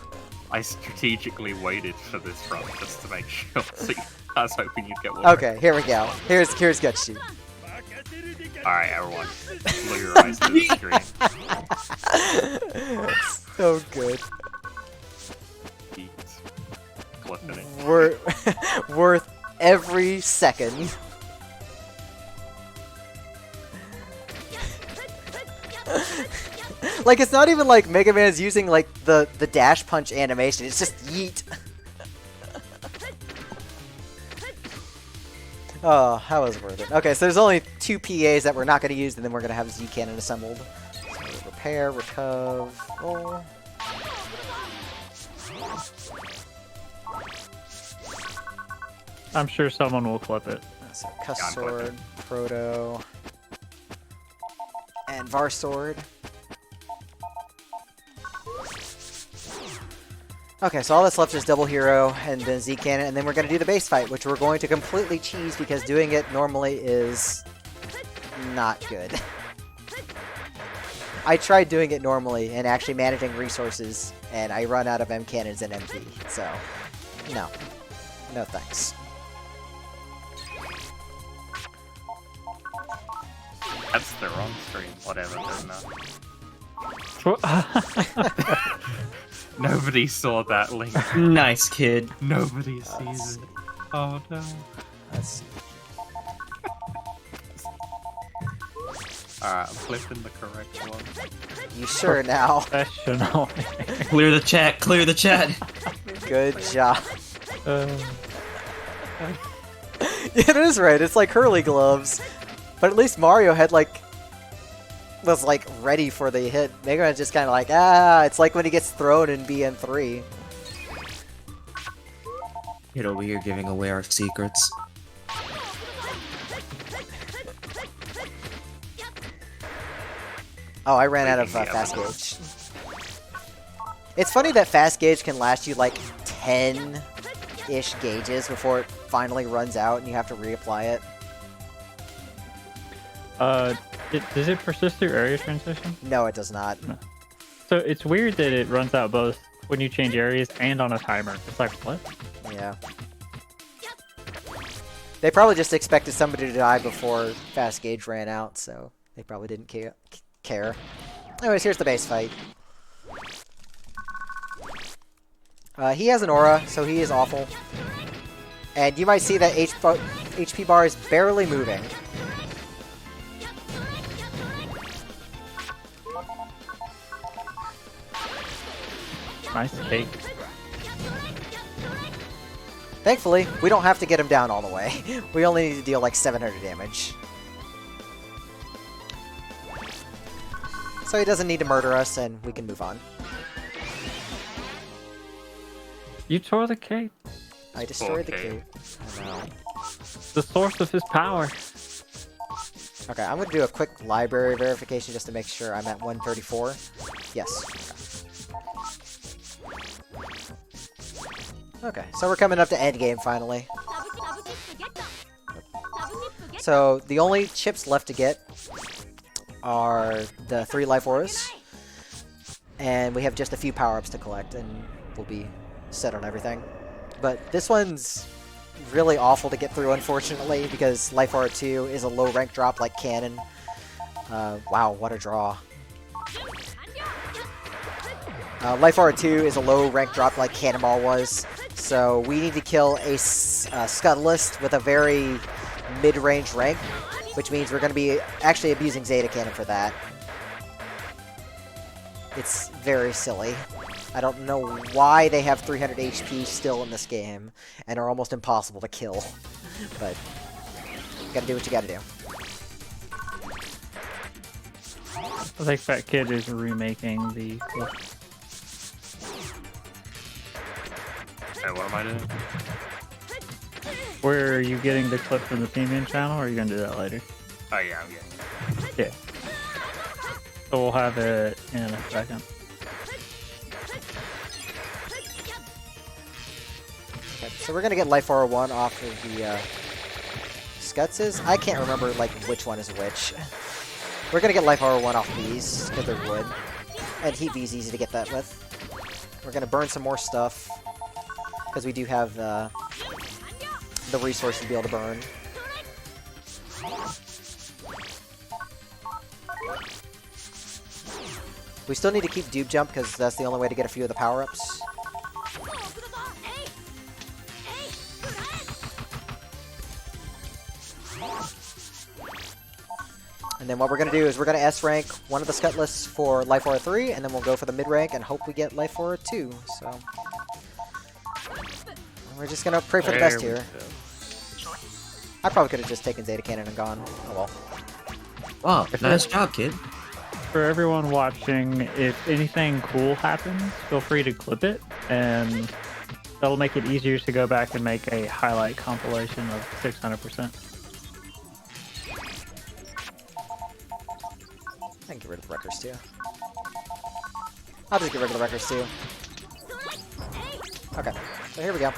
I strategically waited for this run just to make sure. So I was hoping you'd get one. Okay, here we go. Here's Gut Shoot. Alright, everyone. Lower your eyes to the screen. So good. Eat. Clipping it. Worth every second. Like, it's not even like Mega Man's using like the dash punch animation, it's just yeet. Oh, that was worth it. Okay, so there's only 2 PAs that we're not going to use, and then we're going to have Z Cannon assembled. So repair, recov, roll. I'm sure someone will clip it. So Cuss Yeah, I'm Sword, clicking. Proto, and Var Sword. Okay, so all that's left is Double Hero and then Z Cannon, and then we're going to do the base fight, which we're going to completely cheese because doing it normally is not good. I tried doing it normally and actually managing resources, and I run out of M cannons and MP, so no. No thanks. That's the wrong screen. Whatever, doesn't matter. Nobody saw that link. Nice kid. Nobody sees it. Oh no. Let's see. Alright, I'm flipping the correct one. You sure now? Professional. Clear the chat, clear the chat. Good job. Uh, It is right, it's like Hurley gloves. But at least Mario had was ready for the hit. Mega Man's just kind of it's like when he gets thrown in BN3. Kid over here giving away our secrets. Oh, I ran out of fast gauge. It's funny that fast gauge can last you 10-ish gauges before it finally runs out and you have to reapply it. Does it persist through area transition? No, it does not. No. So it's weird that it runs out both when you change areas and on a timer. It's like, what? Yeah. They probably just expected somebody to die before fast gauge ran out, so they probably didn't care. Anyways, here's the base fight. He has an aura, so he is awful. And you might see that HP bar is barely moving. Nice cake. Thankfully, we don't have to get him down all the way. We only need to deal 700 damage. So he doesn't need to murder us, and we can move on. You tore the cake. I destroyed the Okay. cube. I know. The source of his power. Okay, I'm going to do a quick library verification just to make sure I'm at 134. Yes. Okay, so we're coming up to endgame finally. So the only chips left to get are the 3 life auras. And we have just a few power-ups to collect and we'll be set on everything. But this one's really awful to get through, unfortunately, because Life Aura 2 is a low rank drop like Cannon. Wow, what a draw. Life Aura 2 is a low rank drop like Cannonball was, so we need to kill a Scuttlist with a very mid-range rank, which means we're going to be actually abusing Zeta Cannon for that. It's very silly. I don't know why they have 300 HP still in this game, and are almost impossible to kill, but you gotta do what you gotta do. I think Fat Kid is remaking the clip. Hey, what am I doing? Where are you getting the clip from the TeamBN channel, or are you going to do that later? Oh yeah, I'm getting it. Yeah. So we'll have it in a second. Okay, so we're gonna get Life Aura 1 off of the Scutses. I can't remember which one is which. We're gonna get Life Aura 1 off these, because they're wood. And Heat V is easy to get that with. We're gonna burn some more stuff, because we do have the resources to be able to burn. We still need to keep Dupe Jump, because that's the only way to get a few of the power-ups. And then what we're going to do is we're going to S-rank one of the Scutlists for Life Aura 3, and then we'll go for the mid-rank and hope we get Life Aura 2, so... We're just going to pray for the best here. I probably could have just taken Zeta Cannon and gone. Oh well. Wow, nice job, kid. For everyone watching, if anything cool happens, feel free to clip it, and that'll make it easier to go back and make a highlight compilation of 600%. I can get rid of the records too. I'll just get rid of the records too. Okay, so here we go.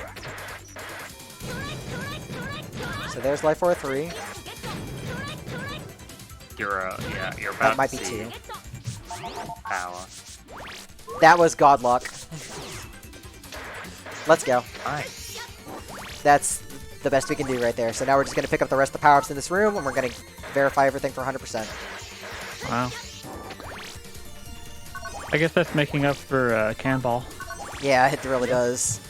So there's Life Aura 3. You're about That might to be see 2. power. That was Godluck. Let's go. Nice. That's the best we can do right there. So now we're just going to pick up the rest of the power-ups in this room, and we're going to verify everything for 100%. Wow. I guess that's making up for Cannonball. Yeah, it really does.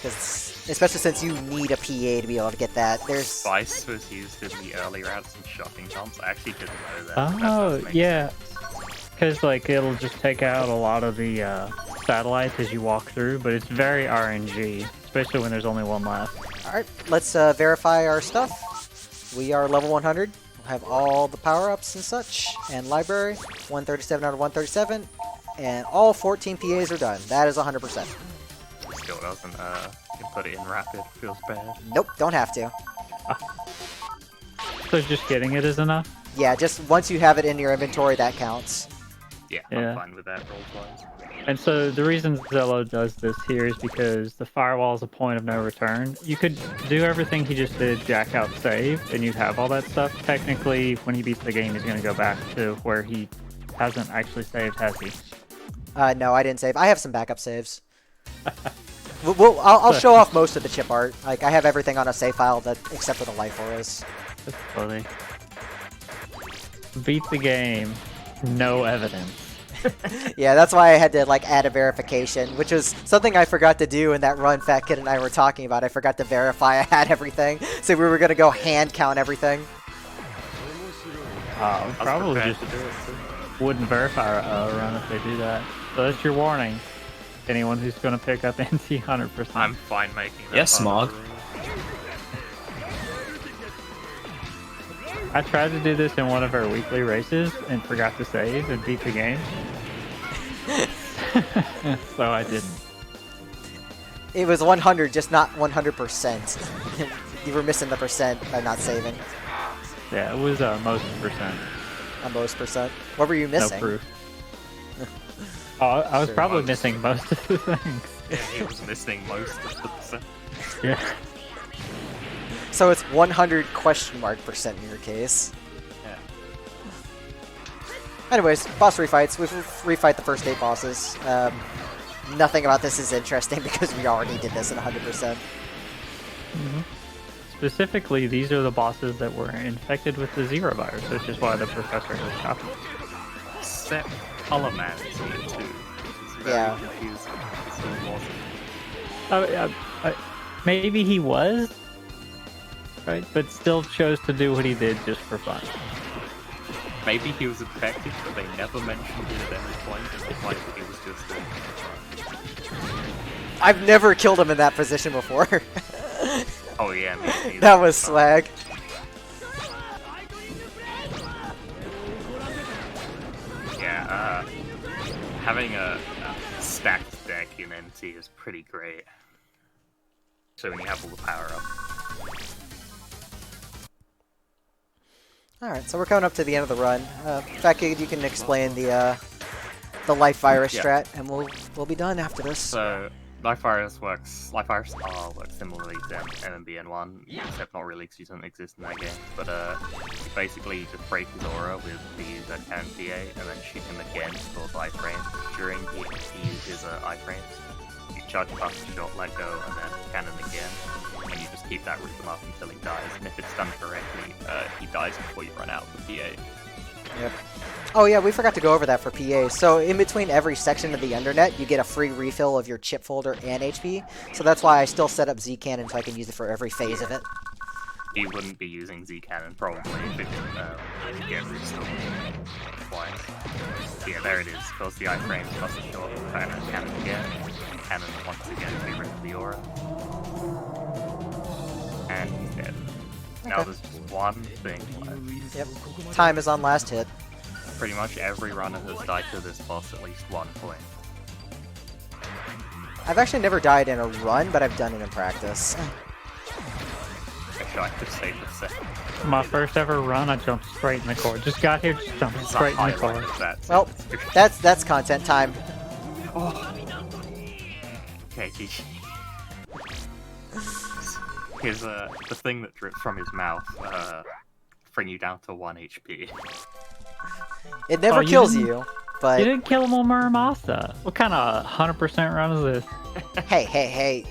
'Cause, especially since you need a PA to be able to get that. There's... Spice was used in the early rounds and shocking jumps. I actually didn't know that. Oh, That does make yeah. sense. Because, it'll just take out a lot of the satellites as you walk through, but it's very RNG, especially when there's only one left. Alright, let's verify our stuff. We are level 100. have all the power-ups and such, and library, 137 out of 137, and all 14 PAs are done. That is 100%. Still doesn't, you put it in rapid, feels bad. Nope, don't have to. So just getting it is enough? Yeah, just once you have it in your inventory, that counts. Yeah, Yeah. I'm fine with that roll-wise. And so the reason ZELLLOO does this here is because the firewall is a point of no return. You could do everything he just did, jack out save, and you'd have all that stuff. Technically, when he beats the game, he's going to go back to where he hasn't actually saved, has he? No, I didn't save. I have some backup saves. I'll show off most of the chip art. Like, I have everything on a save file that except for the life auras. That's funny. Beat the game, no evidence. Yeah, that's why I had to like add a verification, which was something I forgot to do in that run Fat Kid and I were talking about. I forgot to verify I had everything, so we were gonna go hand count everything. Probably just wouldn't verify a run if they do that. So that's your warning. Anyone who's going to pick up NT 100%. I'm fine making that. Yes, part of Smog. the rule. I tried to do this in one of our weekly races and forgot to save and beat the game. So I didn't. It was 100, just not 100%. You were missing the percent by not saving. Yeah, it was most percent. A most percent. What were you missing? No proof. Oh, I was Sure. probably missing most of the things. Yeah, he was missing most of the percent. Yeah. So it's 100 question mark percent in your case. Yeah. Anyways, boss refights. We've refight the first 8 bosses. Nothing about this is interesting because we already did this at 100%. Specifically, these are the bosses that were infected with the Zero virus, which is why the professor was shopping. Except Color Man is here too. Which is very Yeah. confusing. So awesome. Maybe he was, right? But still chose to do what he did just for fun. Maybe he was infected, but they never mentioned it at any point. It's like it was just I've never killed him in that position before. oh yeah, me neither. That was swag. Yeah, having a stacked deck in NT is pretty great. So when you have all the power up. Alright, so we're coming up to the end of the run. Fat Kid, you can explain the life virus Yeah. strat, and we'll be done after this. So Life Virus works works similarly to MMBN1, except not really because he doesn't exist in that game. But basically you just break his aura with the cannon PA and then shoot him again for those iframes. During he uses iframes, you charge fast shot, let go, and then cannon again. And you just keep that rhythm up until he dies. And if it's done correctly, he dies before you run out of the PA. Yep. Oh yeah, we forgot to go over that for PA. So in between every section of the Undernet, you get a free refill of your chip folder and HP. So that's why I still set up Z Cannon so I can use it for every phase of it. He wouldn't be using Z Cannon probably if it didn't get restored twice. Yeah, there it is. Fills the iframes plus the shot, and cannon again. Cannon once again to be rid of the aura. And he's dead. Now Okay. there's just one thing left. Yep. Time is on last hit. Pretty much every runner has died to this boss at least one point. I've actually never died in a run, but I've done it in practice. Actually, I could save the second. My first ever run, I jumped straight in the core. Just got here, just jumped It's a straight in the core. highlight of that. Well, that's content time. Okay, GG. Here's the thing that dripped from his mouth, bring you down to 1 HP. It never Oh, you kills didn't- you, but You didn't kill him on Muramasa. What kind of 100% run is this? hey.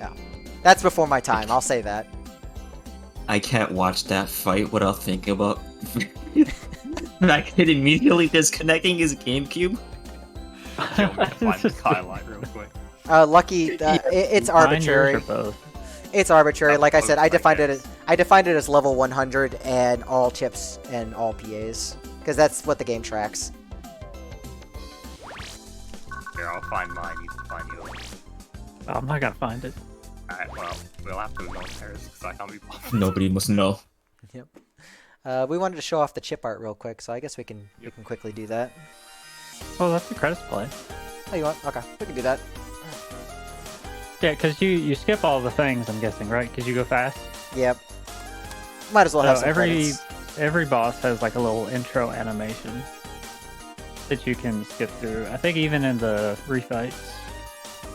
No. That's before my time, I'll say that. I can't watch that fight without thinking about that kid immediately disconnecting his GameCube. Kill me to find this highlight real quick. Lucky, it's Mine, yours, arbitrary. or both? It's arbitrary. That's Like I said, I both, I defined it as level 100 and all chips and all PAs, because that's what the game tracks. Here, I'll find mine, you can find yours. Oh, I'm not gonna find it. Alright, well, we'll have to ignore Paris because I can't be bothered. Nobody must know. Yep. We wanted to show off the chip art real quick, so I guess we can quickly do that. Oh, that's the credits play. Oh, you want? Okay, we can do that. Yeah, because you skip all the things, I'm guessing, right? Because you go fast. Yep. Might as well have So some every credits. boss has like a little intro animation that you can skip through. I think even in the refights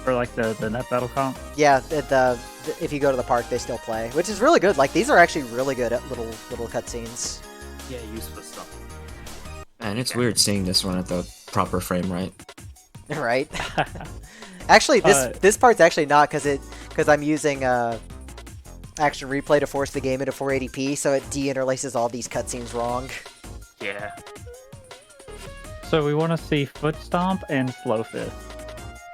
or like the net battle comp. Yeah, if you go to the park, they still play, which is really good. Like these are actually really good at little cutscenes. Yeah, useful stuff. Man, it's weird seeing this one at the proper frame rate. Right. Actually, this part's actually not because I'm using Action Replay to force the game into 480p, so it deinterlaces all these cutscenes wrong. Yeah. So we want to see Foot Stomp and Slow Fist.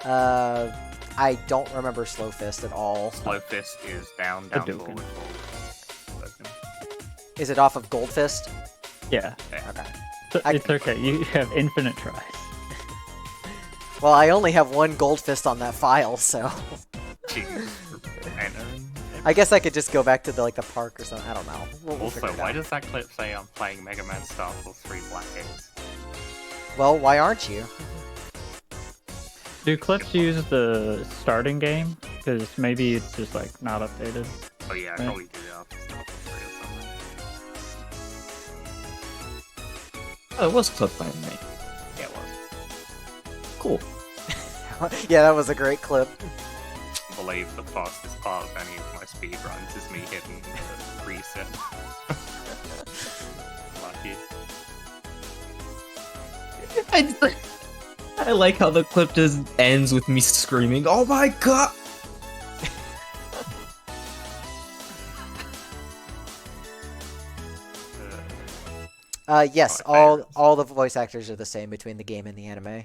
I don't remember Slow Fist at all. Slow Fist is down, Hadouken. forward. Is it off of Gold Fist? Yeah. Okay. So it's okay. You have infinite tries. Well, I only have one Gold Fist on that file, so Jeez. And, I guess I could just go back to the park or something. I don't know. We'll also, figure it why out. does that clip say I'm playing Mega Man Star for 3 black games? Well, why aren't you? Do clips use the starting game? Because maybe it's just like not updated. Oh yeah, I Right. probably do that after Star for 3 or something. Oh, it was clipped by me. Yeah, it was. Cool. Yeah, that was a great clip. I believe the fastest part of any of my speedruns is me hitting the reset. Lucky. I like how the clip just ends with me screaming, "Oh my god!" Yes, my favorites. all the voice actors are the same between the game and the anime.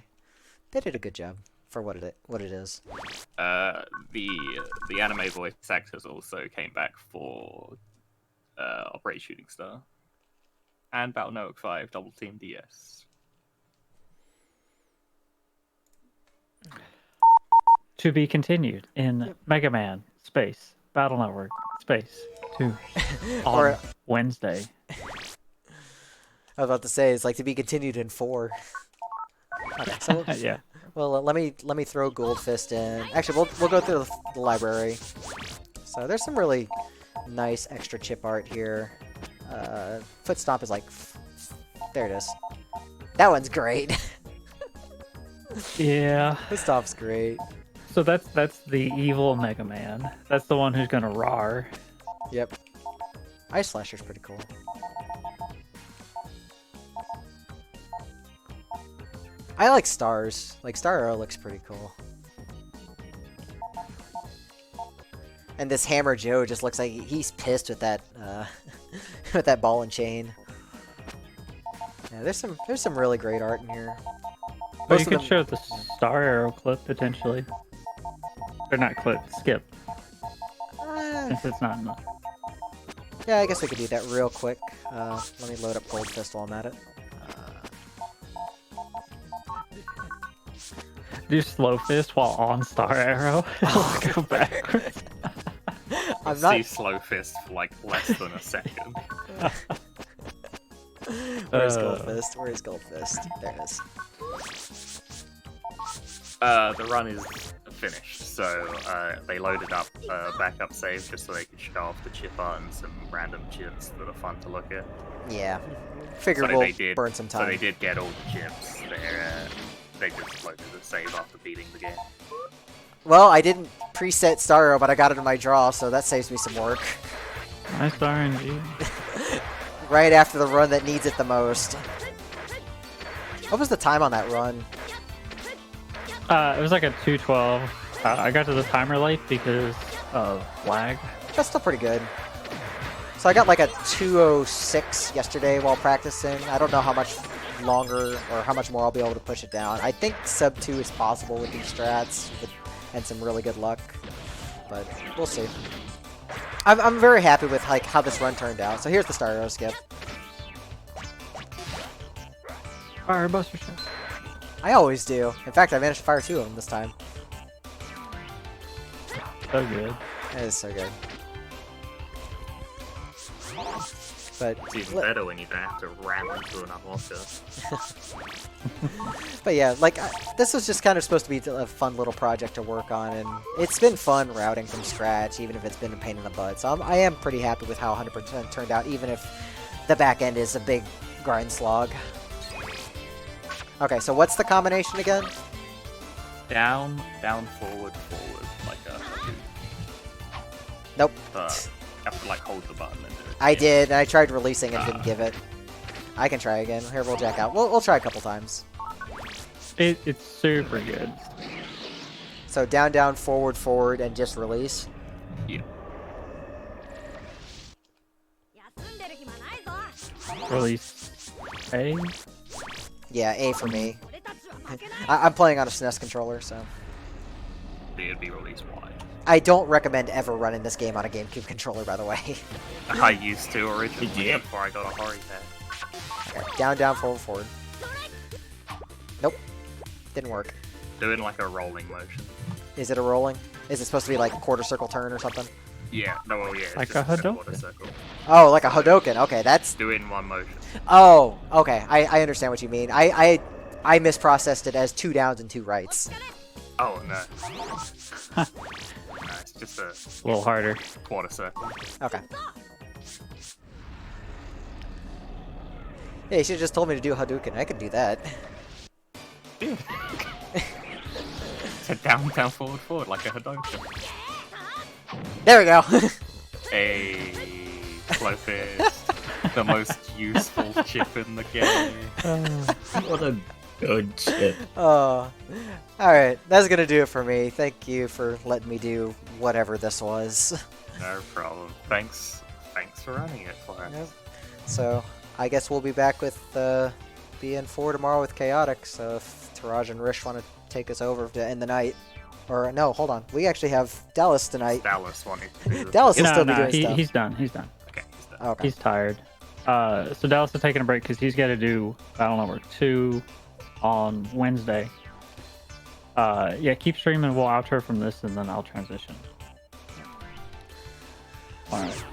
They did a good job for what it is. The anime voice actors also came back for Operation Shooting Star and Battle Network 5 Double Team DS. To be continued in Mega Man Space Battle Network Space 2 on Or- Wednesday. I was about to say it's like to be continued in 4. Okay, so Yeah. well, let me throw Gold Fist in. Actually, we'll go through the library. So there's some really nice extra chip art here. Foot Stomp is like, there it is. That one's great. Yeah. Foot Stomp's great. So that's the evil Mega Man. That's the one who's gonna roar. Yep. Ice Slasher's pretty cool. I like stars. Like Star Arrow looks pretty cool. And this Hammer Joe just looks like he's pissed with that with that ball and chain. Yeah, there's some really great art in here. But Most you of could them- show the Star Arrow clip potentially. Or not clip, skip, since it's not enough. Yeah, I guess we could do that real quick. Let me load up Gold Fist while I'm at it. Do Slow Fist while on Star Arrow. Go backwards. I'm See not. Slow Fist for like less than a second. Where's Gold Fist? Where's Gold Fist? There it is. The run is finished, so they loaded up a backup save just so they could show off the chip art and some random chips that are fun to look at. Yeah. Figure So we'll they did burn some So time. they did get all the chips. They just loaded the save after beating the game. Well, I didn't preset Star Arrow, but I got it in my draw, so that saves me some work. Nice RNG. Right after the run that needs it the most. What was the time on that run? It was like a 2:12. I got to the timer late because of lag. That's still pretty good. So I got like a 2:06 yesterday while practicing. I don't know how much longer or how much more I'll be able to push it down. I think sub 2 is possible with these strats and some really good luck, but we'll see. I'm very happy with like how this run turned out. So here's the Star Arrow skip. Fire Buster Shot. I always do. In fact, I managed to fire 2 of them this time. So good. That is so good. But It's even better when you don't have to ram into an unlocker. But yeah, like, this was just kind of supposed to be a fun little project to work on, and it's been fun routing from scratch, even if it's been a pain in the butt. So I am pretty happy with how 100% turned out, even if the back end is a big grind slog. Okay, so what's the combination again? Down, down, forward, forward, like a... Nope. You have to like hold the button and do it. I did, and I tried releasing and didn't give it. I can try again. Here, we'll jack out. We'll try a couple times. It's super good. So down, down, forward, forward, and just release. Yeah. Release A. Yeah, A for me. I'm playing on a SNES controller, so... It'd be release Y. I don't recommend ever running this game on a GameCube controller, by the way. I used to originally Yeah. before I got a Hori head. Okay, down, down, forward, forward. Nope. Didn't work. Doing like a rolling motion. Is it a rolling? Is it supposed to be like a quarter circle turn or something? Yeah, no, well, yeah. It's Like just a Hadouken. quarter circle. Oh, like a Hadouken. Okay, that's... Do it in one motion. Oh, okay. I understand what you mean. I misprocessed it as 2 downs and 2 rights. Oh, no. No, it's just a A little harder. quarter circle. Okay. Yeah, you should have just told me to do Hadouken. I could do that. So down, down, forward, forward, like a Hadouken. There we go. A slow fist. The most useful chip in the game. What a good chip. Oh. Alright, that's gonna do it for me. Thank you for letting me do whatever this was. No problem. Thanks for running it for us. Yep. So, I guess we'll be back with BN4 tomorrow with Chaotic, so if Taraj and Rish want to take us over to end the night. Or, no, hold on. We actually have Dallas tonight. Dallas wanted to do Dallas will No, still be no, doing stuff. he's done. He's done. Okay, he's done. Okay. He's tired. So Dallas is taking a break because he's got to do Battle Network 2 on Wednesday. Yeah, keep streaming. We'll outro from this, and then I'll transition. All right.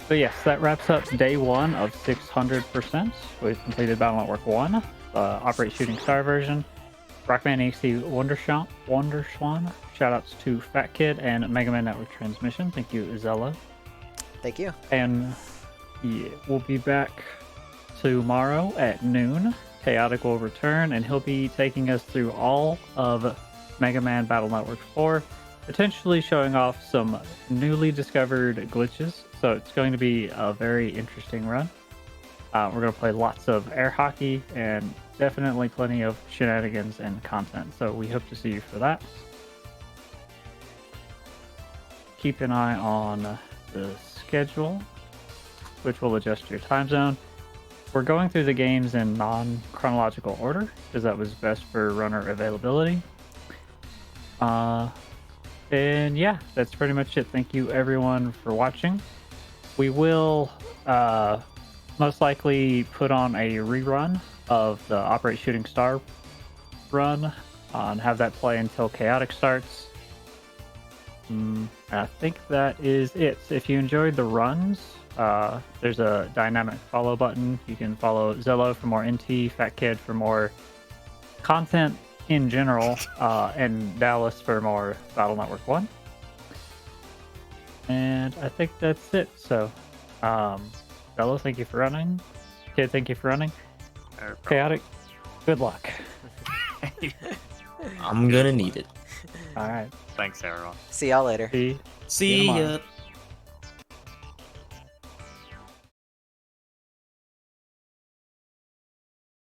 So yes, that wraps up day 1 of 600%. We've completed Battle Network 1, Operate Shooting Star version. Rockman EXT Wonderswan. Shoutouts to Fat Kid and Mega Man Network Transmission. Thank you, ZELLLOOO. Thank you. And yeah, we'll be back tomorrow at noon. Chaotic will return, and he'll be taking us through all of Mega Man Battle Network 4, potentially showing off some newly discovered glitches. So it's going to be a very interesting run. We're going to play lots of air hockey and definitely plenty of shenanigans and content. So we hope to see you for that. Keep an eye on the schedule, which will adjust your time zone. We're going through the games in non-chronological order because that was best for runner availability. And yeah, that's pretty much it. Thank you everyone for watching. We will most likely put on a rerun of the Operate Shooting Star run and have that play until Chaotic starts. I think that is it. If you enjoyed the runs, there's a dynamic follow button. You can follow ZELLLOOO for more NT, Fat Kid for more content in general, and Dallas for more Battle Network 1. And I think that's it. So, ZELLLOOO, thank you for running. Kid, thank you for running. Chaotic, good luck. I'm gonna need it. All right. Thanks, everyone. See y'all later. See tomorrow. ya.